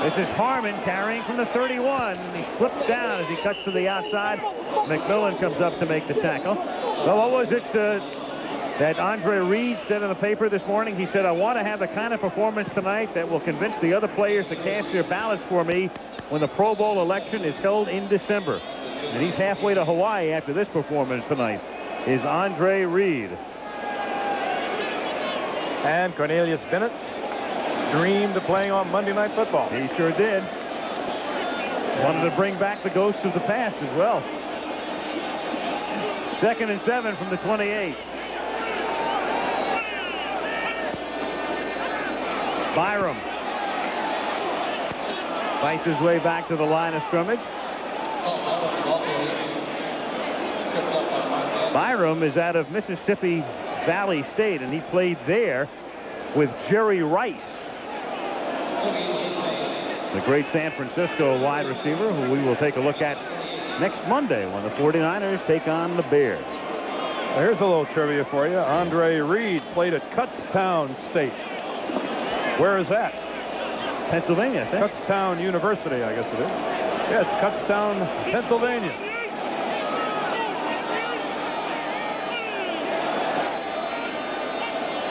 This is Harmon carrying from the 31. He slips down as he cuts to the outside. McMillan comes up to make the tackle. Well, what was it that Andre Reed said in the paper this morning? He said, I want to have the kind of performance tonight that will convince the other players to cast their ballots for me when the Pro Bowl election is held in December. And he's halfway to Hawaii after this performance tonight, is Andre Reed. And Cornelius Bennett dreamed of playing on Monday Night Football. He sure did. Wanted to bring back the ghosts of the past as well. 2nd and 7 from the 28. Byram fights his way back to the line of scrimmage. Byram is out of Mississippi Valley State, and he played there with Jerry Rice, the great San Francisco wide receiver, who we will take a look at next Monday when the 49ers take on the Bears. Here's a little trivia for you. Andre Reed played at Kutztown State. Where is that? Pennsylvania, I think. Kutztown University, I guess it is. Yes, Kutztown, Pennsylvania.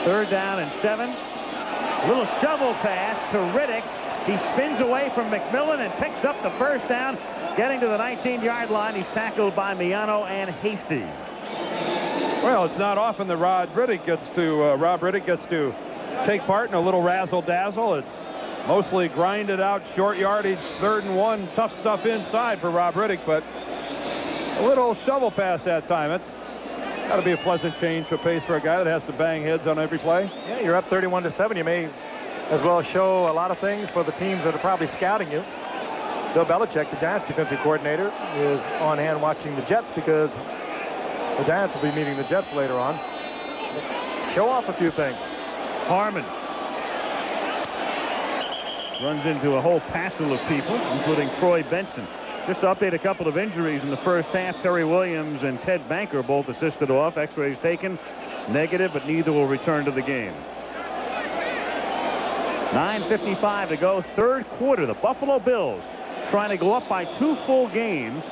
Third down and 7. A little shovel pass to Riddick. He spins away from McMillan and picks up the first down. Getting to the 19-yard line, he's tackled by Miano and Hasty. Well, it's not often that Rob Riddick gets to take part in a little razzle-dazzle. It's mostly grinded out, short yardage, 3rd and 1, tough stuff inside for Rob Riddick, but a little shovel pass that time. It's got to be a pleasant change of pace for a guy that has to bang heads on every play. Yeah, you're up 31-7. You may as well show a lot of things for the teams that are probably scouting you. Bill Belichick, the Giants defensive coordinator, is on hand watching the Jets because the Giants will be meeting the Jets later on. Show off a few things. Harmon runs into a whole passel of people, including Troy Benson. Just to update a couple of injuries in the first half, Terry Williams and Ted Banker both assisted off. X-rays taken, negative, but neither will return to the game. 9:55 to go, 3rd quarter. The Buffalo Bills trying to go up by 2 full games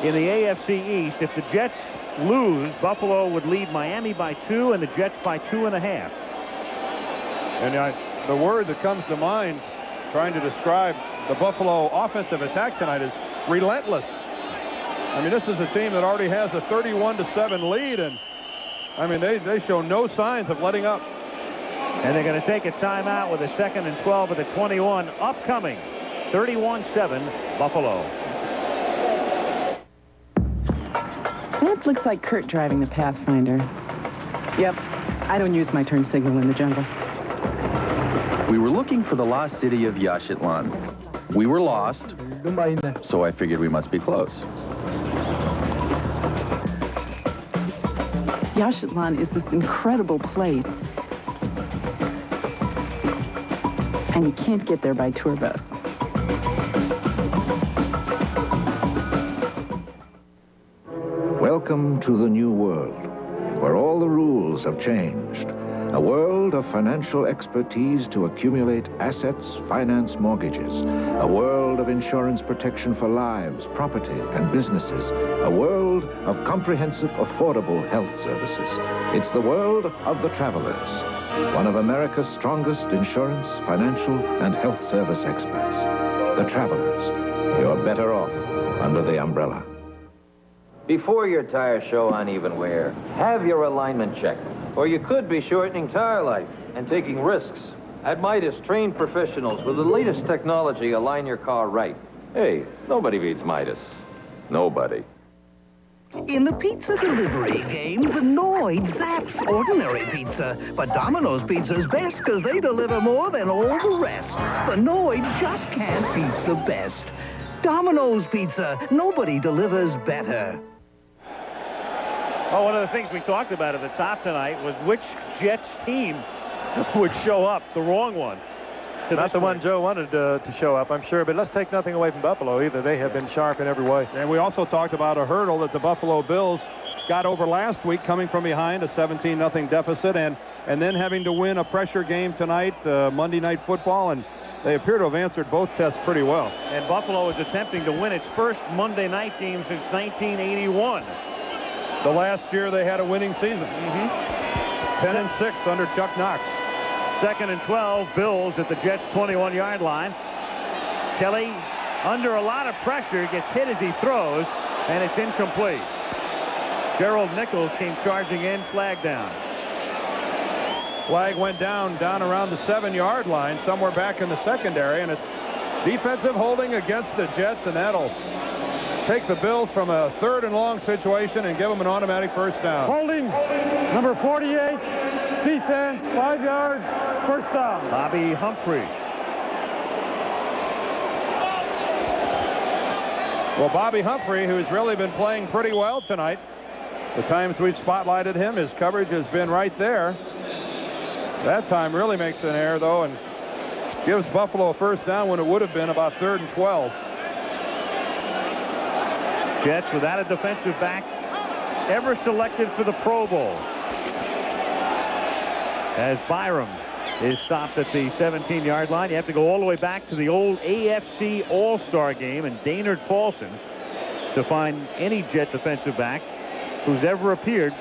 in the AFC East. If the Jets lose, Buffalo would lead Miami by 2 and the Jets by 2.5. And the word that comes to mind trying to describe the Buffalo offensive attack tonight is relentless. I mean, this is a team that already has a 31-7 lead, and I mean, they show no signs of letting up. And they're going to take a timeout with a 2nd and 12 at the 21 upcoming. 31-7 Buffalo. That looks like Kurt driving the Pathfinder. Yep, I don't use my turn signal in the jungle. We were looking for the lost city of Yaxchitlan. We were lost, so I figured we must be close. Yaxchitlan is this incredible place. And you can't get there by tour bus. Welcome to the new world, where all the rules have changed, A world of financial expertise to accumulate assets, finance mortgages. A world of insurance protection for lives, property, and businesses. A world of comprehensive, affordable health services. It's the world of the travelers. One of America's strongest insurance, financial, and health service experts. The Travelers. You're better off under the umbrella. Before your tires show uneven wear, have your alignment checked. Or you could be shortening tire life and taking risks. At Midas, trained professionals with the latest technology align your car right. Hey, nobody beats Midas. Nobody. In the pizza delivery game, the Noid zaps ordinary pizza. But Domino's Pizza's best because they deliver more than all the rest. The Noid just can't beat the best. Domino's Pizza, nobody delivers better. Well, one of the things we talked about at the top tonight was which Jets team would show up, the wrong one. Not the one Joe wanted to show up, I'm sure, but let's take nothing away from Buffalo either. They have been sharp in every way. And we also talked about a hurdle that the Buffalo Bills got over last week, coming from behind a 17-0 deficit, and then having to win a pressure game tonight, Monday Night Football, and they appear to have answered both tests pretty well. And Buffalo is attempting to win its first Monday night game since 1981. The last year they had a winning season. 10-6 under Chuck Knox. 2nd and 12, Bills at the Jets' 21-yard line. Kelly, under a lot of pressure, gets hit as he throws, and it's incomplete. Gerald Nichols came charging in, flag down. Flag went down around the 7-yard line, somewhere back in the secondary, and it's defensive holding against the Jets, and that'll take the Bills from a 3rd and long situation and give them an automatic first down. Holding, number 48, defense, 5 yards, first down. Bobby Humphrey. Well, Bobby Humphrey, who's really been playing pretty well tonight. The times we've spotlighted him, his coverage has been right there. That time really makes an error, though, and gives Buffalo a first down when it would have been about 3rd and 12. Jets without a defensive back ever selected for the Pro Bowl. As Byram is stopped at the 17-yard line. You have to go all the way back to the old AFC All-Star game and Daynard Paulson to find any Jet defensive back who's ever appeared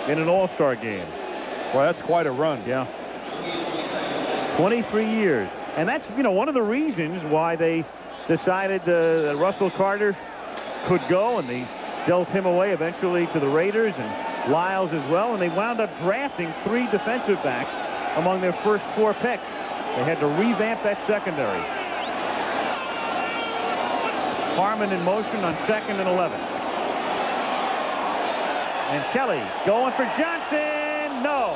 in an All-Star game. Well, that's quite a run. Yeah. 23 years. And that's, you know, one of the reasons why they decided that Russell Carter could go, and they dealt him away eventually to the Raiders and Lyles as well, and they wound up drafting 3 defensive backs among their first 4 picks. They had to revamp that secondary. Harmon in motion on 2nd and 11. And Kelly going for Johnson. No.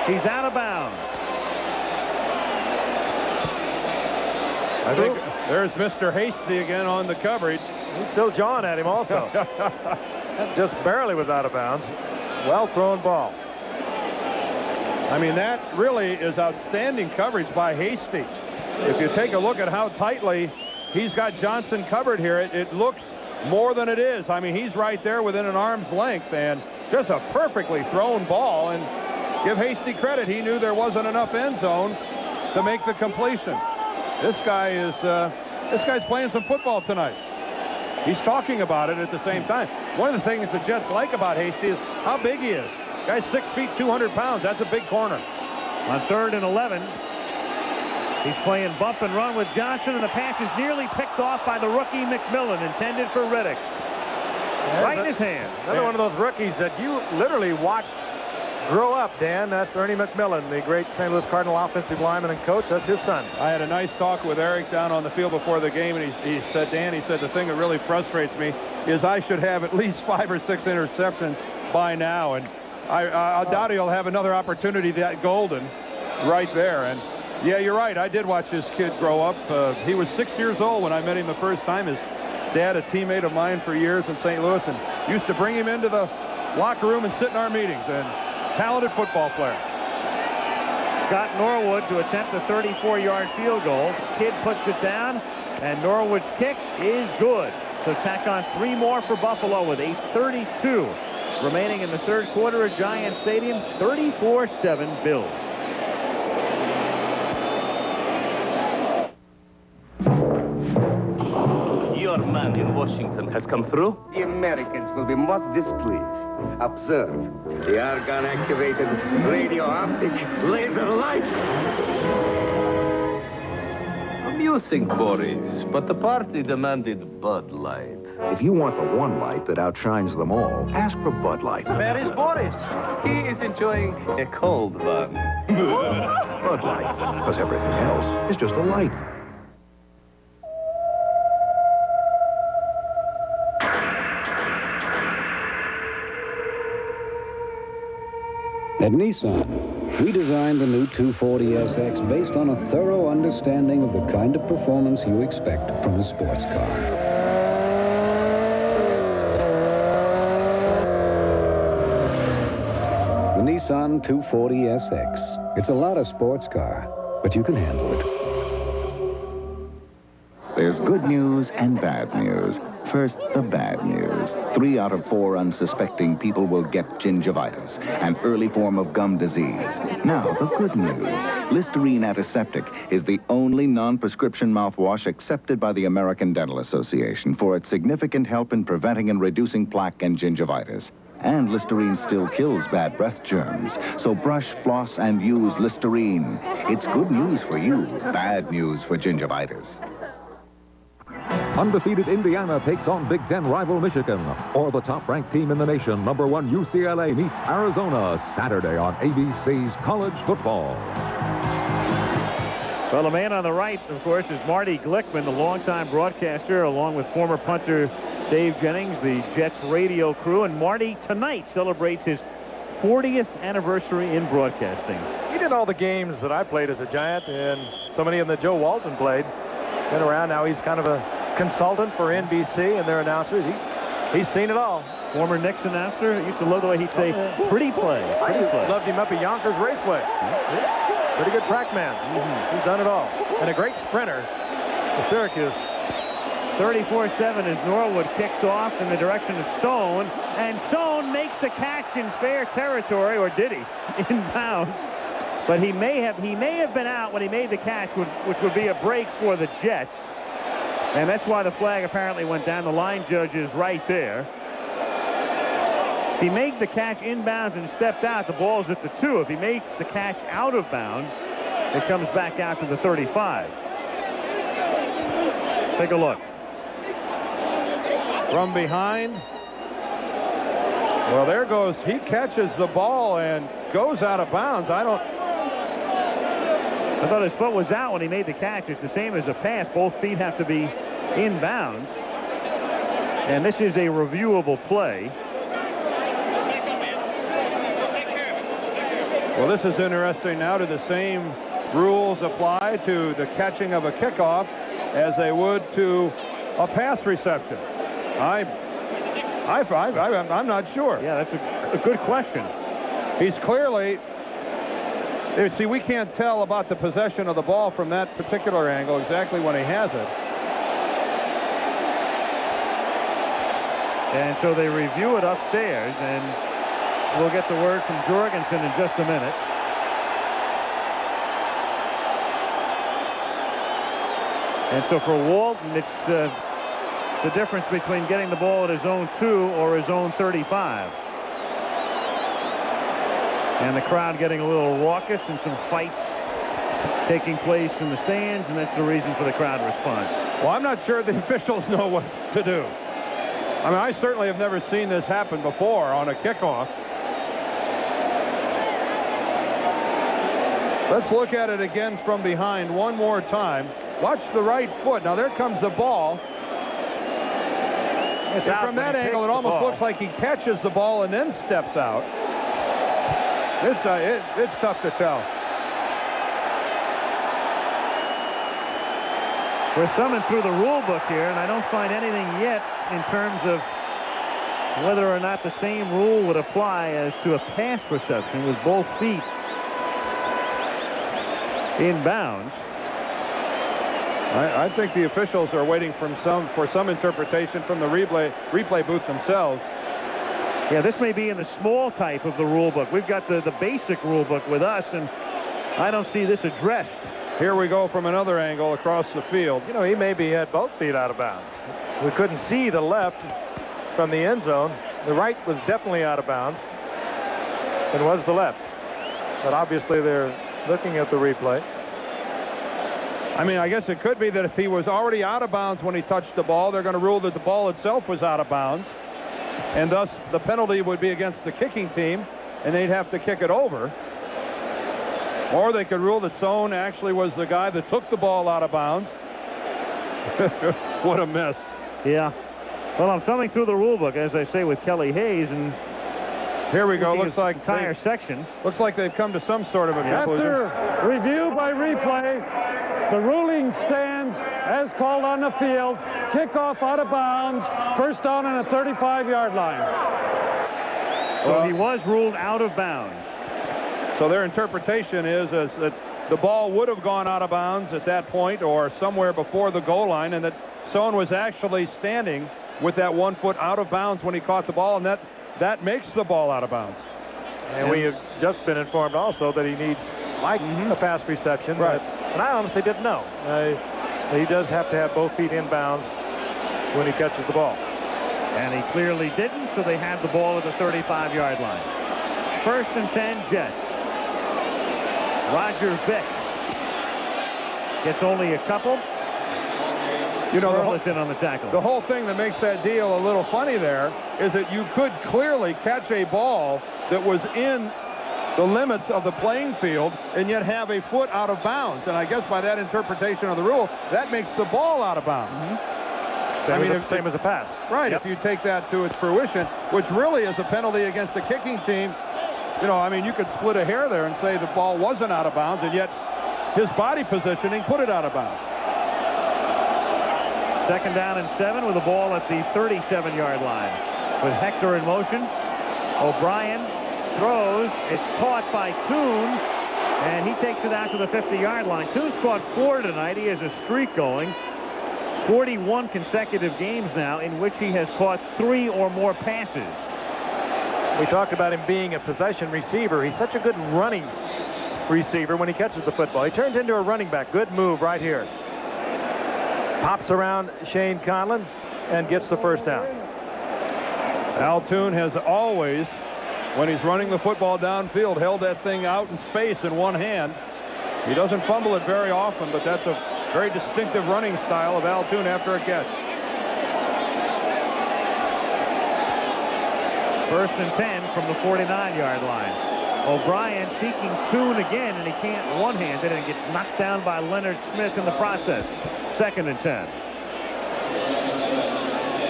He's out of bounds. I think there's Mr. Hasty again on the coverage. He's still jawing at him also. Just barely was out of bounds. Well thrown ball. I mean, that really is outstanding coverage by Hasty. If you take a look at how tightly he's got Johnson covered here, it looks more than it is. I mean, he's right there within an arm's length, and just a perfectly thrown ball. And give Hasty credit, he knew there wasn't enough end zone to make the completion. This guy's playing some football tonight. He's talking about it at the same time. One of the things the Jets like about Hasty is how big he is. Guy's 6 feet, 200 pounds. That's a big corner. On 3rd and 11, he's playing bump and run with Johnson, and the pass is nearly picked off by the rookie McMillan, intended for Riddick. Right in his hand. Another one of those rookies that you literally watched grow up, Dan. That's Ernie McMillan, the great St. Louis Cardinal offensive lineman and coach. That's his son. I had a nice talk with Eric down on the field before the game, and he said, Dan, he said, the thing that really frustrates me is I should have at least 5 or 6 interceptions by now, and I doubt he'll have another opportunity that golden right there. And yeah, you're right. I did watch this kid grow up. He was 6 years old when I met him the first time. His dad, a teammate of mine for years in St. Louis, and used to bring him into the locker room and sit in our meetings. And talented football player. Scott Norwood to attempt a 34-yard field goal. Kid puts it down, and Norwood's kick is good. So tack on 3 more for Buffalo with 8:32 remaining in the third quarter at Giant Stadium. 34-7 Bills. Your man in Washington has come through? The Americans will be most displeased. Observe the argon-activated radio-optic laser lights. Amusing, Boris, but the party demanded Bud Light. If you want the one light that outshines them all, ask for Bud Light. Where is Boris? He is enjoying a cold one. Bud Light, because everything else is just a light. At Nissan, we designed the new 240SX based on a thorough understanding of the kind of performance you expect from a sports car. The Nissan 240SX. It's a lot of sports car, but you can handle it. There's good news and bad news. First, the bad news. 3 out of 4 unsuspecting people will get gingivitis, an early form of gum disease. Now, the good news. Listerine Antiseptic is the only non-prescription mouthwash accepted by the American Dental Association for its significant help in preventing and reducing plaque and gingivitis. And Listerine still kills bad breath germs. So brush, floss, and use Listerine. It's good news for you, bad news for gingivitis. Undefeated Indiana takes on Big Ten rival Michigan. Or the top-ranked team in the nation, #1 UCLA, meets Arizona Saturday on ABC's College Football. Well, the man on the right, of course, is Marty Glickman, the longtime broadcaster, along with former punter Dave Jennings, the Jets radio crew. And Marty tonight celebrates his 40th anniversary in broadcasting. He did all the games that I played as a Giant, and so many of them that Joe Walton played. Been around now. He's kind of a consultant for NBC and their announcers. He's seen it all. Former Knicks announcer. Used to love the way he'd say, pretty play, pretty play. Loved him up at Yonkers Raceway. Pretty good track man. He's done it all. And a great sprinter for Syracuse. 34-7 as Norwood kicks off in the direction of Stone. And Stone makes the catch in fair territory, or did he? In bounds. But he may have been out when he made the catch, which would be a break for the Jets. And that's why the flag apparently went down. The line judge is right there. If he made the catch inbounds and stepped out, the ball's at the 2. If he makes the catch out of bounds, it comes back out to the 35. Take a look. From behind. Well, there goes. He catches the ball and goes out of bounds. I thought his foot was out when he made the catch. It's the same as a pass. Both feet have to be in bounds. And this is a reviewable play. Well, this is interesting now. Do the same rules apply to the catching of a kickoff as they would to a pass reception? I'm not sure. Yeah, that's a good question. He's clearly... See, we can't tell about the possession of the ball from that particular angle exactly when he has it. And so they review it upstairs, and we'll get the word from Jorgensen in just a minute. And so for Walton, it's the difference between getting the ball at his own 2 or his own 35. And the crowd getting a little raucous and some fights taking place in the stands, and that's the reason for the crowd response. Well, I'm not sure the officials know what to do. I mean, I certainly have never seen this happen before on a kickoff. Let's look at it again from behind one more time. Watch the right foot. Now, there comes the ball. And from that angle, it almost looks like he catches the ball and then steps out. It's tough to tell. We're thumbing through the rule book here, and I don't find anything yet in terms of whether or not the same rule would apply as to a pass reception with both feet in bounds. I think the officials are waiting for some interpretation from the replay booth themselves. Yeah, this may be in the small type of the rule book. We've got the basic rule book with us, and I don't see this addressed. Here we go from another angle across the field. You know, he maybe had both feet out of bounds. We couldn't see the left from the end zone. The right was definitely out of bounds. It was the left. But obviously they're looking at the replay. I mean, I guess it could be that if he was already out of bounds when he touched the ball, they're going to rule that the ball itself was out of bounds. And thus, the penalty would be against the kicking team, and they'd have to kick it over. Or they could rule that Sohn actually was the guy that took the ball out of bounds. What a mess. Yeah. Well, I'm thumbing through the rule book, as I say, with Kelly Hayes, and here we go. Looks like entire section. Looks like they've come to some sort of a conclusion. After review by replay, the ruling stands as called on the field. Kickoff out of bounds. First down on a 35-yard line. So he was ruled out of bounds. So their interpretation is that the ball would have gone out of bounds at that point or somewhere before the goal line, and that Sohn was actually standing with that 1 foot out of bounds when he caught the ball, and that makes the ball out of bounds. And we have just been informed also that he needs a pass reception. Right. And I honestly didn't know. He does have to have both feet in bounds when he catches the ball. And he clearly didn't, so they had the ball at the 35-yard line. 1st and 10, Jets. Roger Vick gets only a couple. You know, in on the tackle. The whole thing that makes that deal a little funny there is that you could clearly catch a ball that was in the limits of the playing field and yet have a foot out of bounds. And I guess by that interpretation of the rule, that makes the ball out of bounds. Same as a pass. Right, if you take that to its fruition, which really is a penalty against the kicking team. You know, I mean, you could split a hair there and say the ball wasn't out of bounds, and yet his body positioning put it out of bounds. 2nd down and 7 with the ball at the 37-yard line. With Hector in motion, O'Brien throws. It's caught by Kuhn, and he takes it out to the 50-yard line. Kuhn's caught 4 tonight. He has a streak going. 41 consecutive games now in which he has caught 3 or more passes. We talked about him being a possession receiver. He's such a good running receiver when he catches the football. He turns into a running back. Good move right here. Pops around Shane Conlon and gets the first down. Al Toon has always, when he's running the football downfield, held that thing out in space in one hand. He doesn't fumble it very often, but that's a very distinctive running style of Al Toon after a catch. 1st and 10 from the 49-yard line. O'Brien seeking Kuhn again, and he can't one-hand it, and gets knocked down by Leonard Smith in the process. 2nd and 10.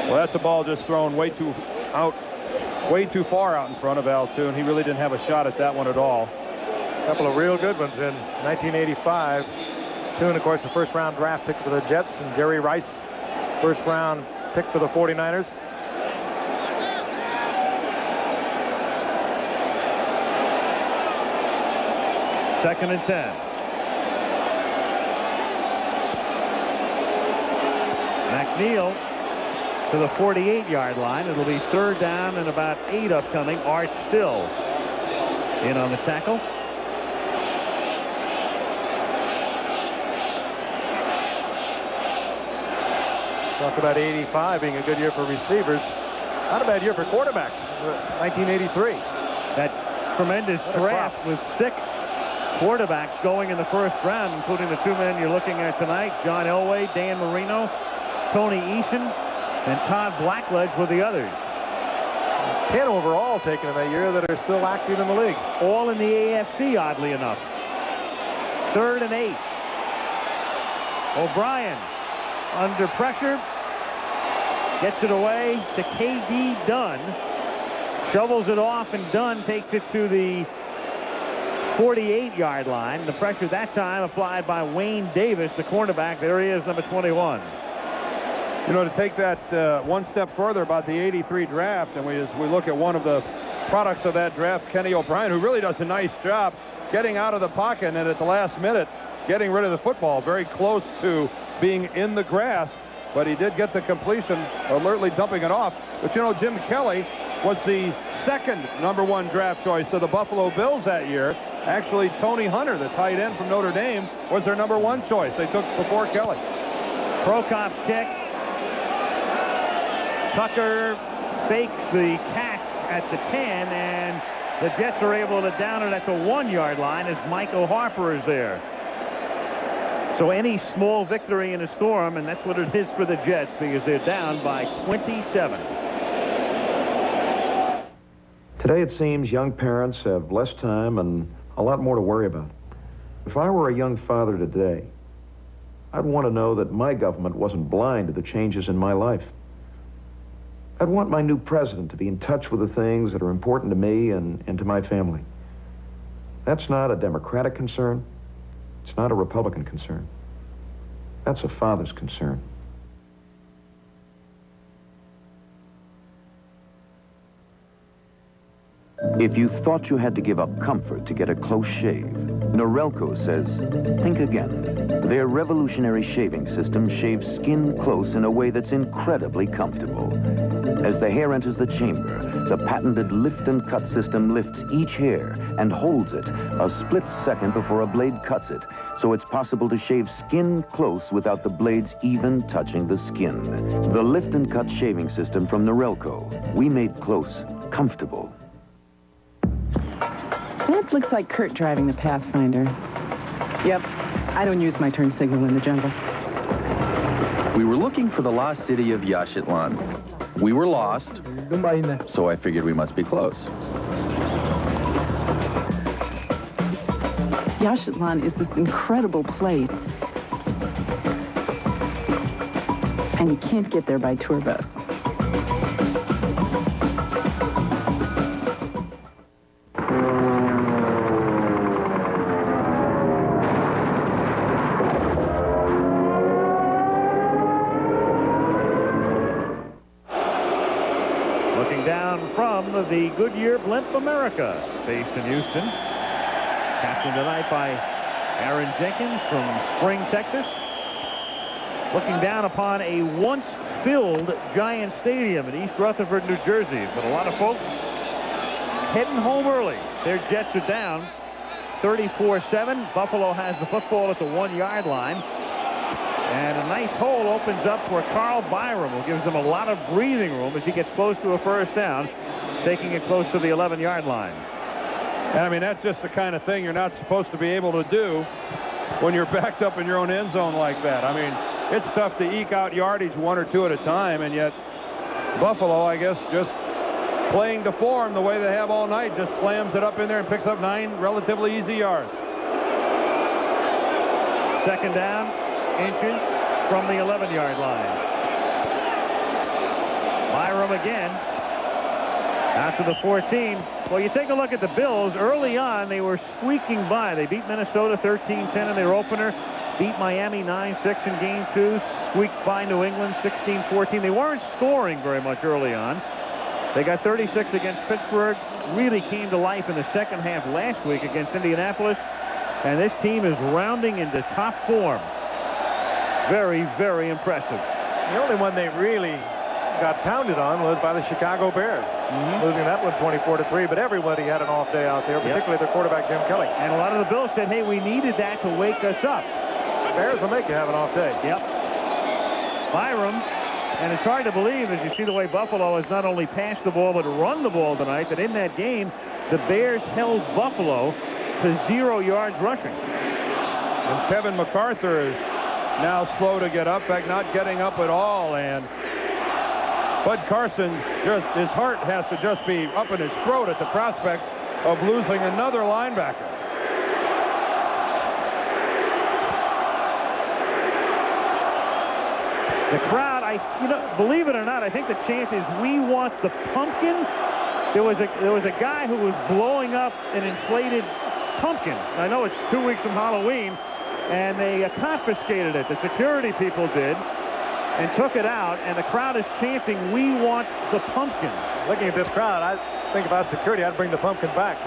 Well, that's a ball just thrown way too far out in front of Al Toon. He really didn't have a shot at that one at all. A couple of real good ones in 1985. Toon, of course, the 1st-round draft pick for the Jets, and Jerry Rice, 1st-round pick for the 49ers. Second and 10. McNeil to the 48-yard line. It'll be 3rd down and about 8 upcoming. Art Still in on the tackle. Talk about 85 being a good year for receivers. Not a bad year for quarterbacks. 1983. That tremendous draft with 6 quarterbacks going in the 1st round, including the 2 men you're looking at tonight. John Elway, Dan Marino, Tony Eason, and Todd Blackledge were the others. 10 overall taken in that year that are still active in the league. All in the AFC, oddly enough. 3rd and 8. O'Brien under pressure. Gets it away to K.D. Dunn. Shovels it off, and Dunn takes it to the 48-yard line. The pressure that time applied by Wayne Davis, the cornerback. There he is, number 21. You know, to take that one step further about the 83 draft, and as we look at one of the products of that draft, Kenny O'Brien, who really does a nice job getting out of the pocket, and at the last minute getting rid of the football, very close to being in the grass, but he did get the completion, alertly dumping it off. But you know, Jim Kelly was the second #1 draft choice of the Buffalo Bills that year. Actually, Tony Hunter, the tight end from Notre Dame, was their #1 choice. They took before Kelly. Prokop kick. Tucker fakes the catch at the 10, and the Jets are able to down it at the 1-yard line as Michael Harper is there. So any small victory in a storm, and that's what it is for the Jets, because they're down by 27. Today it seems young parents have less time and a lot more to worry about. If I were a young father today, I'd want to know that my government wasn't blind to the changes in my life. I'd want my new president to be in touch with the things that are important to me and to my family. That's not a Democratic concern. It's not a Republican concern. That's a father's concern. If you thought you had to give up comfort to get a close shave, Norelco says, think again. Their revolutionary shaving system shaves skin close in a way that's incredibly comfortable. As the hair enters the chamber, the patented lift and cut system lifts each hair and holds it a split second before a blade cuts it, so it's possible to shave skin close without the blades even touching the skin. The lift and cut shaving system from Norelco. We made close comfortable. That looks like Kurt driving the Pathfinder. Yep, I don't use my turn signal in the jungle. We were looking for the lost city of Yaxchitlan. We were lost, so I figured we must be close. Yaxchitlan is this incredible place. And you can't get there by tour bus. The Goodyear Blimp America, based in Houston. Captained tonight by Aaron Jenkins from Spring, Texas. Looking down upon a once-filled Giant Stadium in East Rutherford, New Jersey. But a lot of folks heading home early. Their Jets are down 34-7. Buffalo has the football at the 1-yard line. And a nice hole opens up for Carl Byram, who gives them a lot of breathing room as he gets close to a first down, taking it close to the 11-yard line. And I mean, that's just the kind of thing you're not supposed to be able to do when you're backed up in your own end zone like that. I mean, it's tough to eke out yardage 1 or 2 at a time, and yet Buffalo, I guess, just playing to form the way they have all night, just slams it up in there and picks up 9 relatively easy yards. Second down, inches from the 11-yard line. Byram again. Out to the 14. Well, you take a look at the Bills. Early on, they were squeaking by. They beat Minnesota 13-10 in their opener. Beat Miami 9-6 in game 2. Squeaked by New England 16-14. They weren't scoring very much early on. They got 36 against Pittsburgh. Really came to life in the second half last week against Indianapolis. And this team is rounding into top form. Very, very impressive. The only one they really got pounded on was by the Chicago Bears, losing that one 24-3. But everybody had an off day out there, particularly their quarterback Jim Kelly. And a lot of the Bills said, hey, we needed that to wake us up. Bears will make you have an off day. Yep. Byram, and it's hard to believe as you see the way Buffalo has not only passed the ball but run the ball tonight, that in that game the Bears held Buffalo to 0 yards rushing. And Kevin MacArthur is now slow to get up, in fact, not getting up at all. And Bud Carson, just his heart has to just be up in his throat at the prospect of losing another linebacker. The crowd, believe it or not, I think the chant is "We want the pumpkin." There was a guy who was blowing up an inflated pumpkin. I know it's 2 weeks from Halloween, and they confiscated it. The security people did. and took it out, and the crowd is chanting, "We want the pumpkin." Looking at this crowd, I think if I was security, I'd bring the pumpkin back.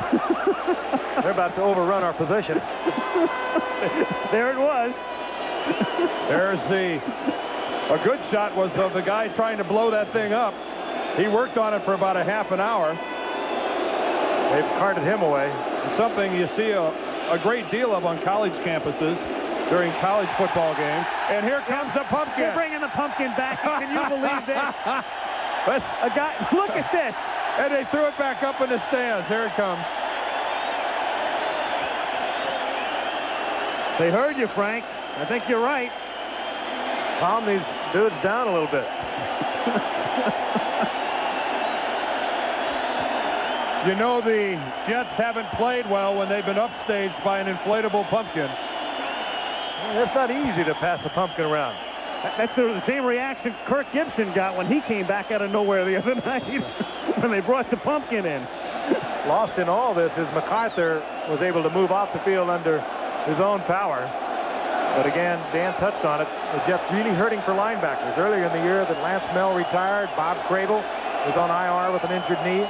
They're about to overrun our position. There it was. There's a good shot was of the guy trying to blow that thing up. He worked on it for about a half an hour. They've carted him away. It's something you see a great deal of on college campuses during college football games. And here comes the pumpkin. They're bringing the pumpkin back. Can you believe this? That's a guy. Look at this. And they threw it back up in the stands. Here it comes. They heard you, Frank. I think you're right. Calm these dudes down a little bit. You know the Jets haven't played well when they've been upstaged by an inflatable pumpkin. It's not easy to pass a pumpkin around. That's the same reaction Kirk Gibson got when he came back out of nowhere the other night when they brought the pumpkin in. Lost in all this is MacArthur was able to move off the field under his own power. But again, Dan touched on it. The Jets really hurting for linebackers. Earlier in the year that Lance Mel retired, Bob Crable was on IR with an injured knee.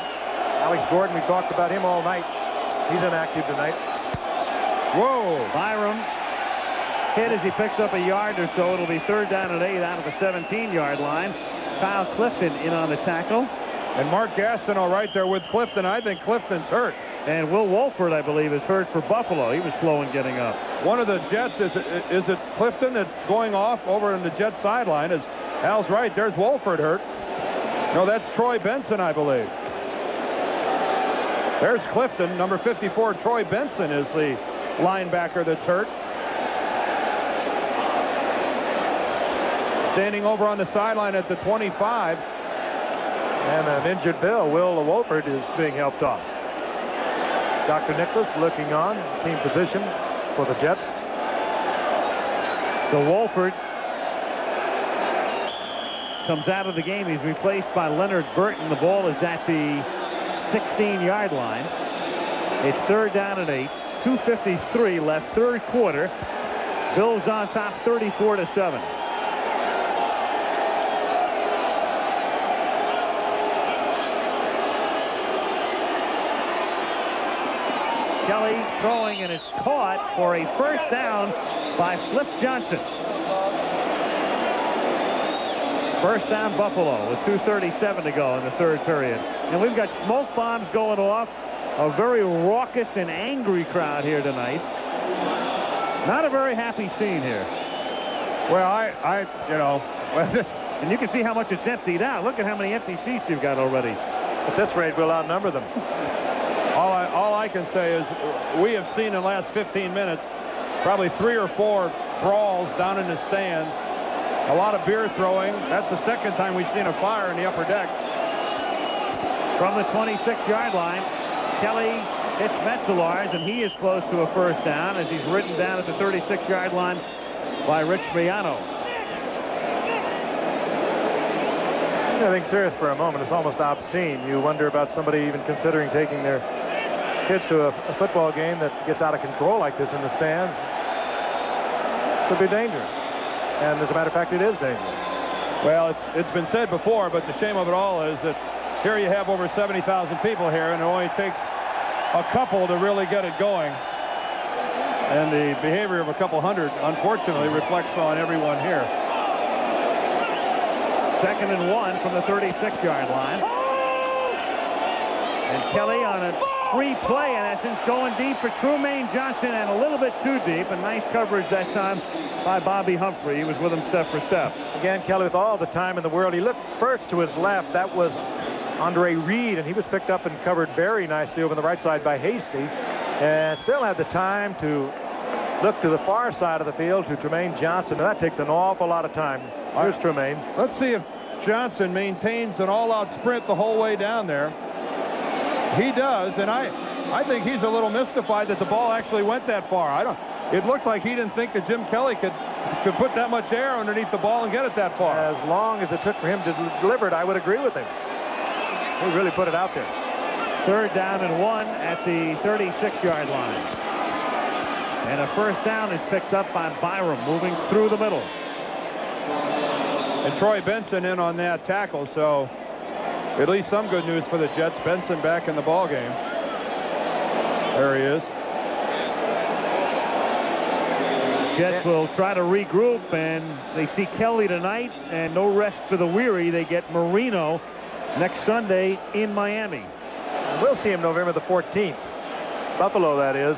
Alex Gordon, we talked about him all night. He's inactive tonight. Whoa! Byram hit as he picked up a yard or so. It'll be 3rd down and 8 out of the 17-yard line. Kyle Clifton in on the tackle. And Mark Gastineau right there with Clifton. I think Clifton's hurt. And Will Wolford, I believe, is hurt for Buffalo. He was slow in getting up. One of the Jets, is it Clifton that's going off over in the Jet sideline? Is Al's right. There's Wolford hurt. No, that's Troy Benson, I believe. There's Clifton. Number 54, Troy Benson, is the linebacker that's hurt. Standing over on the sideline at the 25. And an injured Bill, Will Wolford, is being helped off. Dr. Nicholas looking on, team position for the Jets. So Wolford comes out of the game. He's replaced by Leonard Burton. The ball is at the 16-yard line. It's 3rd down and 8. 2:53 left, 3rd quarter. Bills on top 34-7. Kelly throwing, and it's caught for a 1st down by Flip Johnson. 1st down Buffalo with 2:37 to go in the 3rd period. And we've got smoke bombs going off. A very raucous and angry crowd here tonight. Not a very happy scene here. Well, and you can see how much it's emptied out. Look at how many empty seats you've got already. At this rate, we'll outnumber them. All I can say is we have seen in the last 15 minutes probably 3 or 4 brawls down in the stands. A lot of beer throwing. That's the 2nd time we've seen a fire in the upper deck. From the 26-yard line, Kelly hits Metzelaars, and he is close to a 1st down as he's ridden down at the 36-yard line by Rich Briano. I think serious for a moment. It's almost obscene. You wonder about somebody even considering taking their kids to a football game that gets out of control like this in the stands. Could be dangerous. And as a matter of fact, it is dangerous. Well, it's been said before, but the shame of it all is that here you have over 70,000 people here, and it only takes a couple to really get it going. And the behavior of a couple hundred, unfortunately, reflects on everyone here. 2nd and 1 from the 36-yard line. And Kelly on a free play, in essence, going deep for Trumaine Johnson, and a little bit too deep. And nice coverage that time by Bobby Humphrey. He was with him step for step. Again, Kelly, with all the time in the world, he looked first to his left. That was Andre Reed, and he was picked up and covered very nicely over the right side by Hasty, and still had the time to look to the far side of the field to Trumaine Johnson. That takes an awful lot of time. Here's Trumaine. Let's see if Johnson maintains an all-out sprint the whole way down there. He does, and I think he's a little mystified that the ball actually went that far. It looked like he didn't think that Jim Kelly could put that much air underneath the ball and get it that far. As long as it took for him to deliver it, I would agree with him. He really put it out there. 3rd down and 1 at the 36-yard line. And a 1st down is picked up by Byram, moving through the middle. And Troy Benson in on that tackle, so at least some good news for the Jets. Benson back in the ball game. There he is. Jets will try to regroup, and they see Kelly tonight, and no rest for the weary. They get Marino next Sunday in Miami. We'll see him November the 14th. Buffalo, that is.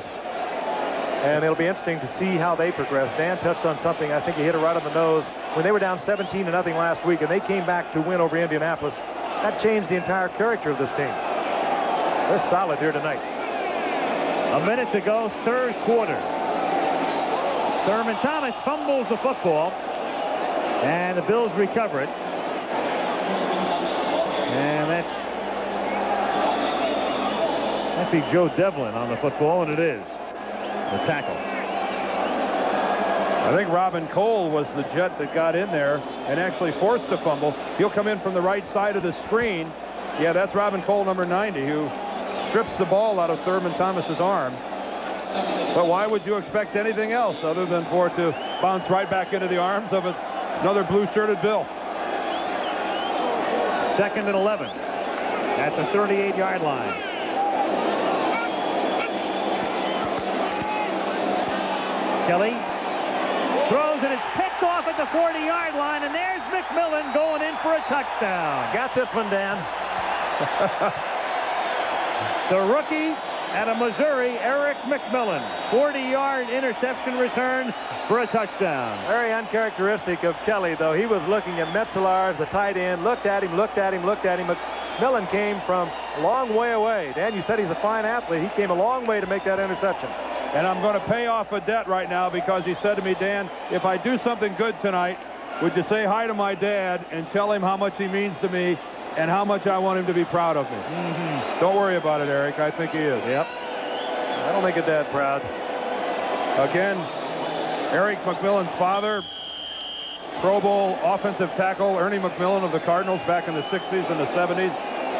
And it'll be interesting to see how they progress. Dan touched on something. I think he hit it right on the nose. When they were down 17-0 last week, and they came back to win over Indianapolis, that changed the entire character of this team. They're solid here tonight. A minute to go, third quarter. Thurman Thomas fumbles the football, and the Bills recover it. And that'd be Joe Devlin on the football, and it is the tackle. I think Robin Cole was the Jet that got in there and actually forced a fumble. He'll come in from the right side of the screen. Yeah, that's Robin Cole, number 90, who strips the ball out of Thurman Thomas's arm. But why would you expect anything else other than for it to bounce right back into the arms of another blue-shirted Bill? 2nd and 11 at the 38-yard line. Kelly throws, and it's picked off at the 40-yard line, and there's McMillan going in for a touchdown. Got this one, Dan. The rookie out of Missouri, Eric McMillan, 40-yard interception return for a touchdown. Very uncharacteristic of Kelly, though. He was looking at Metzelaars, the tight end, looked at him. McMillan came from a long way away. Dan, you said he's a fine athlete. He came a long way to make that interception. And I'm going to pay off a debt right now because he said to me, Dan, if I do something good tonight, would you say hi to my dad and tell him how much he means to me and how much I want him to be proud of me? Don't worry about it, Eric. I think he is. Yep. That'll make a dad proud. Again, Eric McMillan's father, Pro Bowl offensive tackle Ernie McMillan of the Cardinals back in the 60s and the 70s.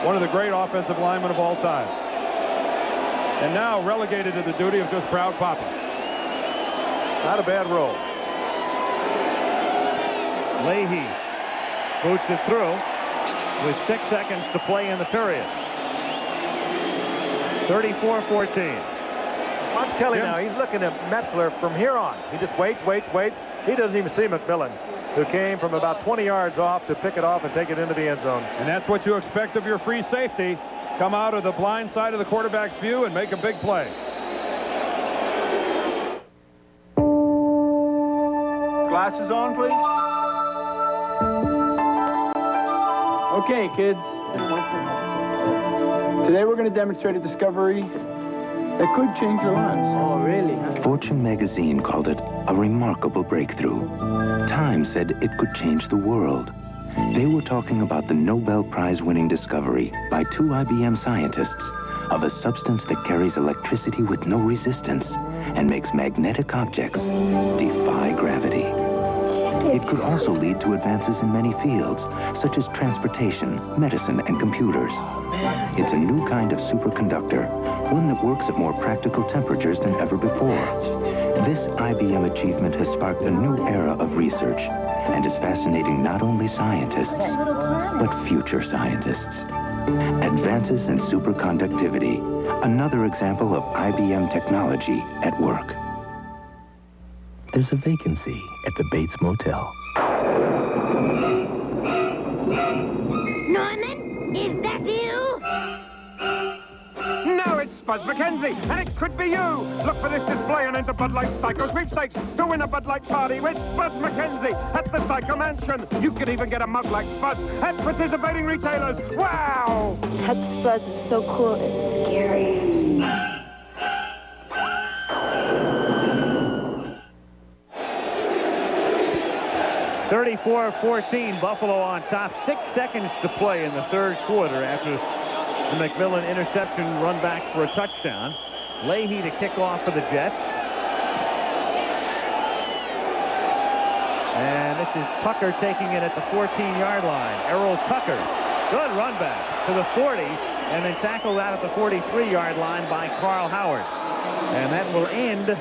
One of the great offensive linemen of all time. And now relegated to the duty of just proud papa. Not a bad role. Leahy boots it through with 6 seconds to play in the period. 34-14. Watch Kelly now. He's looking at Metzler from here on. He just waits. He doesn't even see McMillan, who came from about 20 yards off to pick it off and take it into the end zone. And that's what you expect of your free safety. Come out of the blind side of the quarterback's view and make a big play. Glasses on, please. Okay, kids. Today we're going to demonstrate a discovery that could change your lives. Oh, really? Fortune magazine called it a remarkable breakthrough. Time said it could change the world. They were talking about the Nobel Prize-winning discovery by 2 IBM scientists of a substance that carries electricity with no resistance and makes magnetic objects defy gravity. It could also lead to advances in many fields, such as transportation, medicine, and computers. It's a new kind of superconductor, one that works at more practical temperatures than ever before. This IBM achievement has sparked a new era of research and is fascinating not only scientists, but future scientists. Advances in superconductivity, another example of IBM technology at work. There's a vacancy at the Bates Motel. Norman, is that you? No, it's Buzz McKenzie, and it could be you. Look for this display and enter Bud Light Psycho Sweepstakes to win a Bud Light party with Buzz McKenzie at the Psycho Mansion. You could even get a mug like Spud's at participating retailers. Wow! That Spud is so cool, it's scary. 34-14, Buffalo on top. 6 seconds to play in the third quarter after the McMillan interception run back for a touchdown. Leahy to kick off for the Jets. And this is Tucker taking it at the 14-yard line. Errol Tucker, good run back to the 40, and then tackled out at the 43-yard line by Carl Howard. And that will end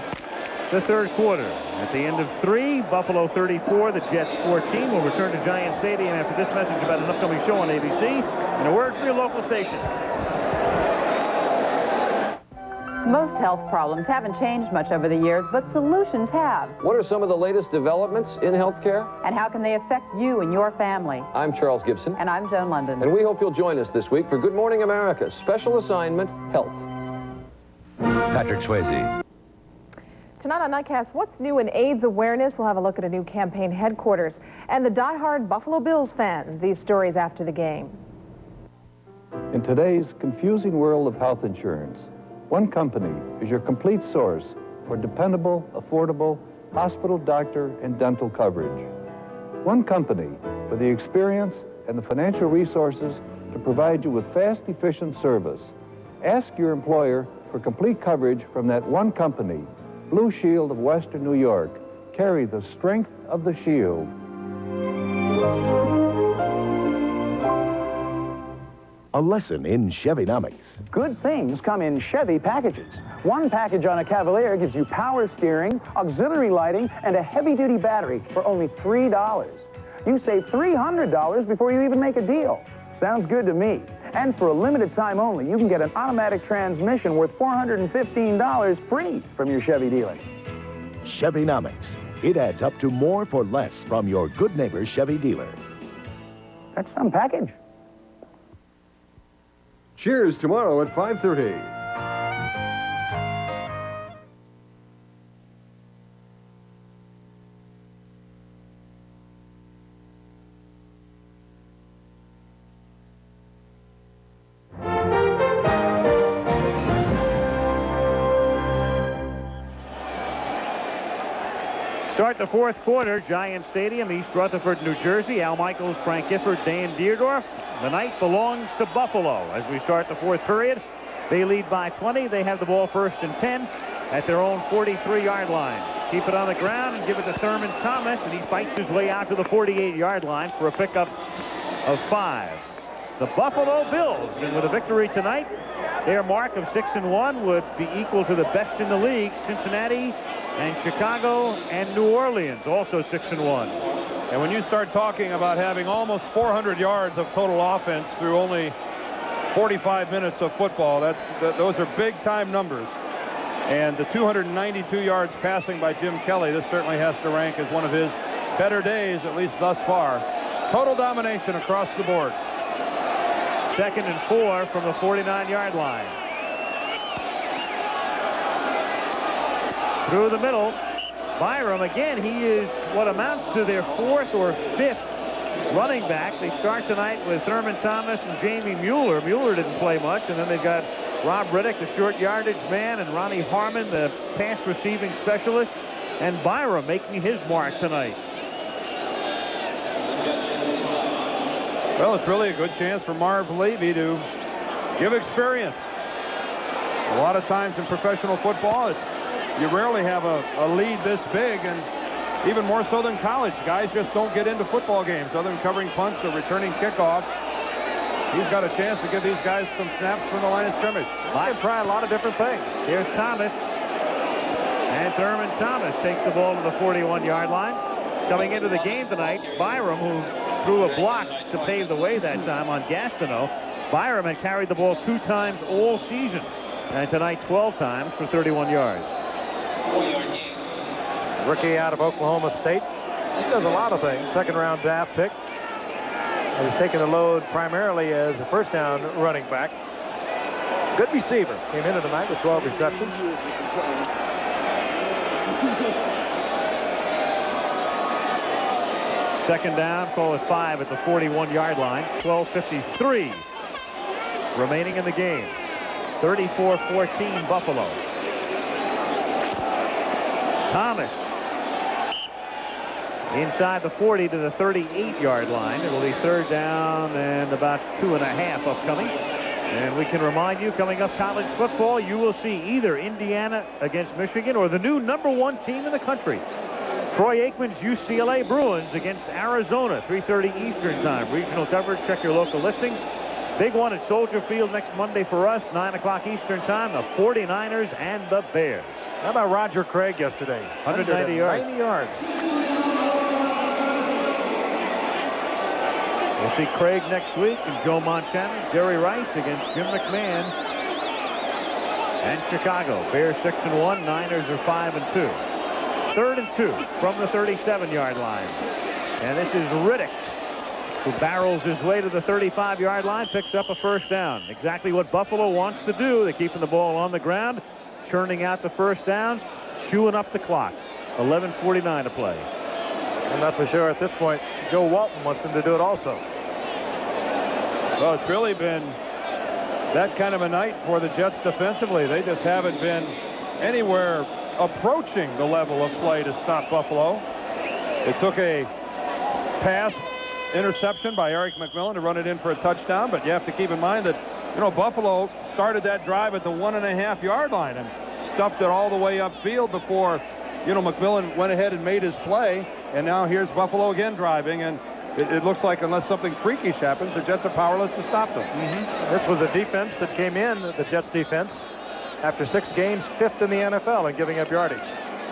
the third quarter. At the end of 3, Buffalo 34, the Jets 14. We'll return to Giant Stadium after this message about an upcoming show on ABC and a word from your local station. Most health problems haven't changed much over the years, but solutions have. What are some of the latest developments in healthcare? And how can they affect you and your family? I'm Charles Gibson. And I'm Joan London. And we hope you'll join us this week for Good Morning America, special assignment, health. Patrick Swayze. Tonight on Nightcast, what's new in AIDS awareness? We'll have a look at a new campaign headquarters. And the diehard Buffalo Bills fans, these stories after the game. In today's confusing world of health insurance, one company is your complete source for dependable, affordable hospital, doctor, and dental coverage. One company with the experience and the financial resources to provide you with fast, efficient service. Ask your employer for complete coverage from that one company. Blue Shield of Western New York. Carry the strength of the shield. A lesson in Chevynomics. Good things come in Chevy packages. One package on a Cavalier gives you power steering, auxiliary lighting, and a heavy-duty battery for only $3. You save $300 before you even make a deal. Sounds good to me. And for a limited time only, you can get an automatic transmission worth $415 free from your Chevy dealer. Chevynomics. It adds up to more for less from your good neighbor Chevy dealer. That's some package. Cheers tomorrow at 5:30. Start the fourth quarter, Giant Stadium, East Rutherford, New Jersey. Al Michaels, Frank Gifford, Dan Deerdorf. The night belongs to Buffalo. As we start the fourth period, they lead by 20. They have the ball 1st and 10 at their own 43-yard line. Keep it on the ground and give it to Thurman Thomas, and he fights his way out to the 48-yard line for a pickup of 5. The Buffalo Bills, and with a victory tonight, their mark of 6-1 would be equal to the best in the league, Cincinnati and Chicago and New Orleans, also 6-1. And when you start talking about having almost 400 yards of total offense through only 45 minutes of football, those are big-time numbers. And the 292 yards passing by Jim Kelly, this certainly has to rank as one of his better days, at least thus far. Total domination across the board. 2nd and 4 from the 49-yard line. Through the middle, Byram, again, he is what amounts to their 4th or 5th running back. They start tonight with Thurman Thomas and Jamie Mueller. Mueller didn't play much, and then they've got Rob Riddick, the short yardage man, and Ronnie Harmon, the pass receiving specialist, and Byram making his mark tonight. Well, it's really a good chance for Marv Levy to give experience. A lot of times in professional football, you rarely have a lead this big, and even more so than college. Guys just don't get into football games other than covering punts or returning kickoff. He's got a chance to give these guys some snaps from the line of scrimmage. He can try a lot of different things. Here's Thomas. And Thurman Thomas takes the ball to the 41-yard line. Coming into the game tonight, Byram, who threw a block to pave the way that time on Gastineau. Byram had carried the ball 2 times all season. And tonight 12 times for 31 yards. Rookie out of Oklahoma State. He does a lot of things. 2nd-round draft pick. He's taking the load primarily as a 1st-down running back. Good receiver. Came into tonight with 12 receptions. Second down, call it 5 at the 41-yard line. 12:53 remaining in the game. 34-14 Buffalo. Thomas inside the 40 to the 38-yard line. It'll be 3rd down and about 2.5 upcoming. And we can remind you, coming up college football, you will see either Indiana against Michigan or the new #1 team in the country, Troy Aikman's UCLA Bruins against Arizona, 3:30 Eastern time. Regional coverage, check your local listings. Big one at Soldier Field next Monday for us, 9 o'clock Eastern time, the 49ers and the Bears. How about Roger Craig yesterday? 190 yards. 90 yards. We'll see Craig next week and Joe Montana, Jerry Rice against Jim McMahon and Chicago. Bears 6-1, Niners are 5-2. 3rd and 2 from the 37-yard line. And this is Riddick, who barrels his way to the 35-yard line, picks up a first down. Exactly what Buffalo wants to do. They're keeping the ball on the ground, churning out the first downs, chewing up the clock. 11:49 to play. I'm not for sure at this point. Joe Walton wants them to do it also. Well, it's really been that kind of a night for the Jets defensively. They just haven't been anywhere approaching the level of play to stop Buffalo. It took a pass interception by Eric McMillan to run it in for a touchdown, but you have to keep in mind that, you know, Buffalo started that drive at the 1.5-yard line and stuffed it all the way upfield before, you know, McMillan went ahead and made his play. And now here's Buffalo again driving, and it looks like unless something freakish happens, the Jets are powerless to stop them. This was a defense that came in, the Jets defense, after 6 games, 5th in the NFL in giving up yardage.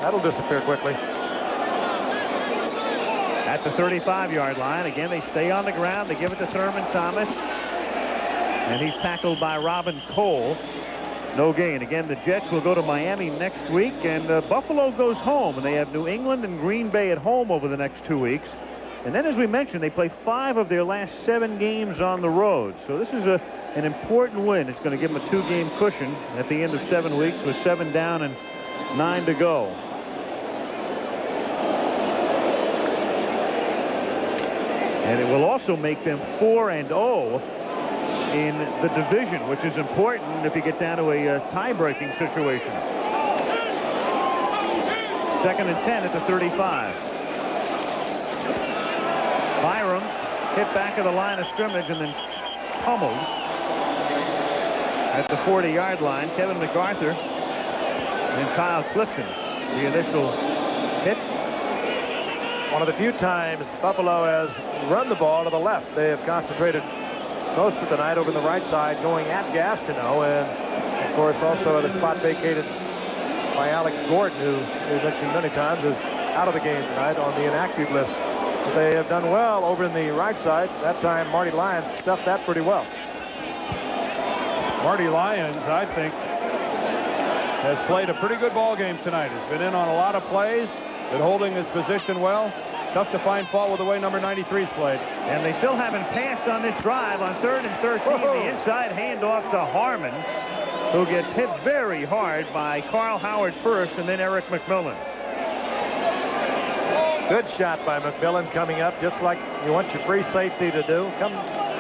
That'll disappear quickly. At the 35-yard line, again, they stay on the ground. They give it to Thurman Thomas, and he's tackled by Robin Cole. No gain. Again, the Jets will go to Miami next week, and Buffalo goes home, and they have New England and Green Bay at home over the next 2 weeks. And then, as we mentioned, they play 5 of their last 7 games on the road. So this is an important win. It's going to give them a 2-game cushion at the end of 7 weeks with 7 down and 9 to go. And it will also make them 4-0 in the division, which is important if you get down to a tie-breaking situation. 2nd and 10 at the 35. Byram hit back of the line of scrimmage and then pummeled at the 40-yard line. Kevin MacArthur and Kyle Clifton, the initial hit. One of the few times Buffalo has run the ball to the left. They have concentrated most of the night over the right side, going at Gastineau, and of course also at a spot vacated by Alex Gordon, who we've mentioned many times is out of the game tonight on the inactive list. But they have done well over in the right side. That time Marty Lyons stuffed that pretty well. Marty Lyons, I think, has played a pretty good ball game tonight. He's been in on a lot of plays, been holding his position well. Tough to find fault with the way number 93's played. And they still haven't passed on this drive on 3rd and 13. The inside handoff to Harmon, who gets hit very hard by Carl Howard first and then Eric McMillan. Good shot by McMillan coming up, just like you want your free safety to do.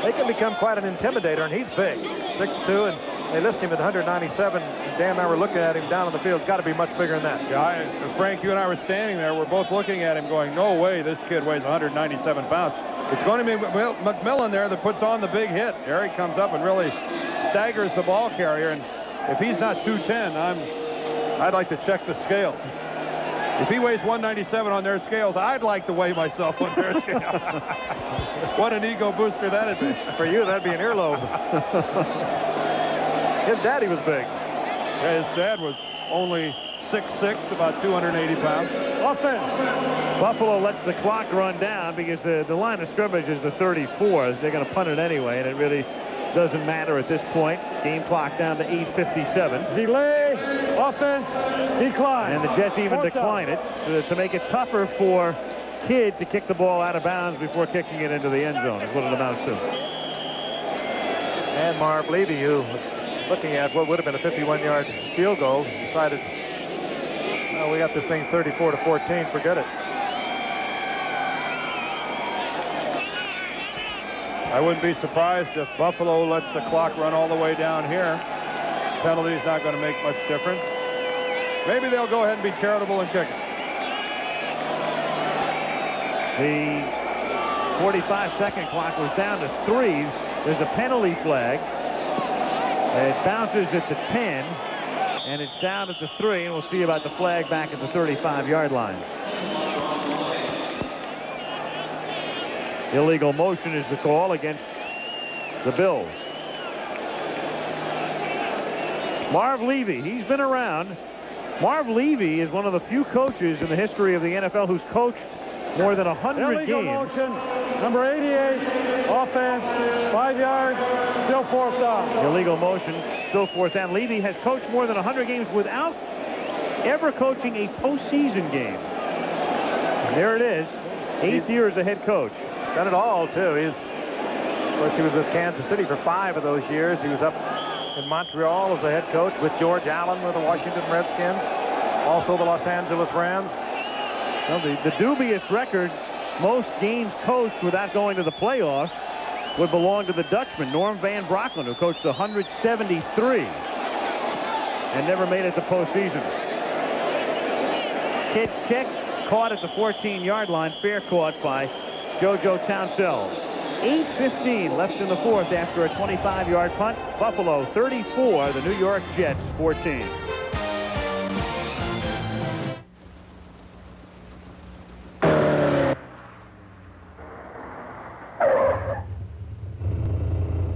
They can become quite an intimidator, and he's big, 6'2", and they list him at 197. Dan and I were looking at him down on the field. It's got to be much bigger than that. Yeah, Frank, you and I were standing there. We're both looking at him going, no way this kid weighs 197 pounds. It's going to be McMillan there that puts on the big hit. Eric comes up and really staggers the ball carrier, and if he's not 210, I'd like to check the scale. If he weighs 197 on their scales, I'd like to weigh myself on their scale. What an ego booster that'd be. For you, that'd be an earlobe. His daddy was big. Yeah, his dad was only 6'6", about 280 pounds. Offense. Buffalo lets the clock run down because the line of scrimmage is the 34. They're going to punt it anyway, and it really doesn't matter at this point. Game clock down to 8:57. Delay, offense, decline. And the Jets even decline it to make it tougher for Kidd to kick the ball out of bounds before kicking it into the end zone, is what it amounts to. And Marv Levy, who was looking at what would have been a 51-yard field goal, decided, well, we got this thing 34-14, forget it. I wouldn't be surprised if Buffalo lets the clock run all the way down here. Penalty's not going to make much difference. Maybe they'll go ahead and be charitable and kick it. The 45-second clock was down to 3. There's a penalty flag. It bounces at the 10, and it's down at the 3, and we'll see about the flag back at the 35-yard line. Illegal motion is the call against the Bills. Marv Levy, he's been around. Marv Levy is one of the few coaches in the history of the NFL who's coached more than 100 Illegal games. motion, number 88, offense, 5 yards, still fourth down. Illegal motion, still fourth down. Levy has coached more than 100 games without ever coaching a postseason game. And there it is, 8th year as a head coach. Done it all, too. Of course, he was with Kansas City for 5 of those years. He was up in Montreal as the head coach with George Allen with the Washington Redskins. Also the Los Angeles Rams. Well, the dubious record, most games coached without going to the playoffs, would belong to the Dutchman, Norm Van Brocklin, who coached 173 and never made it to postseason. Kids kick, caught at the 14-yard line, fair caught by JoJo Townsell. 8:15 left in the fourth after a 25-yard punt. Buffalo 34, the New York Jets 14.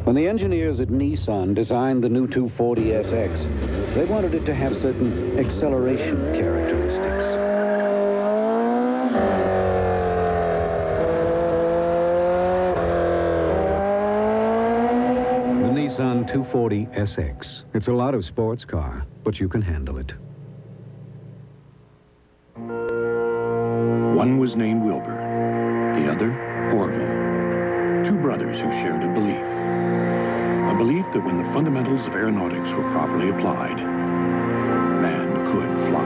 When the engineers at Nissan designed the new 240SX, they wanted it to have certain acceleration characteristics. The Nissan 240SX. It's a lot of sports car, but you can handle it. One was named Wilbur, the other Orville. Two brothers who shared a belief. A belief that when the fundamentals of aeronautics were properly applied, man could fly.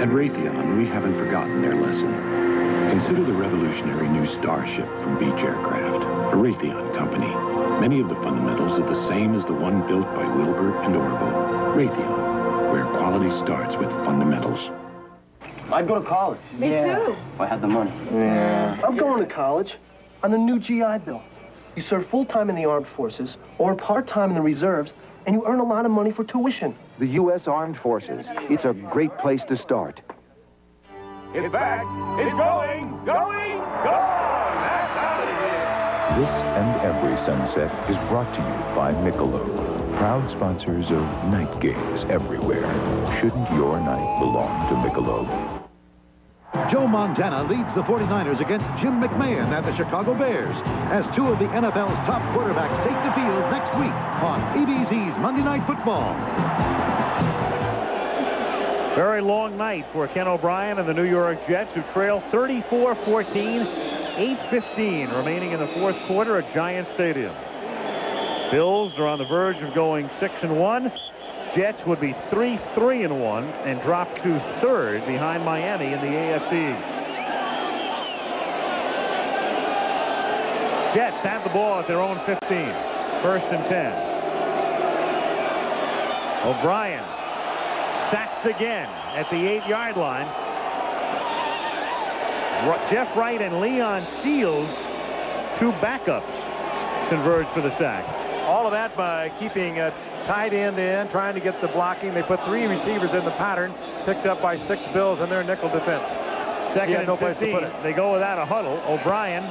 At Raytheon, we haven't forgotten their lesson. Consider the revolutionary new Starship from Beech Aircraft, a Raytheon company. Many of the fundamentals are the same as the one built by Wilbur and Orville. Raytheon, where quality starts with fundamentals. I'd go to college. Me too. If I had the money. Yeah. I'm going to college on the new GI Bill. You serve full-time in the armed forces or part-time in the reserves, and you earn a lot of money for tuition. The U.S. Armed Forces. It's a great place to start. It's back. It's going, going, gone. That's out of here. This and every sunset is brought to you by Michelob, proud sponsors of night games everywhere. Shouldn't your night belong to Michelob? Joe Montana leads the 49ers against Jim McMahon and the Chicago Bears as two of the NFL's top quarterbacks take the field next week on ABC's Monday Night Football. Very long night for Ken O'Brien and the New York Jets, who trail 34-14, 8:15 remaining in the fourth quarter at Giant Stadium. Bills are on the verge of going 6-1. Jets would be 3-3-1 and drop to third behind Miami in the AFC. Jets have the ball at their own 15. 1st and 10. O'Brien sacked again at the 8-yard line. Jeff Wright and Leon Seals, two backups, converge for the sack. All of that by keeping a tight end in, trying to get the blocking. They put 3 receivers in the pattern, picked up by 6 Bills in their nickel defense. Second and 15. They go without a huddle. O'Brien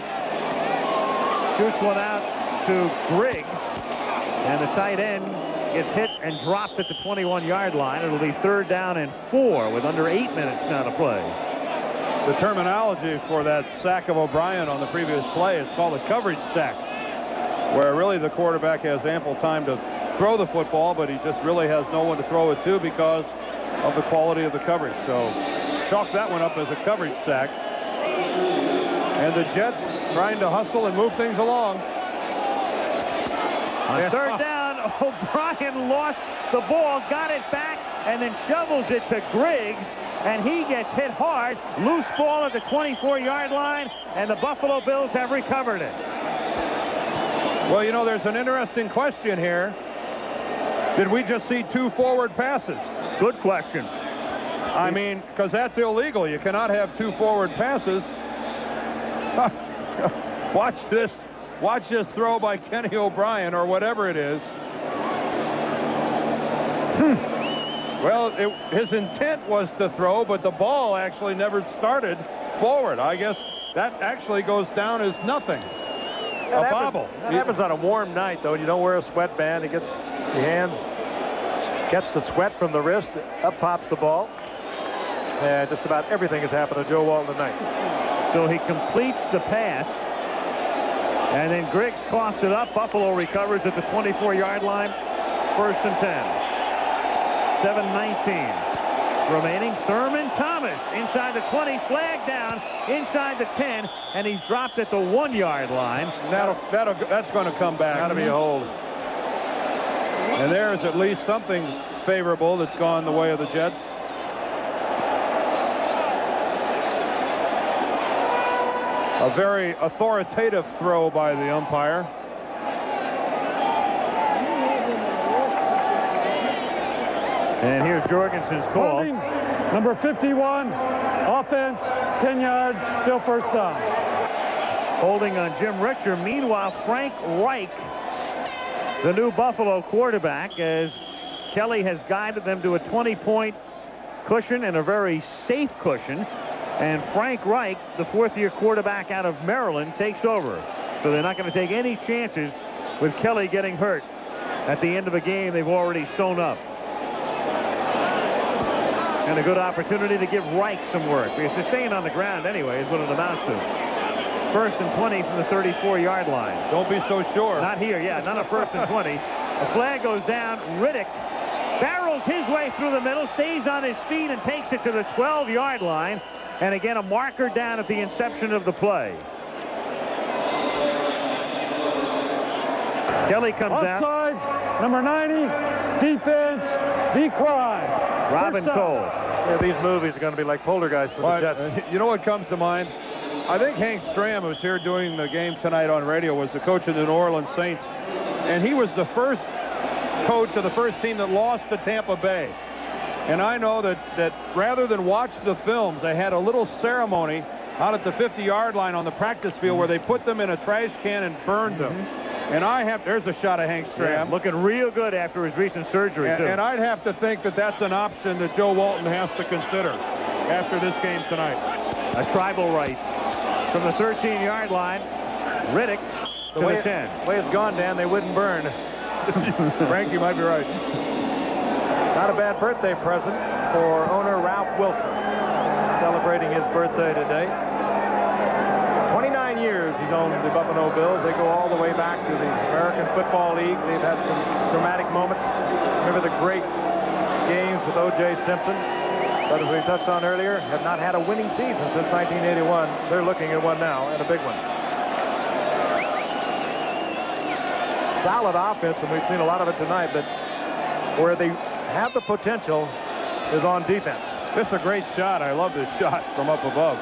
shoots one out to Grigg, and the tight end gets hit and dropped at the 21-yard line. It'll be 3rd down and 4 with under 8 minutes now to play. The terminology for that sack of O'Brien on the previous play is called a coverage sack, where really the quarterback has ample time to throw the football, but he just really has no one to throw it to because of the quality of the coverage. So chalk that one up as a coverage sack. And the Jets trying to hustle and move things along. On 3rd down, O'Brien lost the ball, got it back, and then shovels it to Griggs, and he gets hit hard. Loose ball at the 24-yard line, and the Buffalo Bills have recovered it. Well, you know, there's an interesting question here. Did we just see 2 forward passes? Good question. I mean, because that's illegal. You cannot have 2 forward passes. Watch this. Watch this throw by Kenny O'Brien, or whatever it is. Well, his intent was to throw, but the ball actually never started forward. I guess that actually goes down as nothing. A bobble. That happens on a warm night, though. You don't wear a sweatband. It gets your hands Gets the sweat from the wrist. Up pops the ball. And just about everything has happened to Joe Walton tonight. So he completes the pass. And then Griggs coughs it up. Buffalo recovers at the 24-yard line. 1st and 10. 7:19 remaining. Thurman Thomas inside the 20. Flag down inside the 10. And he's dropped at the 1-yard line. That's going to come back. That'll be a hold. And there's at least something favorable that's gone the way of the Jets. A very authoritative throw by the umpire. And here's Jorgensen's call. Holding, number 51, offense, 10 yards, still 1st down. Holding on Jim Richter. Meanwhile, Frank Reich, the new Buffalo quarterback, as Kelly has guided them to a 20-point cushion and a very safe cushion. And Frank Reich, the 4th-year quarterback out of Maryland, takes over. So they're not going to take any chances with Kelly getting hurt at the end of a game they've already sewn up. And a good opportunity to give Reich some work, because they're staying on the ground anyway is what it amounts to. 1st and 20 from the 34-yard line. Don't be so sure. Not here, yeah, not a 1st and 20. The flag goes down. Riddick barrels his way through the middle, stays on his feet, and takes it to the 12-yard line. And again, a marker down at the inception of the play. Kelly comes out. Offside, number 90, defense, be quiet. Robin Cole. Yeah, these movies are going to be like poltergeist for the Jets. You know what comes to mind? I think Hank Stram, who was here doing the game tonight on radio, was the coach of the New Orleans Saints. And he was the first coach of the first team that lost to Tampa Bay. And I know that rather than watch the films, they had a little ceremony out at the 50-yard line on the practice field where they put them in a trash can and burned them. And there's a shot of Hank Stram. Yeah, looking real good after his recent surgery, too. And I'd have to think that that's an option that Joe Walton has to consider after this game tonight. A tribal right from the 13-yard line. Riddick to the 10. The way it's gone, Dan, they wouldn't burn. Frank, you might be right. Not a bad birthday present for owner Ralph Wilson, celebrating his birthday today. 29 years he's owned the Buffalo Bills. They go all the way back to the American Football League. They've had some dramatic moments. Remember the great games with O.J. Simpson. But as we touched on earlier, have not had a winning season since 1981. They're looking at one now, and a big one. Solid offense, and we've seen a lot of it tonight, but where they have the potential is on defense. This is a great shot. I love this shot from up above.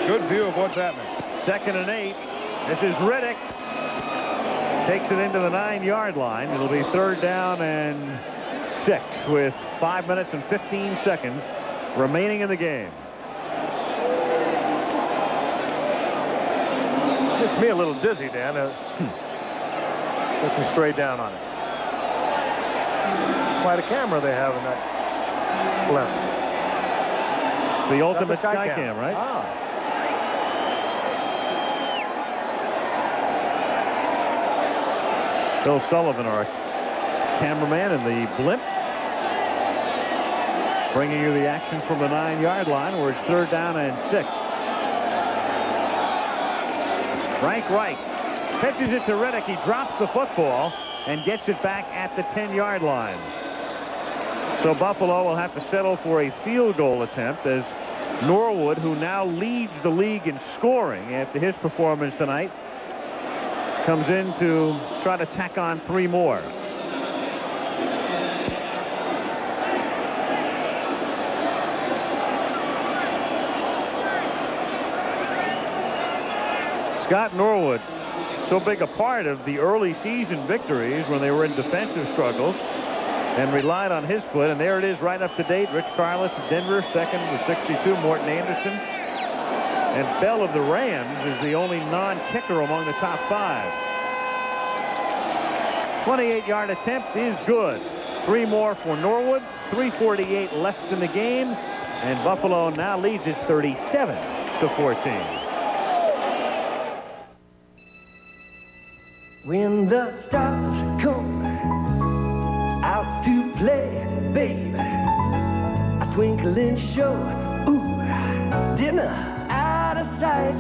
Good view of what's happening. 2nd and 8. This is Riddick. Takes it into the 9-yard line. It'll be 3rd down and 6 with 5 minutes and 15 seconds remaining in the game. Gets me a little dizzy, Dan. Looking straight down on it. Quite a camera they have in that left. The ultimate Skycam, right? Ah. Bill Sullivan, our cameraman in the blimp, bringing you the action from the 9-yard line where it's 3rd down and 6. Frank Reich pitches it to Riddick. He drops the football and gets it back at the 10-yard line. So Buffalo will have to settle for a field goal attempt as Norwood, who now leads the league in scoring after his performance tonight, comes in to try to tack on 3 more. Scott Norwood, so big a part of the early season victories when they were in defensive struggles, and relied on his foot. And there it is, right up to date. Rich Karlis of Denver, 2nd with 62. Morton Anderson. And Bell of the Rams is the only non-kicker among the top 5. 28-yard attempt is good. 3 more for Norwood. 3:48 left in the game. And Buffalo now leads it 37-14. When the stars come out play, babe. A twinkling show, ooh, dinner out of sight.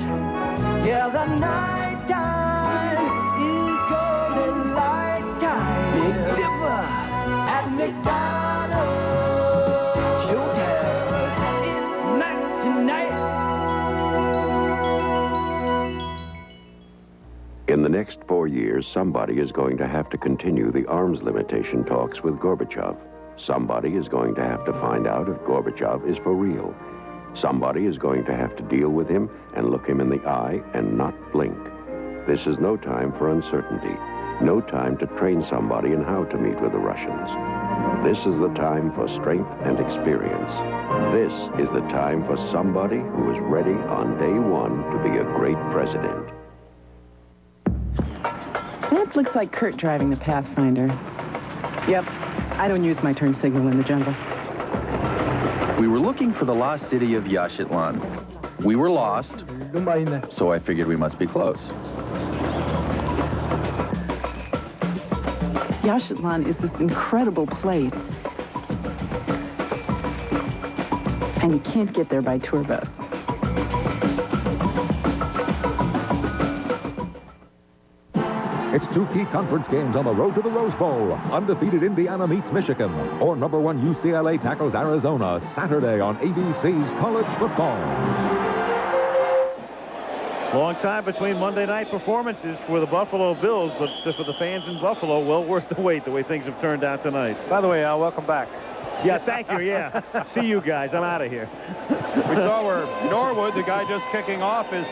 Yeah, the night time is golden light time. Big Dipper at McDonald's. Showtime, it's night tonight. In the next 4 years, somebody is going to have to continue the arms limitation talks with Gorbachev. Somebody is going to have to find out if Gorbachev is for real. Somebody is going to have to deal with him and look him in the eye and not blink. This is no time for uncertainty, no time to train somebody in how to meet with the Russians. This is the time for strength and experience. This is the time for somebody who is ready on day one to be a great president. That looks like Kurt driving the Pathfinder. Yep, I don't use my turn signal in the jungle. We were looking for the lost city of Yaxchitlan. We were lost, so I figured we must be close. Yaxchitlan is this incredible place. And you can't get there by tour bus. It's two key conference games on the road to the Rose Bowl. Undefeated Indiana meets Michigan, or #1 UCLA tackles Arizona, Saturday on ABC's College Football. Long time between Monday night performances for the Buffalo Bills, but for the fans in Buffalo, well worth the wait, the way things have turned out tonight. By the way, Al, welcome back. Yeah, thank you, yeah. See you guys. I'm out of here. We saw where Norwood, the guy just kicking off, is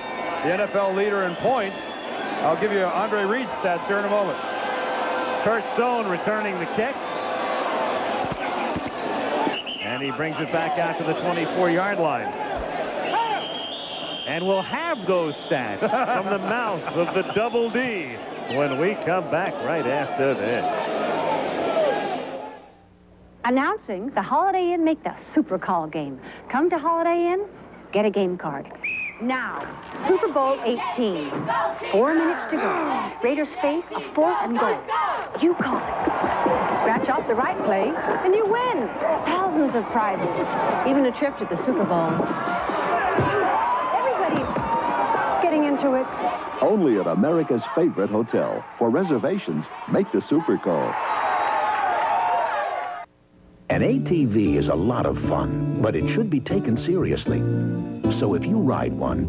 the NFL leader in points. I'll give you Andre Reed's stats here in a moment. Kurt Sohn returning the kick. And he brings it back out to the 24-yard line. And we'll have those stats from the mouth of the Double D when we come back right after this. Announcing the Holiday Inn Make the Super Call game. Come to Holiday Inn, get a game card. Now, Super Bowl 18. 4 minutes to go. Raiders face a 4th and goal. You call it. Scratch off the right play, and you win. Thousands of prizes. Even a trip to the Super Bowl. Everybody's getting into it. Only at America's favorite hotel. For reservations, make the Super Call. An ATV is a lot of fun, but it should be taken seriously. So if you ride one,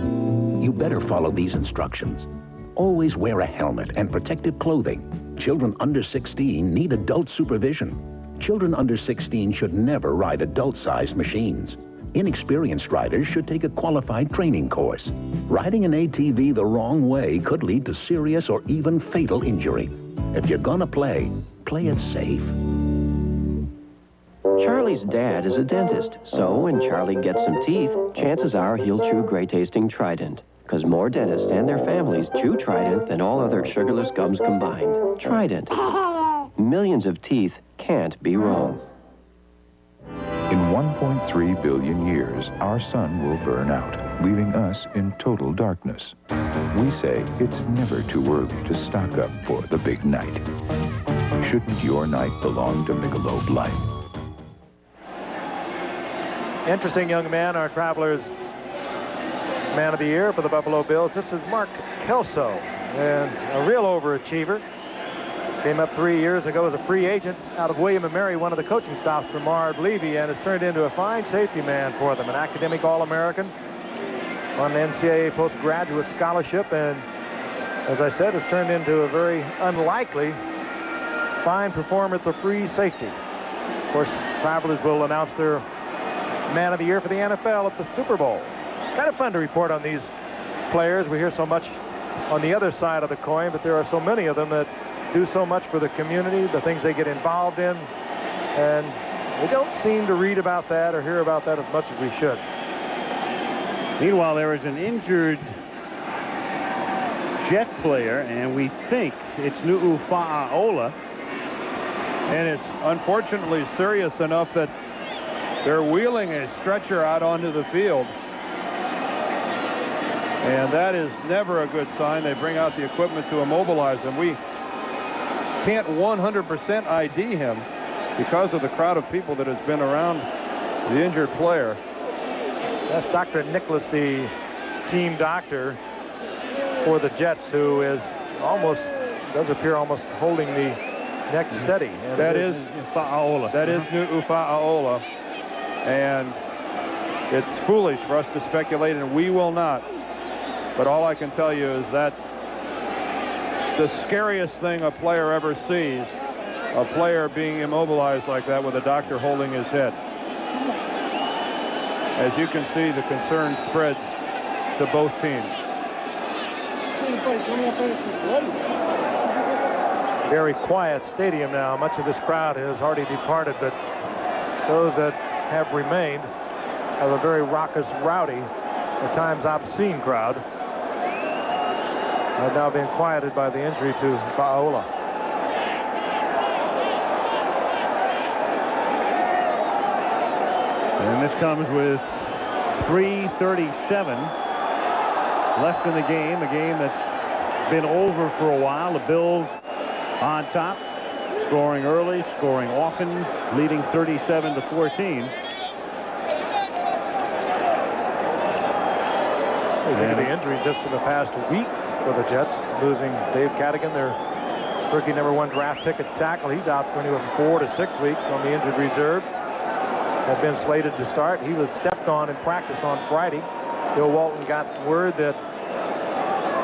you better follow these instructions. Always wear a helmet and protective clothing. Children under 16 need adult supervision. Children under 16 should never ride adult-sized machines. Inexperienced riders should take a qualified training course. Riding an ATV the wrong way could lead to serious or even fatal injury. If you're gonna play it safe. Charlie's dad is a dentist, so when Charlie gets some teeth, chances are he'll chew great-tasting Trident. Because more dentists and their families chew Trident than all other sugarless gums combined. Trident. Millions of teeth can't be wrong. In 1.3 billion years, our sun will burn out, leaving us in total darkness. We say it's never too early to stock up for the big night. Shouldn't your night belong to Michelob Light? Interesting young man, our Travelers Man of the Year for the Buffalo Bills. This is Mark Kelso, and a real overachiever. Came up 3 years ago as a free agent out of William & Mary, one of the coaching staffs for Marv Levy, and has turned into a fine safety man for them. An academic All-American on an NCAA postgraduate scholarship, and as I said, has turned into a very unlikely fine performer at the free safety. Of course, Travelers will announce their Man of the Year for the NFL at the Super Bowl. Kind of fun to report on these players. We hear so much on the other side of the coin, but there are so many of them that do so much for the community, the things they get involved in, and we don't seem to read about that or hear about that as much as we should. Meanwhile, there is an injured Jet player, and we think it's Nu'ufa'aola. And it's unfortunately serious enough that they're wheeling a stretcher out onto the field. And that is never a good sign. They bring out the equipment to immobilize him. We can't 100% ID him, because of the crowd of people that has been around the injured player. That's Dr. Nicholas, the team doctor for the Jets, who is almost, does appear almost holding the neck steady. And that is Fa'aola. That is Nu'u Fa'aola. And it's foolish for us to speculate, and we will not. But all I can tell you is that's the scariest thing a player ever sees, a player being immobilized like that with a doctor holding his head. As you can see, the concern spreads to both teams. Very quiet stadium now. Much of this crowd has already departed, but those that have remained have a very raucous, rowdy, at times obscene crowd. Have now been quieted by the injury to Fa'aola. And this comes with 3:37 left in the game, a game that's been over for a while. The Bills on top, scoring early, scoring often, leading 37-14. Look at the injuries just in the past week for the Jets, losing Dave Cadigan, their rookie #1 draft pick at tackle. He's out for anywhere from 4 to 6 weeks on the injured reserve. Had been slated to start. He was stepped on in practice on Friday. Bill Walton got word that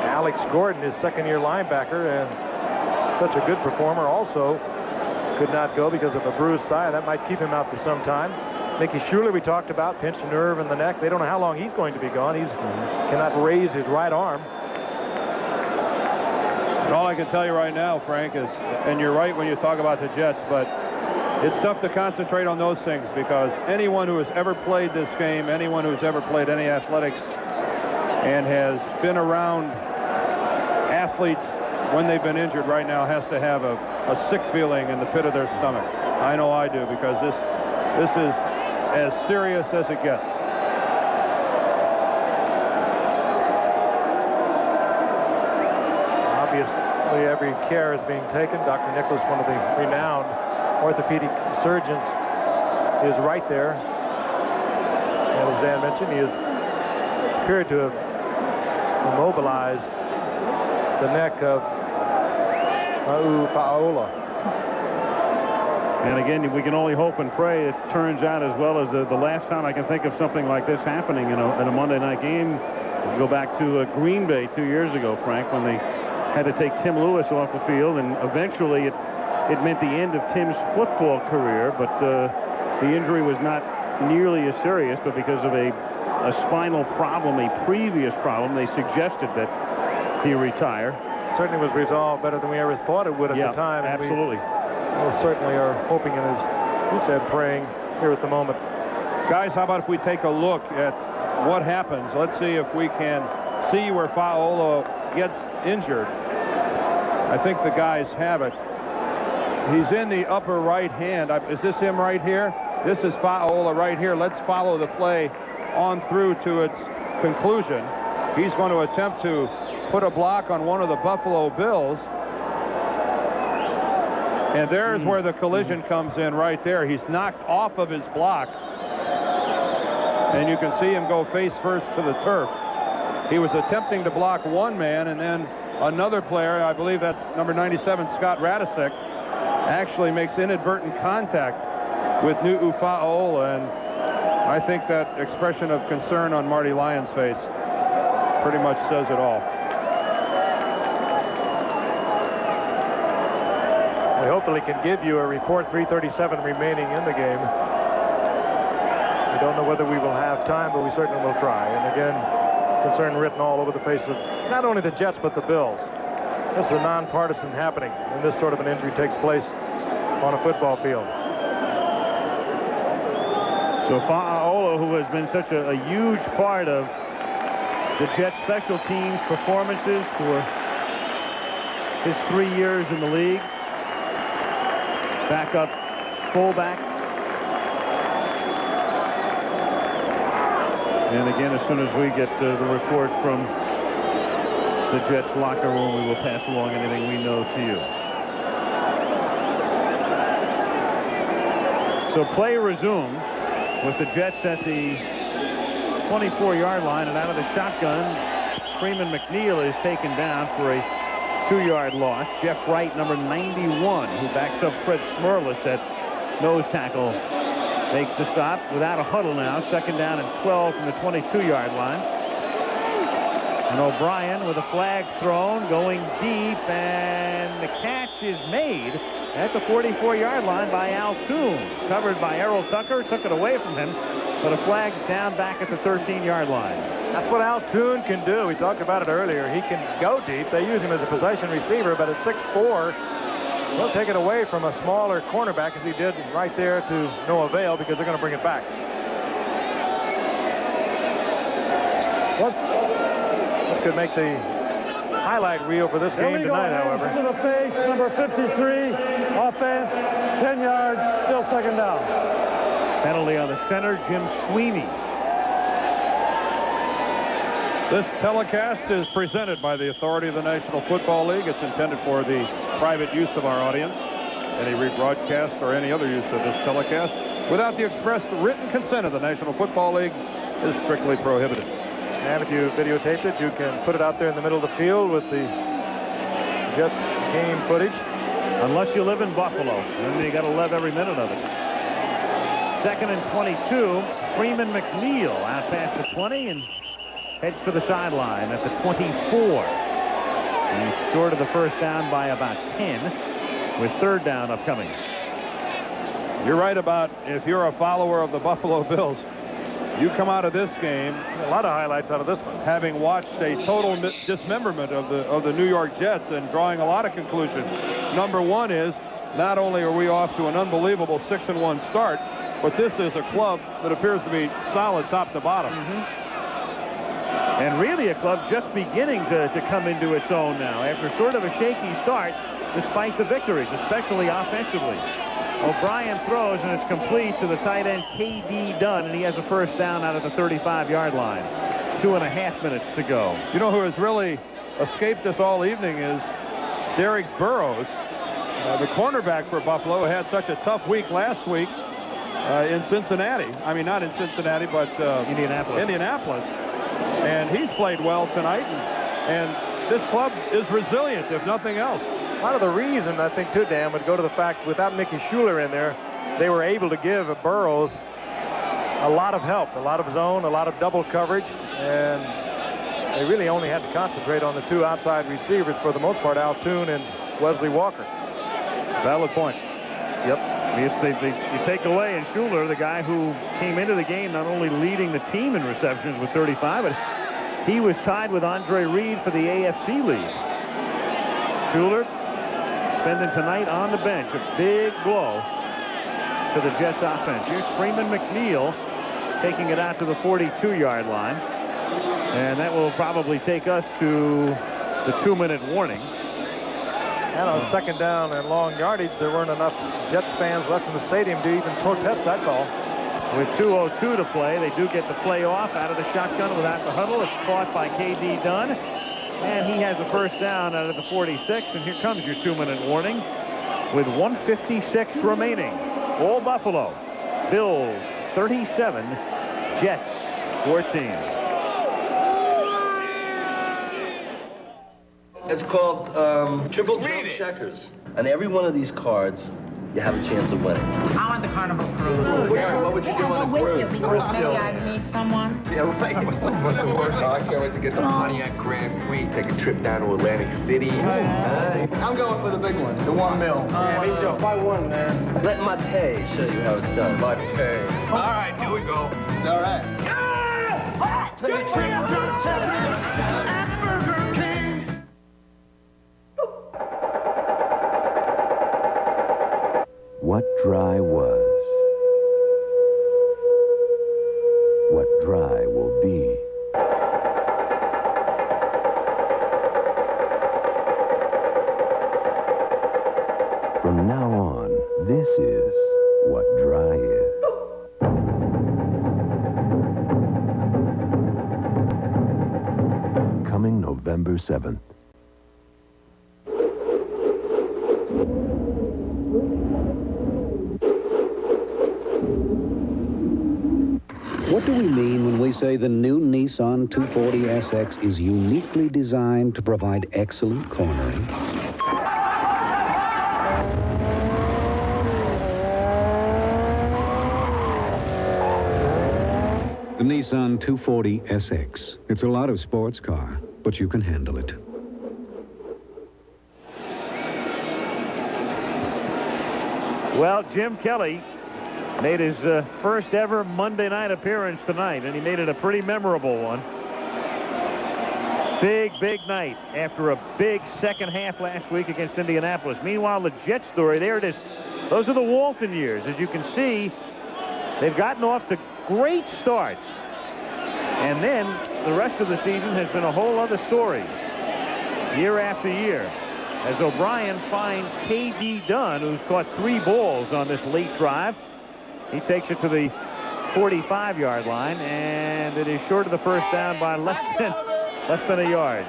Alex Gordon, his second-year linebacker and such a good performer, also could not go because of a bruised thigh. That might keep him out for some time. Mickey Schuler, we talked about, pinched a nerve in the neck. They don't know how long he's going to be gone. He cannot raise his right arm. And all I can tell you right now, Frank, is, and you're right when you talk about the Jets, but it's tough to concentrate on those things because anyone who has ever played this game, anyone who's ever played any athletics and has been around athletes when they've been injured right now has to have a sick feeling in the pit of their stomach. I know I do, because this is as serious as it gets. Obviously, every care is being taken. Dr. Nicholas, one of the renowned orthopedic surgeons, is right there. And as Dan mentioned, he has appeared to have immobilized the neck of Nu'u Fa'aola. And again, we can only hope and pray it turns out as well as the last time I can think of something like this happening in a Monday night game. Go back to Green Bay 2 years ago, Frank, when they had to take Tim Lewis off the field, and eventually it meant the end of Tim's football career, but the injury was not nearly as serious, but because of a spinal problem, a previous problem, they suggested that he retire. Certainly was resolved better than we ever thought it would at the time. Absolutely. We certainly are hoping, and as you said, praying here at the moment. Guys, how about if we take a look at what happens? Let's see if we can see where Fa'aola gets injured. I think the guys have it. He's in the upper right hand. Is this him right here? This is Fa'aola right here. Let's follow the play on through to its conclusion. He's going to attempt to put a block on one of the Buffalo Bills. And there's where the collision comes in right there. He's knocked off of his block. And you can see him go face first to the turf. He was attempting to block one man, and then another player, I believe that's number 97, Scott Radisek, actually makes inadvertent contact with Nu'u Fa'aola. And I think that expression of concern on Marty Lyons' face pretty much says it all. We hopefully can give you a report. 3:37 remaining in the game. We don't know whether we will have time, but we certainly will try. And again, concern written all over the face of not only the Jets, but the Bills. This is a nonpartisan happening when this sort of an injury takes place on a football field. So Fa'aola, who has been such a huge part of the Jets special teams performances for his 3 years in the league. Backup fullback. And again, as soon as we get the report from the Jets locker room, we will pass along anything we know to you. So play resumed with the Jets at the 24-yard line, and out of the shotgun, Freeman McNeil is taken down for a 2-yard loss. Jeff Wright, number 91, who backs up Fred Smerlis at nose tackle, makes the stop without a huddle now. 2nd down and 12 from the 22-yard line. And O'Brien with a flag thrown, going deep, and the catch is made at the 44-yard line by Al Toon. Covered by Errol Tucker, took it away from him, but a flag's down back at the 13-yard line. That's what Al Toon can do. We talked about it earlier. He can go deep. They use him as a possession receiver, but at 6'4", he'll take it away from a smaller cornerback, as he did right there, to no avail, because they're going to bring it back. What could make the highlight reel for this game tonight, however. To the face, number 53, offense, 10 yards, still 2nd down. Penalty on the center, Jim Sweeney. This telecast is presented by the authority of the National Football League. It's intended for the private use of our audience. Any rebroadcast or any other use of this telecast without the express written consent of the National Football League is strictly prohibited. And if you videotape it, you can put it out there in the middle of the field with the Jets game footage. Unless you live in Buffalo, then you got to love every minute of it. 2nd and 22. Freeman McNeil out past the 20 and heads for the sideline at the 24. He's short of the 1st down by about 10, with 3rd down upcoming. You're right about if you're a follower of the Buffalo Bills. You come out of this game, a lot of highlights out of this one, having watched a total dismemberment of the New York Jets and drawing a lot of conclusions. Number one is, not only are we off to an unbelievable 6-1 start, but this is a club that appears to be solid top to bottom. And really a club just beginning to come into its own now after sort of a shaky start, despite the victories, especially offensively. O'Brien throws, and it's complete to the tight end, K.D. Dunn, and he has a 1st down out of the 35-yard line. 2.5 minutes to go. You know who has really escaped us all evening is Derek Burrows, the cornerback for Buffalo, who had such a tough week last week in Cincinnati. I mean, not in Cincinnati, but Indianapolis. And he's played well tonight, and this club is resilient, if nothing else. A lot of the reason, I think, too, Dan, would go to the fact without Mickey Schuler in there, they were able to give Burrows a lot of help, a lot of zone, a lot of double coverage, and they really only had to concentrate on the 2 outside receivers for the most part, Al Toon and Wesley Walker. Valid point. Yep. You take away in Schuler, the guy who came into the game not only leading the team in receptions with 35, but he was tied with Andre Reed for the AFC lead. Schuler spending tonight on the bench, a big blow to the Jets offense. Here's Freeman McNeil taking it out to the 42-yard line, and that will probably take us to the 2-minute warning. And on 2nd down and long yardage, there weren't enough Jets fans left in the stadium to even protest that call. With 2:02 to play, they do get the play off out of the shotgun without the huddle. It's caught by K.D. Dunn, and he has a 1st down out of the 46. And here comes your 2-minute warning with 1:56 remaining. All Buffalo. Bills 37, Jets 14. It's called triple jump checkers. On every one of these cards, you have a chance of winning. I want the Carnival Cruise. What would you do on the cruise? Maybe I'd meet someone. Yeah, right. I can't wait to get the Pontiac Grand Prix, take a trip down to Atlantic City. I'm going for the big one, the 1 mil. Yeah, me too. 5-1, man. Let Mate show you how it's done. Mate. All right, here we go. All right. Good triple jump checkers at Burger King. What dry was, what dry will be. From now on, this is what dry is. Coming November 7th. What do we mean when we say the new Nissan 240SX is uniquely designed to provide excellent cornering? The Nissan 240SX. It's a lot of sports car, but you can handle it. Well, Jim Kelly made his first ever Monday night appearance tonight, and he made it a pretty memorable one. Big night after a big second half last week against Indianapolis. Meanwhile, the Jet story, there it is. Those are the Walton years. As you can see, they've gotten off to great starts. And then the rest of the season has been a whole other story, year after year, as O'Brien finds K.D. Dunn, who's caught 3 balls on this late drive. He takes it to the 45-yard line, and it is short of the first down by less than a yard.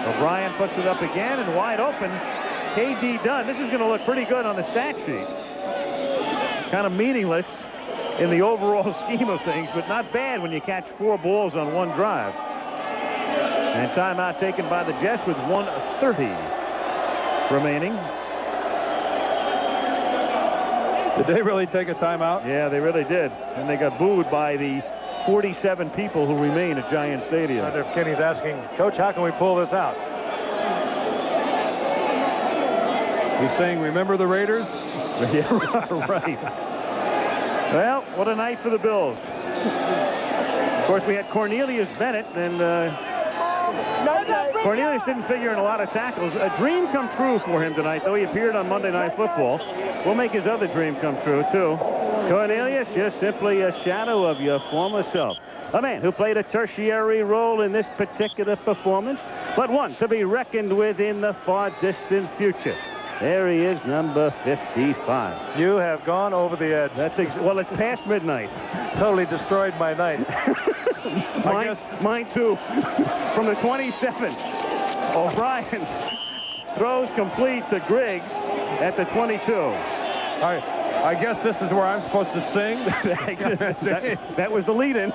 O'Brien puts it up again, and wide open, K.D. Dunn. This is going to look pretty good on the stat sheet. Kind of meaningless in the overall scheme of things, but not bad when you catch 4 balls on one drive. And timeout taken by the Jets with 1:30 remaining. Did they really take a timeout? Yeah, they really did. And they got booed by the 47 people who remain at Giant Stadium. I wonder if Kenny's asking, Coach, how can we pull this out? He's saying, remember the Raiders? Yeah, right. Well, what a night for the Bills. Of course, we had Cornelius Bennett, and Cornelius didn't figure in a lot of tackles. A dream come true for him tonight, though. He appeared on Monday Night Football. We'll make his other dream come true, too. Cornelius, just simply a shadow of your former self. A man who played a tertiary role in this particular performance, but one to be reckoned with in the far distant future. There he is, number 55. You have gone over the edge. That's well, it's past midnight. Totally destroyed my night. Mine too. From the 27. O'Brien throws complete to Griggs at the 22. I guess this is where I'm supposed to sing. that was the lead-in.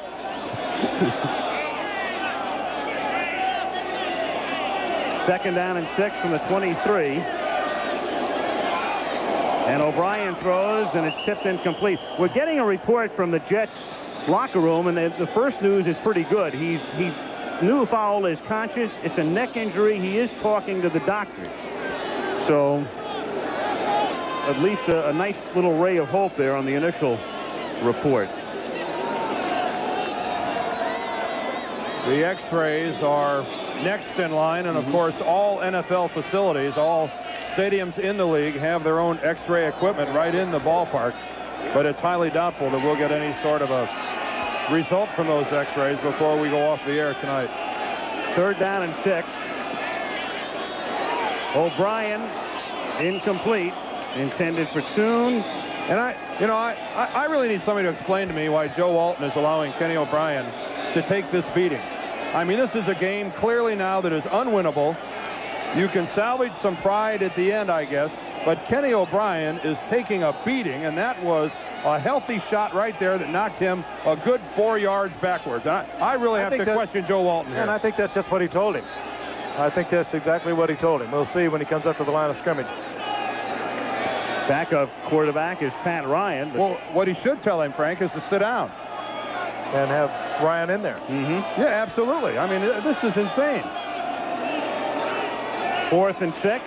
Second down and 6 from the 23. And O'Brien throws, and it's tipped incomplete. We're getting a report from the Jets locker room, and the first news is pretty good. He's Newfowl is conscious. It's a neck injury. He is talking to the doctors. So at least a nice little ray of hope there on the initial report. The X-rays are next in line, and of course all NFL facilities, all stadiums in the league have their own X-ray equipment right in the ballpark, but it's highly doubtful that we'll get any sort of a result from those X-rays before we go off the air tonight. Third down and 6. O'Brien incomplete, intended for Toon. And I really need somebody to explain to me why Joe Walton is allowing Kenny O'Brien to take this beating. I mean, this is a game clearly now that is unwinnable. You can salvage some pride at the end, I guess, but Kenny O'Brien is taking a beating, and that was a healthy shot right there that knocked him a good 4 yards backwards. I really have to question Joe Walton here. And I think that's just what he told him. I think that's exactly what he told him. We'll see when he comes up to the line of scrimmage. Backup quarterback is Pat Ryan. Well, what he should tell him, Frank, is to sit down. And have Ryan in there. Yeah, absolutely. I mean, this is insane. 4th and 6.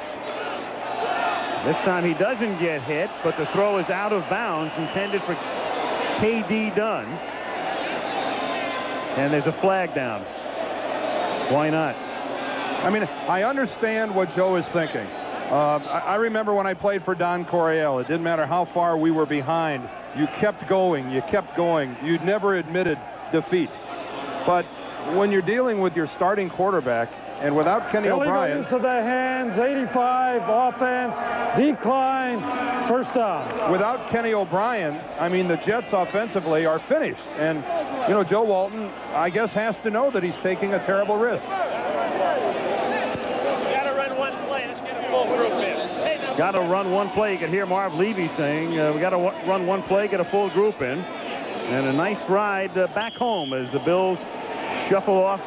This time he doesn't get hit, but the throw is out of bounds, intended for K.D. Dunn. And there's a flag down. Why not? I mean, I understand what Joe is thinking. I remember when I played for Don Coryell, it didn't matter how far we were behind. You kept going. You kept going. You never admitted defeat. But when you're dealing with your starting quarterback, and without Kenny O'Brien... use of the hands, 85, offense, decline, first down. Without Kenny O'Brien, I mean, the Jets offensively are finished. And, you know, Joe Walton, I guess, has to know that he's taking a terrible risk. Got to run one play. You can hear Marv Levy saying, we got to run one play, get a full group in. And a nice ride back home as the Bills shuffle off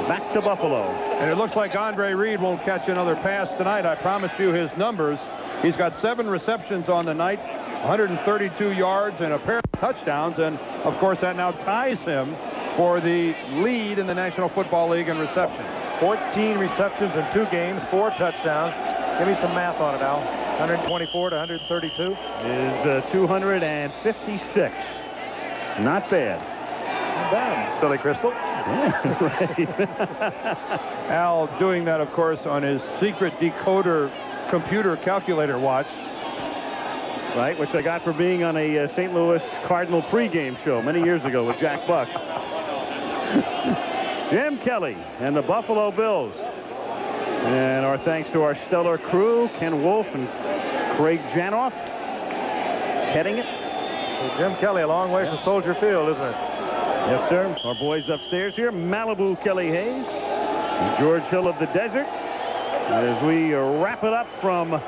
back to Buffalo. And it looks like Andre Reed won't catch another pass tonight. I promised you his numbers. He's got 7 receptions on the night, 132 yards and a pair of touchdowns. And, of course, that now ties him for the lead in the National Football League in receptions. 14 receptions in 2 games, 4 touchdowns. Give me some math on it, Al. 124 to 132 is 256. Not bad. Not bad. Billy Crystal. Yeah, right. Al doing that, of course, on his secret decoder computer calculator watch. Right, which I got for being on a St. Louis Cardinal pregame show many years ago with Jack Buck. Jim Kelly and the Buffalo Bills. And our thanks to our stellar crew, Ken Wolf and Craig Janoff, heading it. Well, Jim Kelly, a long way from Soldier Field, isn't it? Yes, sir. Our boys upstairs here, Malibu Kelly Hayes, and George Hill of the Desert. As we wrap it up from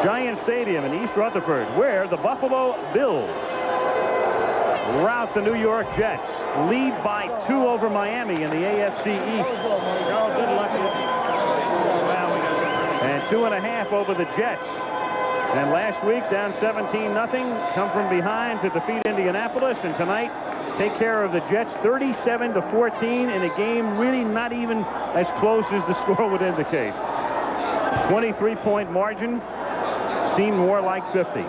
Giant Stadium in East Rutherford, where the Buffalo Bills rout the New York Jets, lead by 2 over Miami in the AFC East. Oh, good luck. And 2.5 over the Jets. And last week, down 17-0, come from behind to defeat Indianapolis, and tonight take care of the Jets 37-14 in a game really not even as close as the score would indicate. 23-point margin seemed more like 50.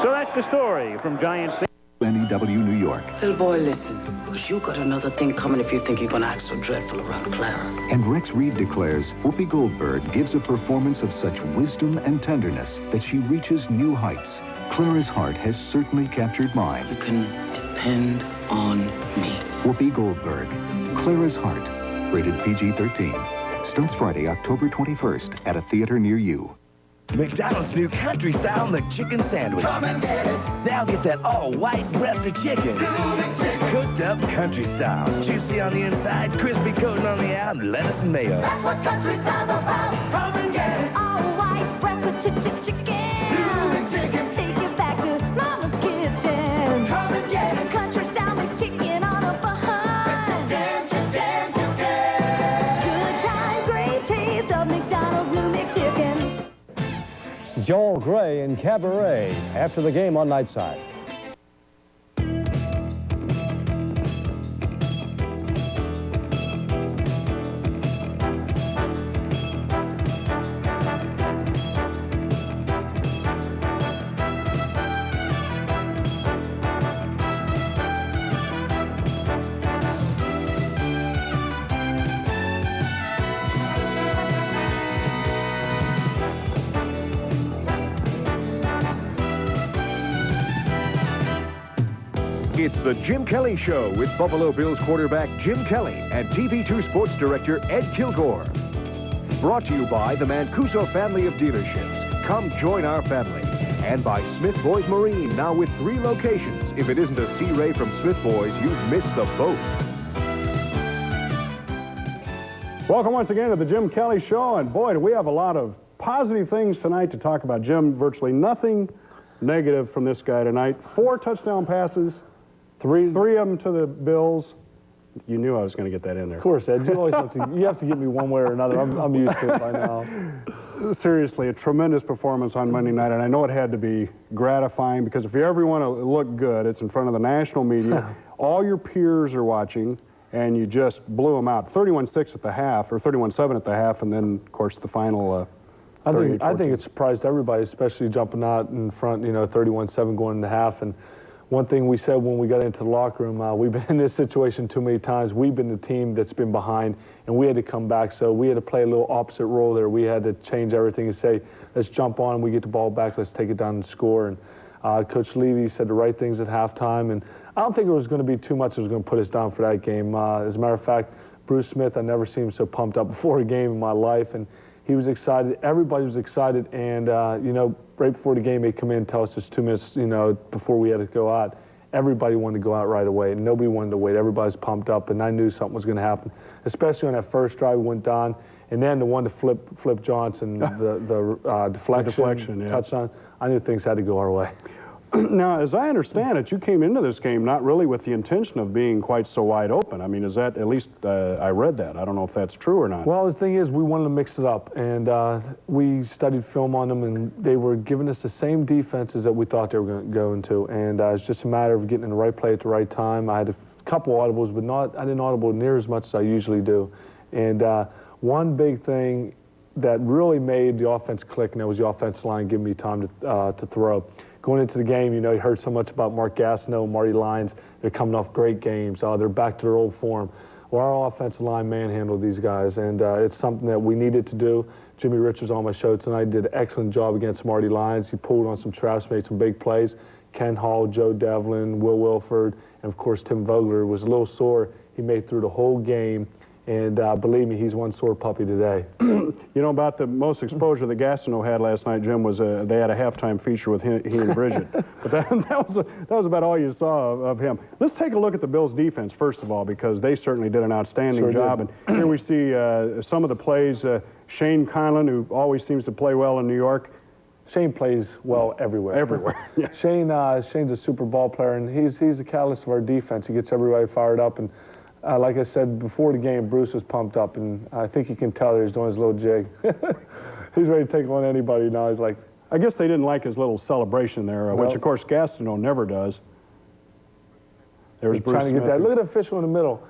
So that's the story from Giant Stadium. NEW New York. Little boy, listen, because you got another thing coming if you think you're going to act so dreadful around Clara. And Rex Reed declares Whoopi Goldberg gives a performance of such wisdom and tenderness that she reaches new heights. Clara's heart has certainly captured mine. You can depend on me. Whoopi Goldberg, Clara's Heart, rated PG-13. Starts Friday, October 21st at a theater near you. McDonald's new country style McChicken sandwich. Come and get it. Now get that all-white breasted chicken. Cooked up country style. Juicy on the inside, crispy coating on the out, and lettuce and mayo. That's what country style's about. Come and get it. All white breasted chicken. McChicken. Take you back to Mama's kitchen. Come and get it. Country style McChicken on a bun. Chicken. Good time, great taste of McDonald's new McChicken. Joel Gray in Cabaret after the game on Nightside. It's the Jim Kelly Show with Buffalo Bills quarterback Jim Kelly and TV2 Sports Director Ed Kilgore. Brought to you by the Mancuso family of dealerships. Come join our family. And by Smith Boys Marine, now with 3 locations. If it isn't a Sea Ray from Smith Boys, you've missed the boat. Welcome once again to the Jim Kelly Show, and boy, do we have a lot of positive things tonight to talk about. Jim, virtually nothing negative from this guy tonight. 4 touchdown passes, three of them to the Bills. You knew I was going to get that in there. Of course, Ed. You always have to get me one way or another. I'm used to it by now. Seriously, a tremendous performance on Monday night, and I know it had to be gratifying because if you ever want to look good, it's in front of the national media. All your peers are watching, and you just blew them out. 31-6 at the half, or 31-7 at the half, and then, of course, the final. I think it surprised everybody, especially jumping out in front. 31-7 going in the half, and. One thing we said when we got into the locker room, we've been in this situation too many times. We've been the team that's been behind, and we had to come back. So we had to play a little opposite role there. We had to change everything and say, let's jump on, we get the ball back, let's take it down and score. And Coach Levy said the right things at halftime. And I don't think it was going to be too much that was going to put us down for that game. As a matter of fact, Bruce Smith, I never seen him so pumped up before a game in my life. And he was excited. Everybody was excited. And, right before the game, they come in and tell us just 2 minutes, before we had to go out. Everybody wanted to go out right away. And nobody wanted to wait. Everybody's pumped up. And I knew something was going to happen, especially on that first drive we went down. And then the one to flip Johnson, the deflection yeah. touchdown. I knew things had to go our way. Now, as I understand it, you came into this game not really with the intention of being quite so wide open. I mean, is that, at least I read that. I don't know if that's true or not. Well, the thing is, we wanted to mix it up, and we studied film on them, and they were giving us the same defenses that we thought they were going to go into, and it's just a matter of getting in the right play at the right time. I had a couple audibles, but I didn't audible near as much as I usually do. And one big thing that really made the offense click, and that was the offensive line giving me time to throw. Going into the game, you know, you heard so much about Mark Gastineau, Marty Lyons. They're coming off great games. They're back to their old form. Well, our offensive line manhandled these guys, and it's something that we needed to do. Jimmy Richards on my show tonight did an excellent job against Marty Lyons. He pulled on some traps, made some big plays. Ken Hall, Joe Devlin, Will Wilford, and of course Tim Vogler was a little sore. He made through the whole game. And believe me, he's one sore puppy today. You know, about the most exposure that Gastineau had last night, Jim, was they had a halftime feature with he and Bridget. But that was about all you saw of him. Let's take a look at the Bills' defense, first of all, because they certainly did an outstanding job. And here we see some of the plays. Shane Conlon, who always seems to play well in New York. Shane plays well everywhere. Everywhere. Yeah. Shane's a super ball player, and he's the catalyst of our defense. He gets everybody fired up. And like I said before the game, Bruce was pumped up, and I think you can tell that he's doing his little jig. He's ready to take on anybody now. He's like, I guess they didn't like his little celebration there, which of course Gastineau never does. There's Bruce trying to get that. Look at the official in the middle.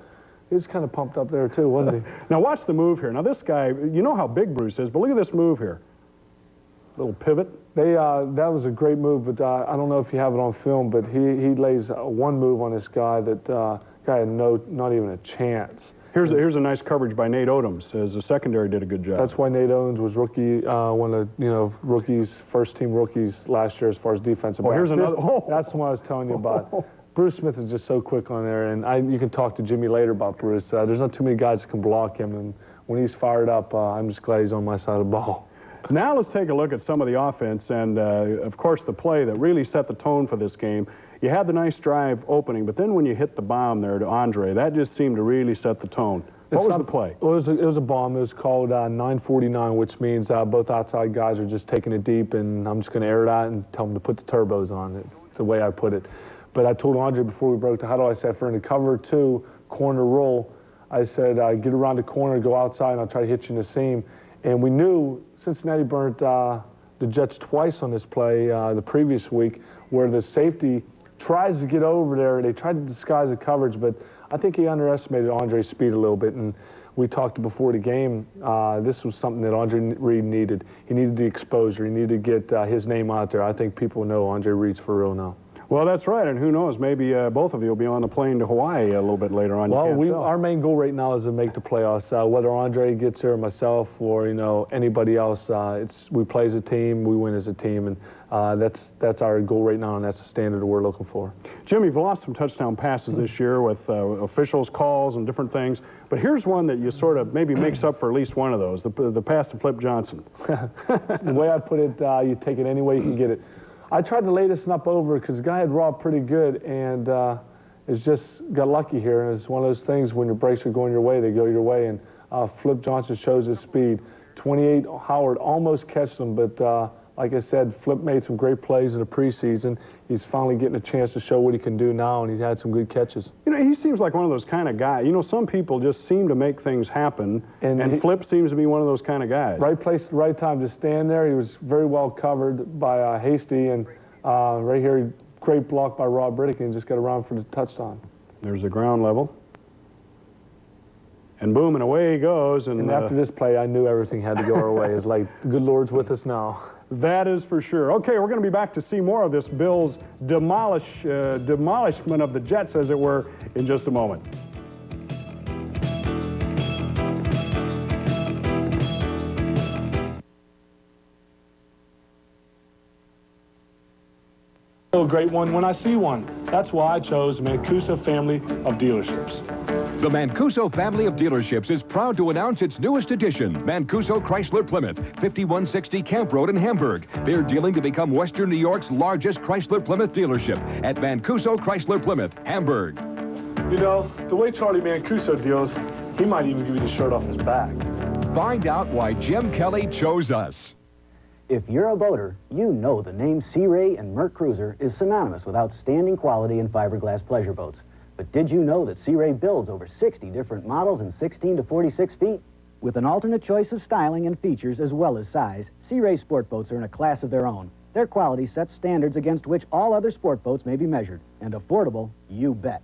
He was kind of pumped up there too, wasn't he? Now watch the move here. Now this guy, you know how big Bruce is, but look at this move here. Little pivot. That was a great move, but I don't know if you have it on film, but he lays one move on this guy that guy had not even a chance. Here's a nice coverage by Nate Odoms, as the secondary did a good job. That's why Nate Odoms was rookie, one of the rookies, first team rookies last year as far as defensive back. Here's another. That's the one I was telling you about. Bruce Smith is just so quick on there, and you can talk to Jimmy later about Bruce. There's not too many guys that can block him, and when he's fired up, I'm just glad he's on my side of the ball. Now let's take a look at some of the offense, and of course the play that really set the tone for this game. You had the nice drive opening, but then when you hit the bomb there to Andre, that just seemed to really set the tone. What was the play? It was a bomb. It was called 949, which means both outside guys are just taking it deep, and I'm just going to air it out and tell them to put the turbos on. It's the way I put it. But I told Andre before we broke the huddle, I said, for in the cover 2 corner roll, I said, get around the corner, go outside, and I'll try to hit you in the seam. And we knew Cincinnati burnt the Jets twice on this play the previous week, where the safety tries to get over there. They tried to disguise the coverage, but I think he underestimated Andre's speed a little bit. And we talked before the game, this was something that Andre Reed needed. He needed the exposure. He needed to get his name out there. I think people know Andre Reed's for real now. Well, that's right, and who knows, maybe both of you will be on the plane to Hawaii a little bit later on. Well, our main goal right now is to make the playoffs. Whether Andre gets here, or myself, or anybody else, we play as a team, we win as a team, and that's our goal right now, and that's the standard that we're looking for. Jim, you've lost some touchdown passes this year with officials' calls and different things, but here's one that you sort of maybe makes up for at least one of those, the pass to Flip Johnson. The way I put it, you take it any way you can get it. I tried to lay this one up over because the guy had robbed pretty good, and it's just got lucky here. And it's one of those things when your breaks are going your way, they go your way. And Flip Johnson shows his speed. 28, Howard almost catches him, but like I said, Flip made some great plays in the preseason. He's finally getting a chance to show what he can do now, and he's had some good catches. He seems like one of those kind of guys. Some people just seem to make things happen, and Flip seems to be one of those kind of guys. Right place, right time to stand there. He was very well covered by Hasty, and right here, great block by Rob Riddick, and just got around for the touchdown. There's the ground level. And boom, and away he goes. And after this play, I knew everything had to go our way. It's like, the good Lord's with us now. That is for sure. Okay, we're going to be back to see more of this Bills demolishment of the Jets, as it were, in just a moment. A great one when I see one. That's why I chose Mancuso family of dealerships. The Mancuso family of dealerships is proud to announce its newest addition, Mancuso Chrysler Plymouth, 5160 Camp Road in Hamburg. They're dealing to become Western New York's largest Chrysler Plymouth dealership at Mancuso Chrysler Plymouth, Hamburg. The way Charlie Mancuso deals, he might even give you the shirt off his back. Find out why Jim Kelly chose us. If you're a boater, you know the name Sea Ray and Merc Cruiser is synonymous with outstanding quality in fiberglass pleasure boats. But did you know that Sea Ray builds over 60 different models in 16 to 46 feet? With an alternate choice of styling and features as well as size, Sea Ray sport boats are in a class of their own. Their quality sets standards against which all other sport boats may be measured. And affordable, you bet.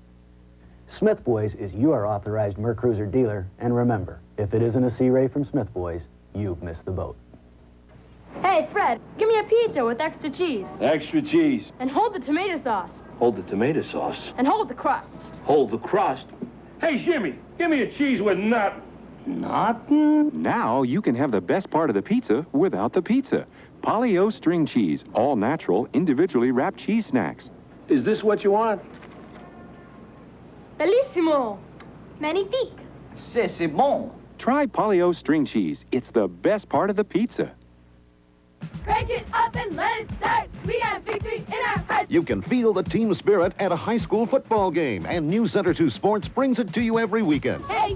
Smith Boys is your authorized Merc Cruiser dealer. And remember, if it isn't a Sea Ray from Smith Boys, you've missed the boat. Hey, Fred, give me a pizza with extra cheese. Extra cheese. And hold the tomato sauce. Hold the tomato sauce. And hold the crust. Hold the crust. Hey, Jimmy, give me a cheese with nut. Nothing? Now you can have the best part of the pizza without the pizza. Polly-O string cheese, all natural, individually wrapped cheese snacks. Is this what you want? Bellissimo. Magnifique. C'est bon. Try Polly-O string cheese. It's the best part of the pizza. Break it up and let it start. We got victory in our hearts. You can feel the team spirit at a high school football game, and New Center 2 Sports brings it to you every weekend. Hey,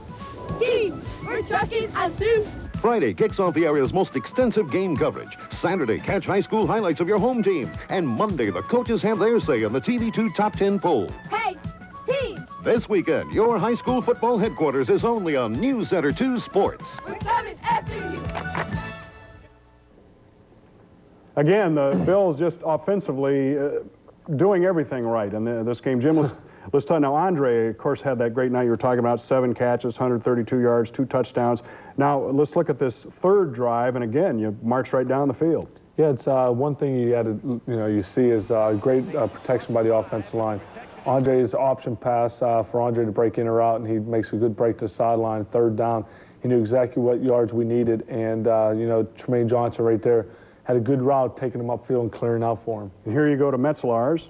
team, we're trucking on through. Friday kicks off the area's most extensive game coverage. Saturday, catch high school highlights of your home team. And Monday, the coaches have their say in the TV2 Top 10 poll. Hey, team. This weekend, your high school football headquarters is only on New Center 2 Sports. We're coming after you. Again, the Bills just offensively doing everything right in this game. Jim, let's talk now. Andre, of course, had that great night you were talking about, 7 catches, 132 yards, 2 touchdowns. Now, let's look at this third drive, and again, you marched right down the field. Yeah, it's one thing you see is great protection by the offensive line. Andre's option pass for Andre to break in or out, and he makes a good break to the sideline, third down. He knew exactly what yards we needed, and, Tremaine Johnson right there had a good route taking him upfield and clearing out for him. And here you go to Metzelaars.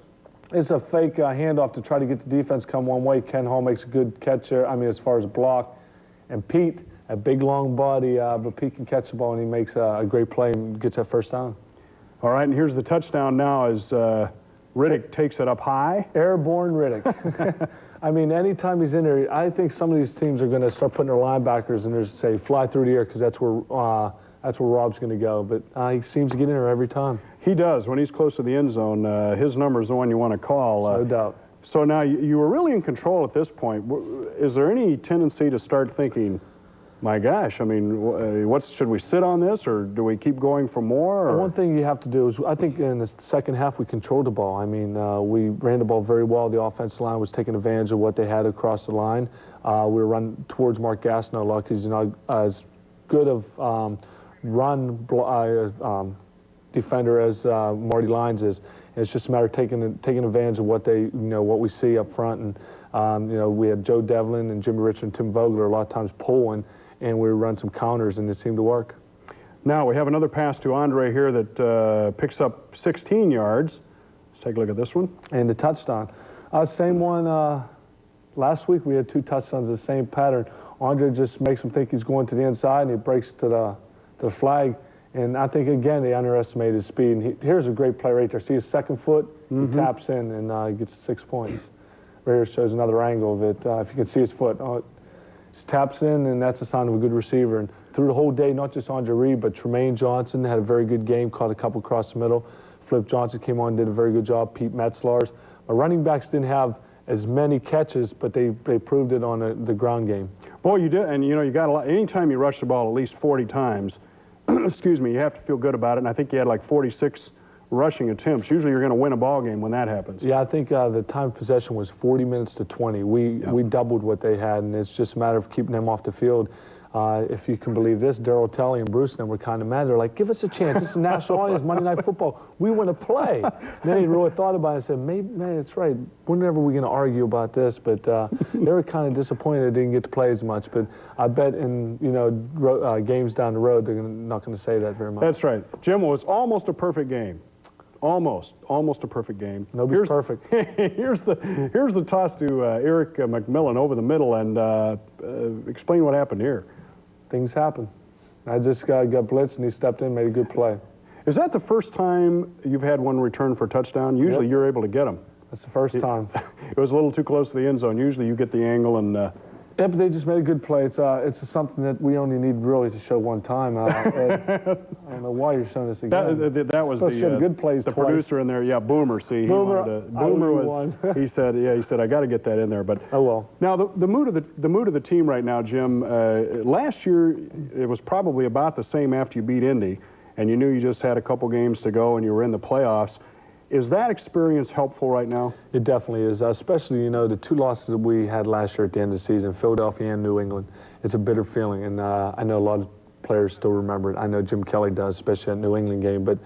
It's a fake handoff to try to get the defense come one way. Ken Hall makes a good catch there, as far as block. And Pete, a big, long body, but Pete can catch the ball, and he makes a great play and gets that first down. All right, and here's the touchdown now as Riddick takes it up high. Airborne Riddick. Anytime he's in there, I think some of these teams are going to start putting their linebackers in there to say, fly through the air, because that's where Rob's going to go. But he seems to get in there every time. He does. When he's close to the end zone, his number is the one you want to call. No doubt. So now you were really in control at this point. Is there any tendency to start thinking, my gosh, should we sit on this, or do we keep going for more? Or? One thing you have to do is, I think in the second half we controlled the ball. We ran the ball very well. The offensive line was taking advantage of what they had across the line. We were running towards Mark Gastineau. Luck is as good of defender as Marty Lyons is. And it's just a matter of taking advantage of what what we see up front. And we had Joe Devlin and Jimmy Richard and Tim Vogler a lot of times pulling, and we run some counters, and it seemed to work. Now we have another pass to Andre here that picks up 16 yards. Let's take a look at this one. And the touchdown. Same one. Last week we had 2 touchdowns, the same pattern. Andre just makes him think he's going to the inside, and he breaks to the flag. And I think, again, they underestimated his speed. And here's a great play right there. See his second foot? He taps in, and he gets 6 points. Right here shows another angle of it. If you can see his foot. He taps in, and that's a sign of a good receiver. And through the whole day, not just Andre Reed, but Tremaine Johnson had a very good game, caught a couple across the middle. Flip Johnson came on, did a very good job. Pete Metzelaars. My running backs didn't have as many catches, but they proved it on the ground game. Boy, you did, and you got a lot. Anytime you rush the ball at least 40 times, excuse me, you have to feel good about it. And I think you had like 46 rushing attempts. Usually you're going to win a ball game when that happens. Yeah, I think the time of possession was 40 minutes to 20. We doubled what they had, and it's just a matter of keeping them off the field. If you can believe this, Darryl Telley and Bruce and them were kind of mad. They're like, give us a chance. This is national audience, Monday Night Football. We want to play. And then he really thought about it and said, maybe, man, that's right. Whenever are we going to argue about this? But they were kind of disappointed they didn't get to play as much. But I bet in games down the road, they're not going to say that very much. That's right. Jim, it was almost a perfect game. Almost a perfect game. Nobody's perfect. Here's the toss to Eric McMillan over the middle, and explain what happened here. Things happen. I just got blitzed, and he stepped in, made a good play. Is that the first time you've had one return for a touchdown? Usually you're able to get them. That's the first time. It was a little too close to the end zone. Usually you get the angle and Yeah, but they just made a good play. It's something that we only need really to show one time. I don't know why you're showing this again. That was the good plays the twice. producer in there. Yeah, Boomer. See, Boomer was. He said, I got to get that in there. But oh well. Now the mood of the team right now, Jim. Last year it was probably about the same after you beat Indy, and you knew you just had a couple games to go and you were in the playoffs. Is that experience helpful right now? It definitely is, especially, the two losses that we had last year at the end of the season, Philadelphia and New England. It's a bitter feeling, and I know a lot of players still remember it. I know Jim Kelly does, especially that New England game, but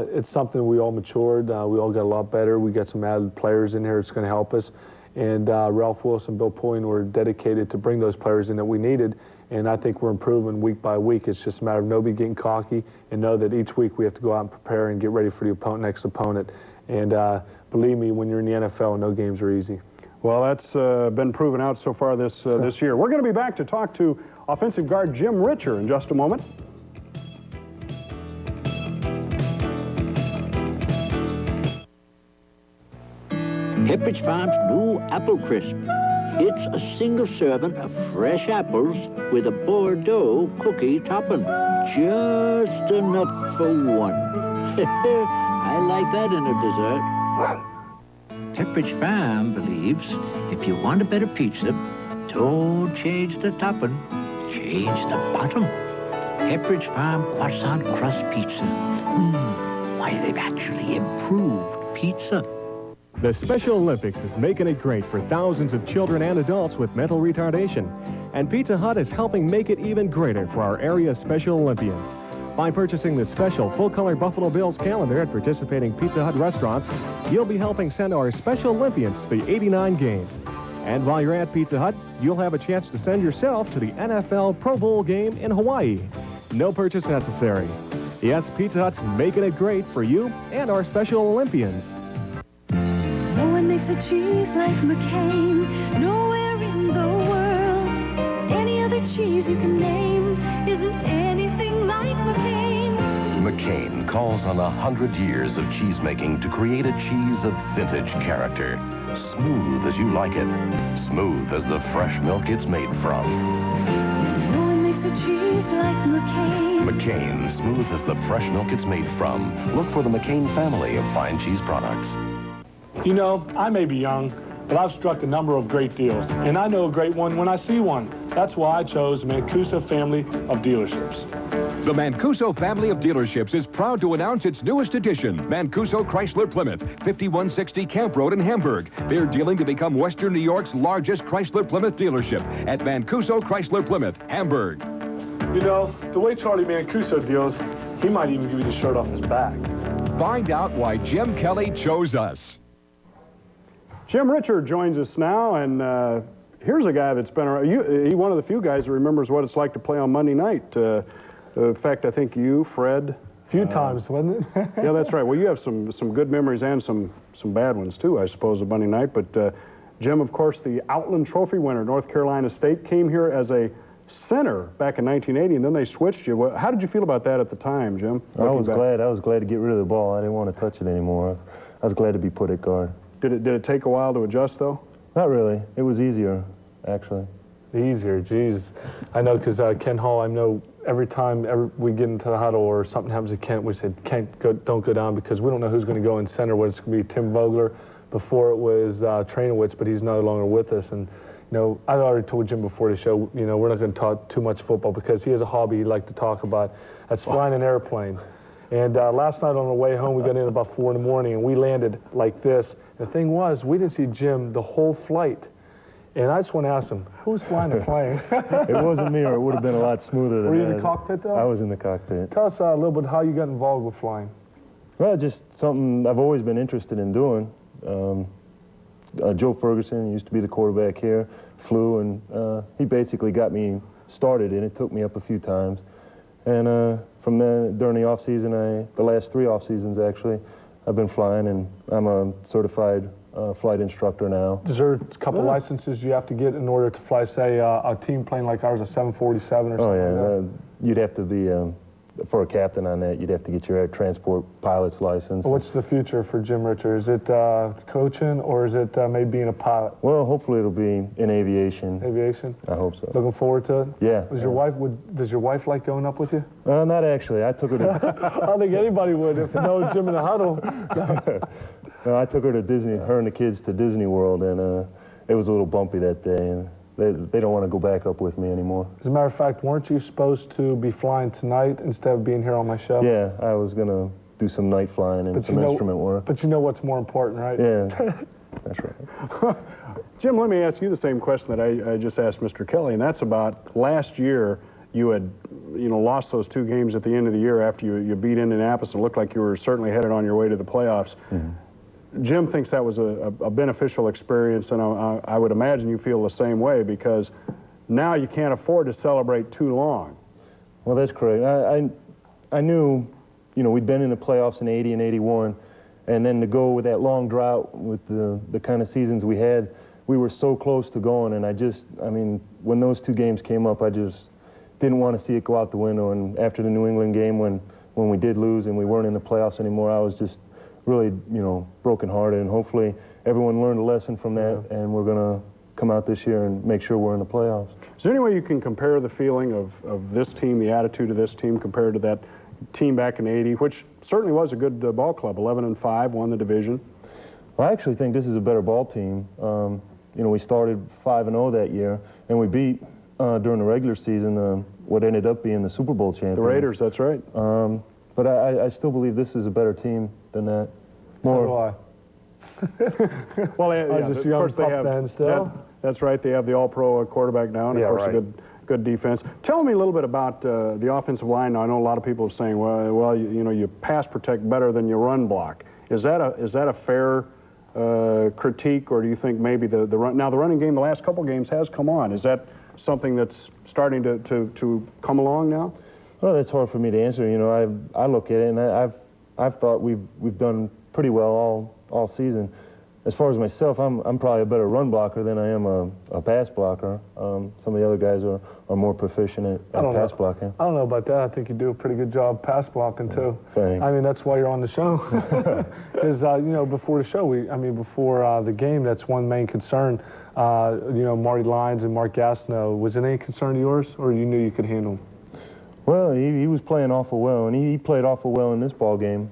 it's something we all matured. We all got a lot better. We got some added players in here that's going to help us, and Ralph Wilson, Bill Poyne were dedicated to bring those players in that we needed. And I think we're improving week by week. It's just a matter of nobody getting cocky and know that each week we have to go out and prepare and get ready for the next opponent. And believe me, when you're in the NFL, no games are easy. Well, that's been proven out so far this year. We're going to be back to talk to offensive guard Jim Richer in just a moment. Pepperidge Farm's new Apple Crisp. It's a single serving of fresh apples with a Bordeaux cookie topping. Just enough for one. I like that in a dessert. Pepperidge Farm believes if you want a better pizza, don't change the topping, change the bottom. Pepperidge Farm croissant crust pizza. Why, they've actually improved pizza. The Special Olympics is making it great for thousands of children and adults with mental retardation. And Pizza Hut is helping make it even greater for our area's Special Olympians. By purchasing the special full-color Buffalo Bills calendar at participating Pizza Hut restaurants, you'll be helping send our Special Olympians to the 89 games. And while you're at Pizza Hut, you'll have a chance to send yourself to the NFL Pro Bowl game in Hawaii. No purchase necessary. Yes, Pizza Hut's making it great for you and our Special Olympians. No one makes a cheese like McCain, nowhere in the world. Any other cheese you can name isn't anything like McCain. McCain calls on 100 years of cheesemaking to create a cheese of vintage character. Smooth as you like it. Smooth as the fresh milk it's made from. No one makes a cheese like McCain. McCain, smooth as the fresh milk it's made from. Look for the McCain family of fine cheese products. I may be young, but I've struck a number of great deals, and I know a great one when I see one. That's why I chose Mancuso family of dealerships. The Mancuso family of dealerships is proud to announce its newest addition, Mancuso Chrysler Plymouth, 5160 Camp Road in Hamburg. They're dealing to become Western New York's largest Chrysler Plymouth dealership at Mancuso Chrysler Plymouth, Hamburg. The way Charlie Mancuso deals, he might even give you the shirt off his back. Find out why Jim Kelly chose us. Jim Richer joins us now, and here's a guy that's been around. He's one of the few guys who remembers what it's like to play on Monday night. In fact, I think you, Fred. A few times, wasn't it? Yeah, that's right. Well, you have some good memories and some bad ones, too, I suppose, of Monday night. But Jim, of course, the Outland Trophy winner, North Carolina State, came here as a center back in 1980, and then they switched you. How did you feel about that at the time, Jim? I was glad to get rid of the ball. I didn't want to touch it anymore. I was glad to be put at guard. Did it take a while to adjust, though? Not really. It was easier, actually. Easier, geez. I know, because Ken Hall, I know every time we get into the huddle or something happens to Kent, we said, Kent, don't go down, because we don't know who's going to go in center, whether it's going to be Tim Vogler. Before it was Trainowitz, but he's no longer with us. And I already told Jim before the show, we're not going to talk too much football because he has a hobby he'd like to talk about. That's flying an airplane. And last night on the way home, we got in about 4 in the morning, and we landed like this. The thing was, we didn't see Jim the whole flight. And I just want to ask him, who was flying the plane? It wasn't me, or it would have been a lot smoother than that. Were you in the cockpit, though? I was in the cockpit. Tell us a little bit how you got involved with flying. Well, just something I've always been interested in doing. Joe Ferguson used to be the quarterback here, flew, and he basically got me started, and it took me up a few times. And from then, during the off-season, the last 3 off-seasons, actually, I've been flying, and I'm a certified flight instructor now. Is there a couple licenses you have to get in order to fly, say, a team plane like ours, a 747 or something like that? You'd have to be for a captain on that, you'd have to get your air transport pilot's license. What's the future for Jim Richter? Is it coaching, or is it maybe being a pilot? Well, hopefully it'll be in aviation. Aviation? I hope so. Looking forward to it? Yeah. Does your wife like going up with you? Not actually. I took her to... I don't think anybody would if you know Jim in the huddle. No, I took her to Disney, her and the kids to Disney World, and it was a little bumpy that day. And they don't want to go back up with me anymore. As a matter of fact, weren't you supposed to be flying tonight instead of being here on my show? Yeah, I was going to do some night flying and some instrument work. But you know what's more important, right? Yeah, that's right. Jim, let me ask you the same question that I just asked Mr. Kelly, and that's about last year. You had, lost those 2 games at the end of the year after you beat Indianapolis and looked like you were certainly headed on your way to the playoffs. Mm-hmm. Jim thinks that was a beneficial experience, and I would imagine you feel the same way, because now you can't afford to celebrate too long. Well, that's correct. I knew, we'd been in the playoffs in 80 and 81, and then to go with that long drought with the kind of seasons we had, we were so close to going, and when those 2 games came up, I just didn't want to see it go out the window. And after the New England game, when we did lose and we weren't in the playoffs anymore, I was just really, brokenhearted, and hopefully everyone learned a lesson from that, and we're going to come out this year and make sure we're in the playoffs. Is there any way you can compare the feeling of this team, the attitude of this team, compared to that team back in '80, which certainly was a good ball club, 11-5, won the division? Well, I actually think this is a better ball team. We started 5-0 that year, and we beat, during the regular season, what ended up being the Super Bowl champions. The Raiders, that's right. But I still believe this is a better team than that. So do I. Well, I was just young pup then still. That's right. They have the all-pro quarterback now, and of course a good defense. Tell me a little bit about the offensive line. Now, I know a lot of people are saying, well, you pass protect better than you run block. Is that a fair critique, or do you think maybe the running game the last couple games has come on? Is that something that's starting to come along now? Well, that's hard for me to answer. I look at it, and I've thought we've done pretty well all season. As far as myself, I'm probably a better run blocker than I am a pass blocker. Some of the other guys are more proficient at pass blocking. I don't know about that. I think you do a pretty good job pass blocking too. Thanks. That's why you're on the show. Because before the show, before the game, that's one main concern. Marty Lyons and Mark Gastineau. Was it any concern of yours, or you knew you could handle him? Well, he was playing awful well, and he played awful well in this ball game.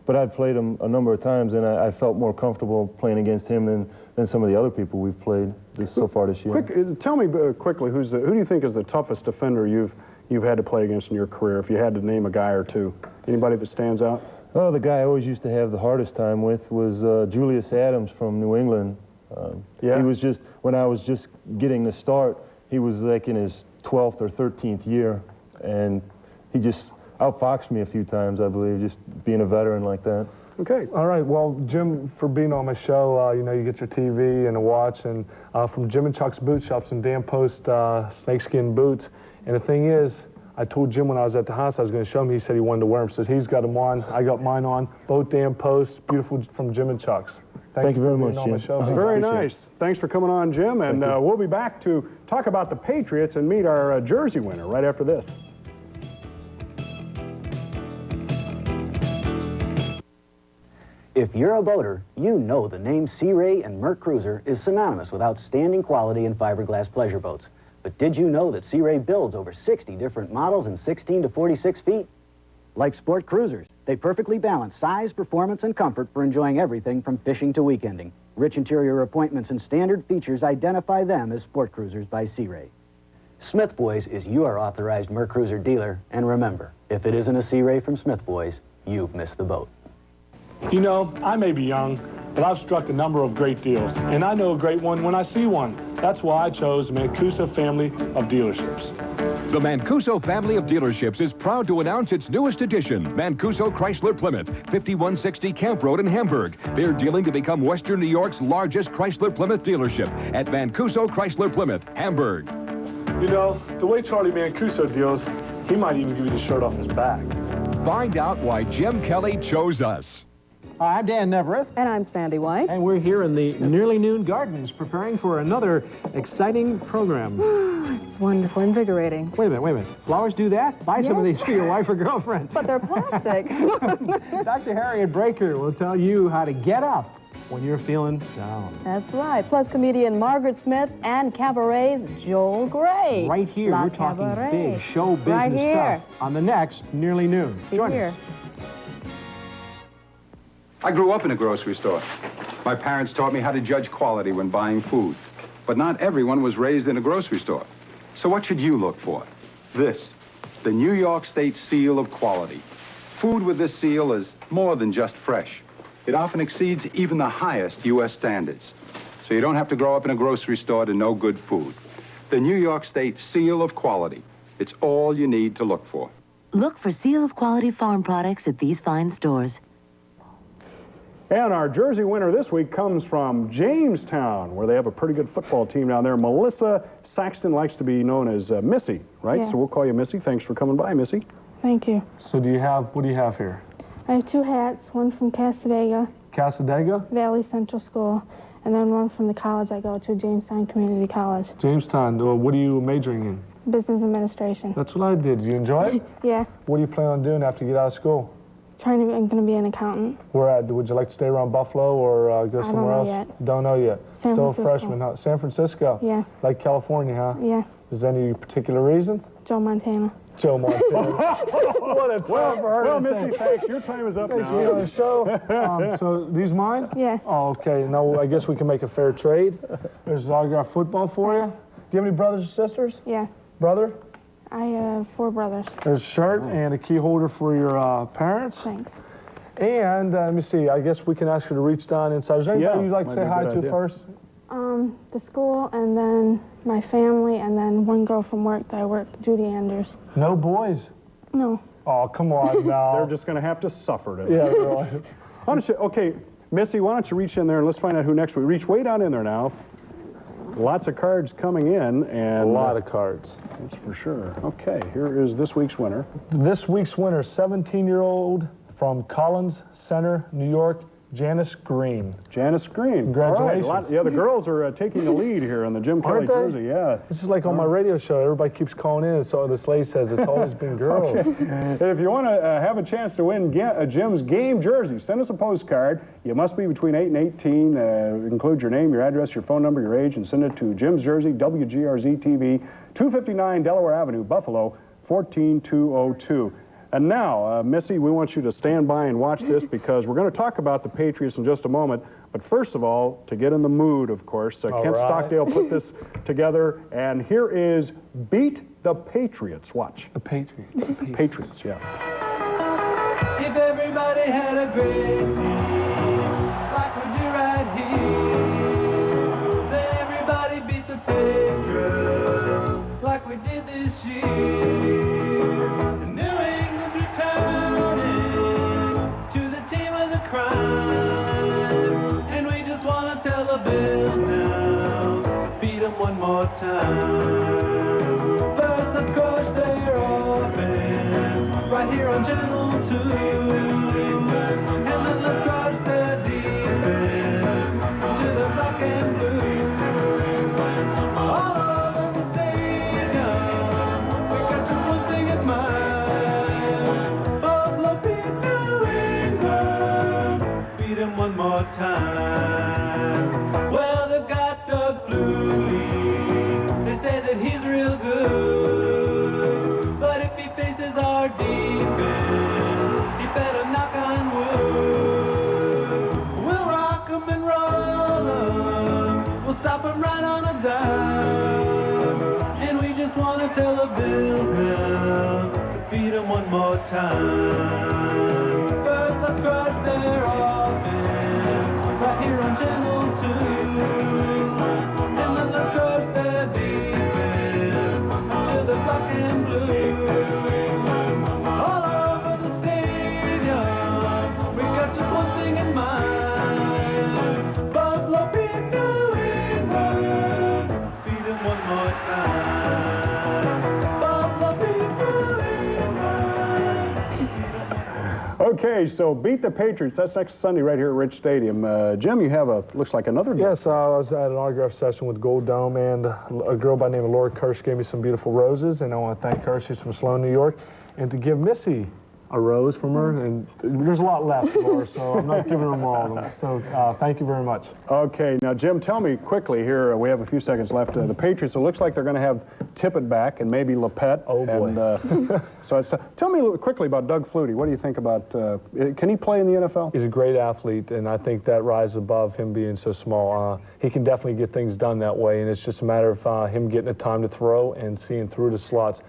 But I've played him a number of times, and I felt more comfortable playing against him than some of the other people we've played so far this year. Tell me quickly, who do you think is the toughest defender you've had to play against in your career, if you had to name a guy or two? Anybody that stands out? Oh, the guy I always used to have the hardest time with was Julius Adams from New England. He was when I was just getting the start, he was like in his 12th or 13th year, and he just outfoxed me a few times, I believe, just being a veteran like that. Okay. All right. Well, Jim, for being on my show, you get your TV and a watch, and from Jim and Chuck's Boot Shops and Dan Post snakeskin boots. And the thing is, I told Jim when I was at the house I was going to show him. He said he wanted to wear them, so he's got them on. I got mine on. Both Dan Post, beautiful from Jim and Chuck's. Thank you very much, Jim. Very nice. Thanks for coming on, Jim. And we'll be back to talk about the Patriots and meet our jersey winner right after this. If you're a boater, you know the name Sea Ray and Merc Cruiser is synonymous with outstanding quality in fiberglass pleasure boats. But did you know that Sea Ray builds over 60 different models in 16 to 46 feet? Like sport cruisers, they perfectly balance size, performance, and comfort for enjoying everything from fishing to weekending. Rich interior appointments and standard features identify them as sport cruisers by Sea Ray. Smith Boys is your authorized Merc Cruiser dealer, and remember, if it isn't a Sea Ray from Smith Boys, you've missed the boat. I may be young, but I've struck a number of great deals, and I know a great one when I see one. That's why I chose the Mancuso family of dealerships. The Mancuso family of dealerships is proud to announce its newest addition, Mancuso Chrysler Plymouth, 5160 Camp Road in Hamburg. They're dealing to become Western New York's largest Chrysler Plymouth dealership at Mancuso Chrysler Plymouth, Hamburg. The way Charlie Mancuso deals, he might even give you the shirt off his back. Find out why Jim Kelly chose us. Hi, I'm Dan Nevereth. And I'm Sandy White. And we're here in the Nearly Noon Gardens preparing for another exciting program. It's wonderful, invigorating. Wait a minute. Flowers do that? Buy some of Yes. these for your wife or girlfriend. But they're plastic. Dr. Harriet Breaker will tell you how to get up when you're feeling down. That's right. Plus comedian Margaret Smith and Cabaret's Joel Gray. Right here, La we're talking Cabaret. big show business Right here. stuff on the next Nearly Noon. Join Here. us. I grew up in a grocery store. My parents taught me how to judge quality when buying food. But not everyone was raised in a grocery store. So what should you look for? This, the New York State Seal of Quality. Food with this seal is more than just fresh. It often exceeds even the highest U.S. standards. So you don't have to grow up in a grocery store to know good food. The New York State Seal of Quality. It's all you need to look for. Look for Seal of Quality farm products at these fine stores. And our jersey winner this week comes from Jamestown, where they have a pretty good football team down there. Melissa Saxton likes to be known as Missy, right? Yeah. So we'll call you Missy. Thanks for coming by, Missy. Thank you. So what do you have here? I have two hats, one from Casadega Casadega? Valley Central School, and then one from the college I go to, Jamestown Community College. Jamestown. What are you majoring in? Business administration. That's what I did. You enjoy it? Yeah. What do you plan on doing after you get out of school? I'm going to be an accountant. Where at? Would you like to stay around Buffalo or go somewhere know else? yet. Don't know yet. San Still a Francisco. freshman, huh? San Francisco? Yeah. Like California, huh? Yeah. Is there any particular reason? Joe Montana. Joe Montana. What a time for her Well, to Missy, say. thanks. Your time is up Thanks for now. being on the show. So these mine? Yeah. Oh, okay. Now I guess we can make a fair trade. There's autographed football for you. Do you have any brothers or sisters? Yeah. Brother? I have 4 brothers. There's a shirt and a key holder for your parents. Thanks. And let me see. I guess we can ask her to reach down inside. Is there anybody you'd like to might say be a hi good to idea. first? The school, and then my family, and then one girl from work that I work, Judy Anders. No boys? No. Oh, come on now. They're just going to have to suffer today. Yeah, really. Why don't you, okay, Missy, why don't you reach in there and let's find out who next week. Reach way down in there now. Lots of cards coming in. And A lot of cards. That's for sure. Okay, here is this week's winner. This week's winner, 17-year-old from Collins Center, New York, Janice Green. Janice Green. Congratulations. All right, yeah, the girls are taking the lead here in the Jim Kelly Aren't they? jersey. Yeah. This is like on my radio show. Everybody keeps calling in, so this lady says it's always been girls. Okay. If you want to have a chance to win Jim's game jersey, send us a postcard. You must be between 8 and 18. Include your name, your address, your phone number, your age, and send it to Jim's Jersey, WGRZ TV, 259 Delaware Avenue, Buffalo, 14202. And now, Missy, we want you to stand by and watch this because we're going to talk about the Patriots in just a moment. But first of all, to get in the mood, of course, Kent right. Stockdale put this together. And here is Beat the Patriots. Watch. The Patriots. Patriots, yeah. If everybody had a great team, like we do right here, then everybody beat the Patriots, like we did this year. And New England's returning to the team of the crime, and we just want to tell the Bills now to beat them one more time. First, let's crush their offense right here on Channel 2, and then let's crush their defense to the black and blue. All over the stadium, we got just one thing in mind: Buffalo beat New England, beat 'em one more time. Well, they've got Doug Flutie, they say that he's real good, but if he faces our defense, he better knock on wood. We'll rock 'em and roll 'em, we'll stop 'em right on a dime, and we just want to tell the Bills now to beat 'em one more time. First, let's crush their offense right here on Channel 2, and then let's crush their defense to the black and blue. All over the stadium, we got just one thing in mind: Buffalo beat New England, beat 'em one more time. Buffalo beat New England. Okay, so beat the Patriots. That's next Sunday right here at Rich Stadium. Jim, you have looks like another gift. Yes, I was at an autograph session with Gold Dome, and a girl by the name of Laura Kirsch gave me some beautiful roses, and I want to thank her. She's from Sloan, New York, and to give Missy a rose from her, and there's a lot left, Laura, so I'm not giving them all of them. So thank you very much. Okay, now Jim, tell me quickly here, we have a few seconds left. The Patriots, it looks like they're going to have Tippett back and maybe Lepet. Oh, boy. And, so tell me quickly about Doug Flutie. What do you think about, can he play in the NFL? He's a great athlete, and I think that rises above him being so small. He can definitely get things done that way, and it's just a matter of him getting the time to throw and seeing through the slots.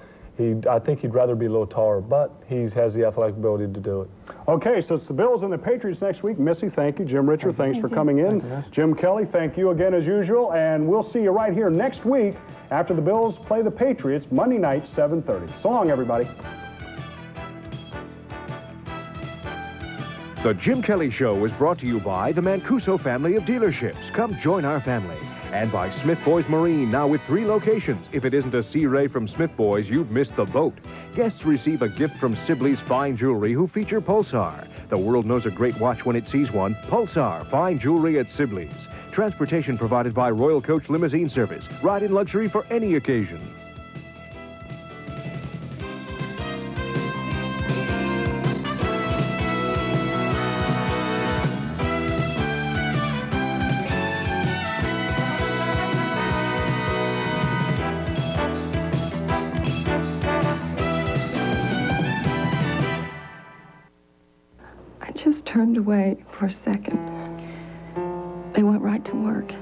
I think he'd rather be a little taller, but he has the athletic ability to do it. Okay, so it's the Bills and the Patriots next week. Missy, thank you. Jim Richard, thanks for coming in. Jim Kelly, thank you again as usual, and we'll see you right here next week after the Bills play the Patriots Monday night, 7:30. So long, everybody. The Jim Kelly Show is brought to you by the Mancuso family of dealerships. Come join our family. And by Smith Boys Marine, now with 3 locations. If it isn't a Sea Ray from Smith Boys, you've missed the boat. Guests receive a gift from Sibley's Fine Jewelry, who feature Pulsar. The world knows a great watch when it sees one. Pulsar, fine jewelry at Sibley's. Transportation provided by Royal Coach Limousine Service. Ride in luxury for any occasion. I just turned away for a second. They went right to work.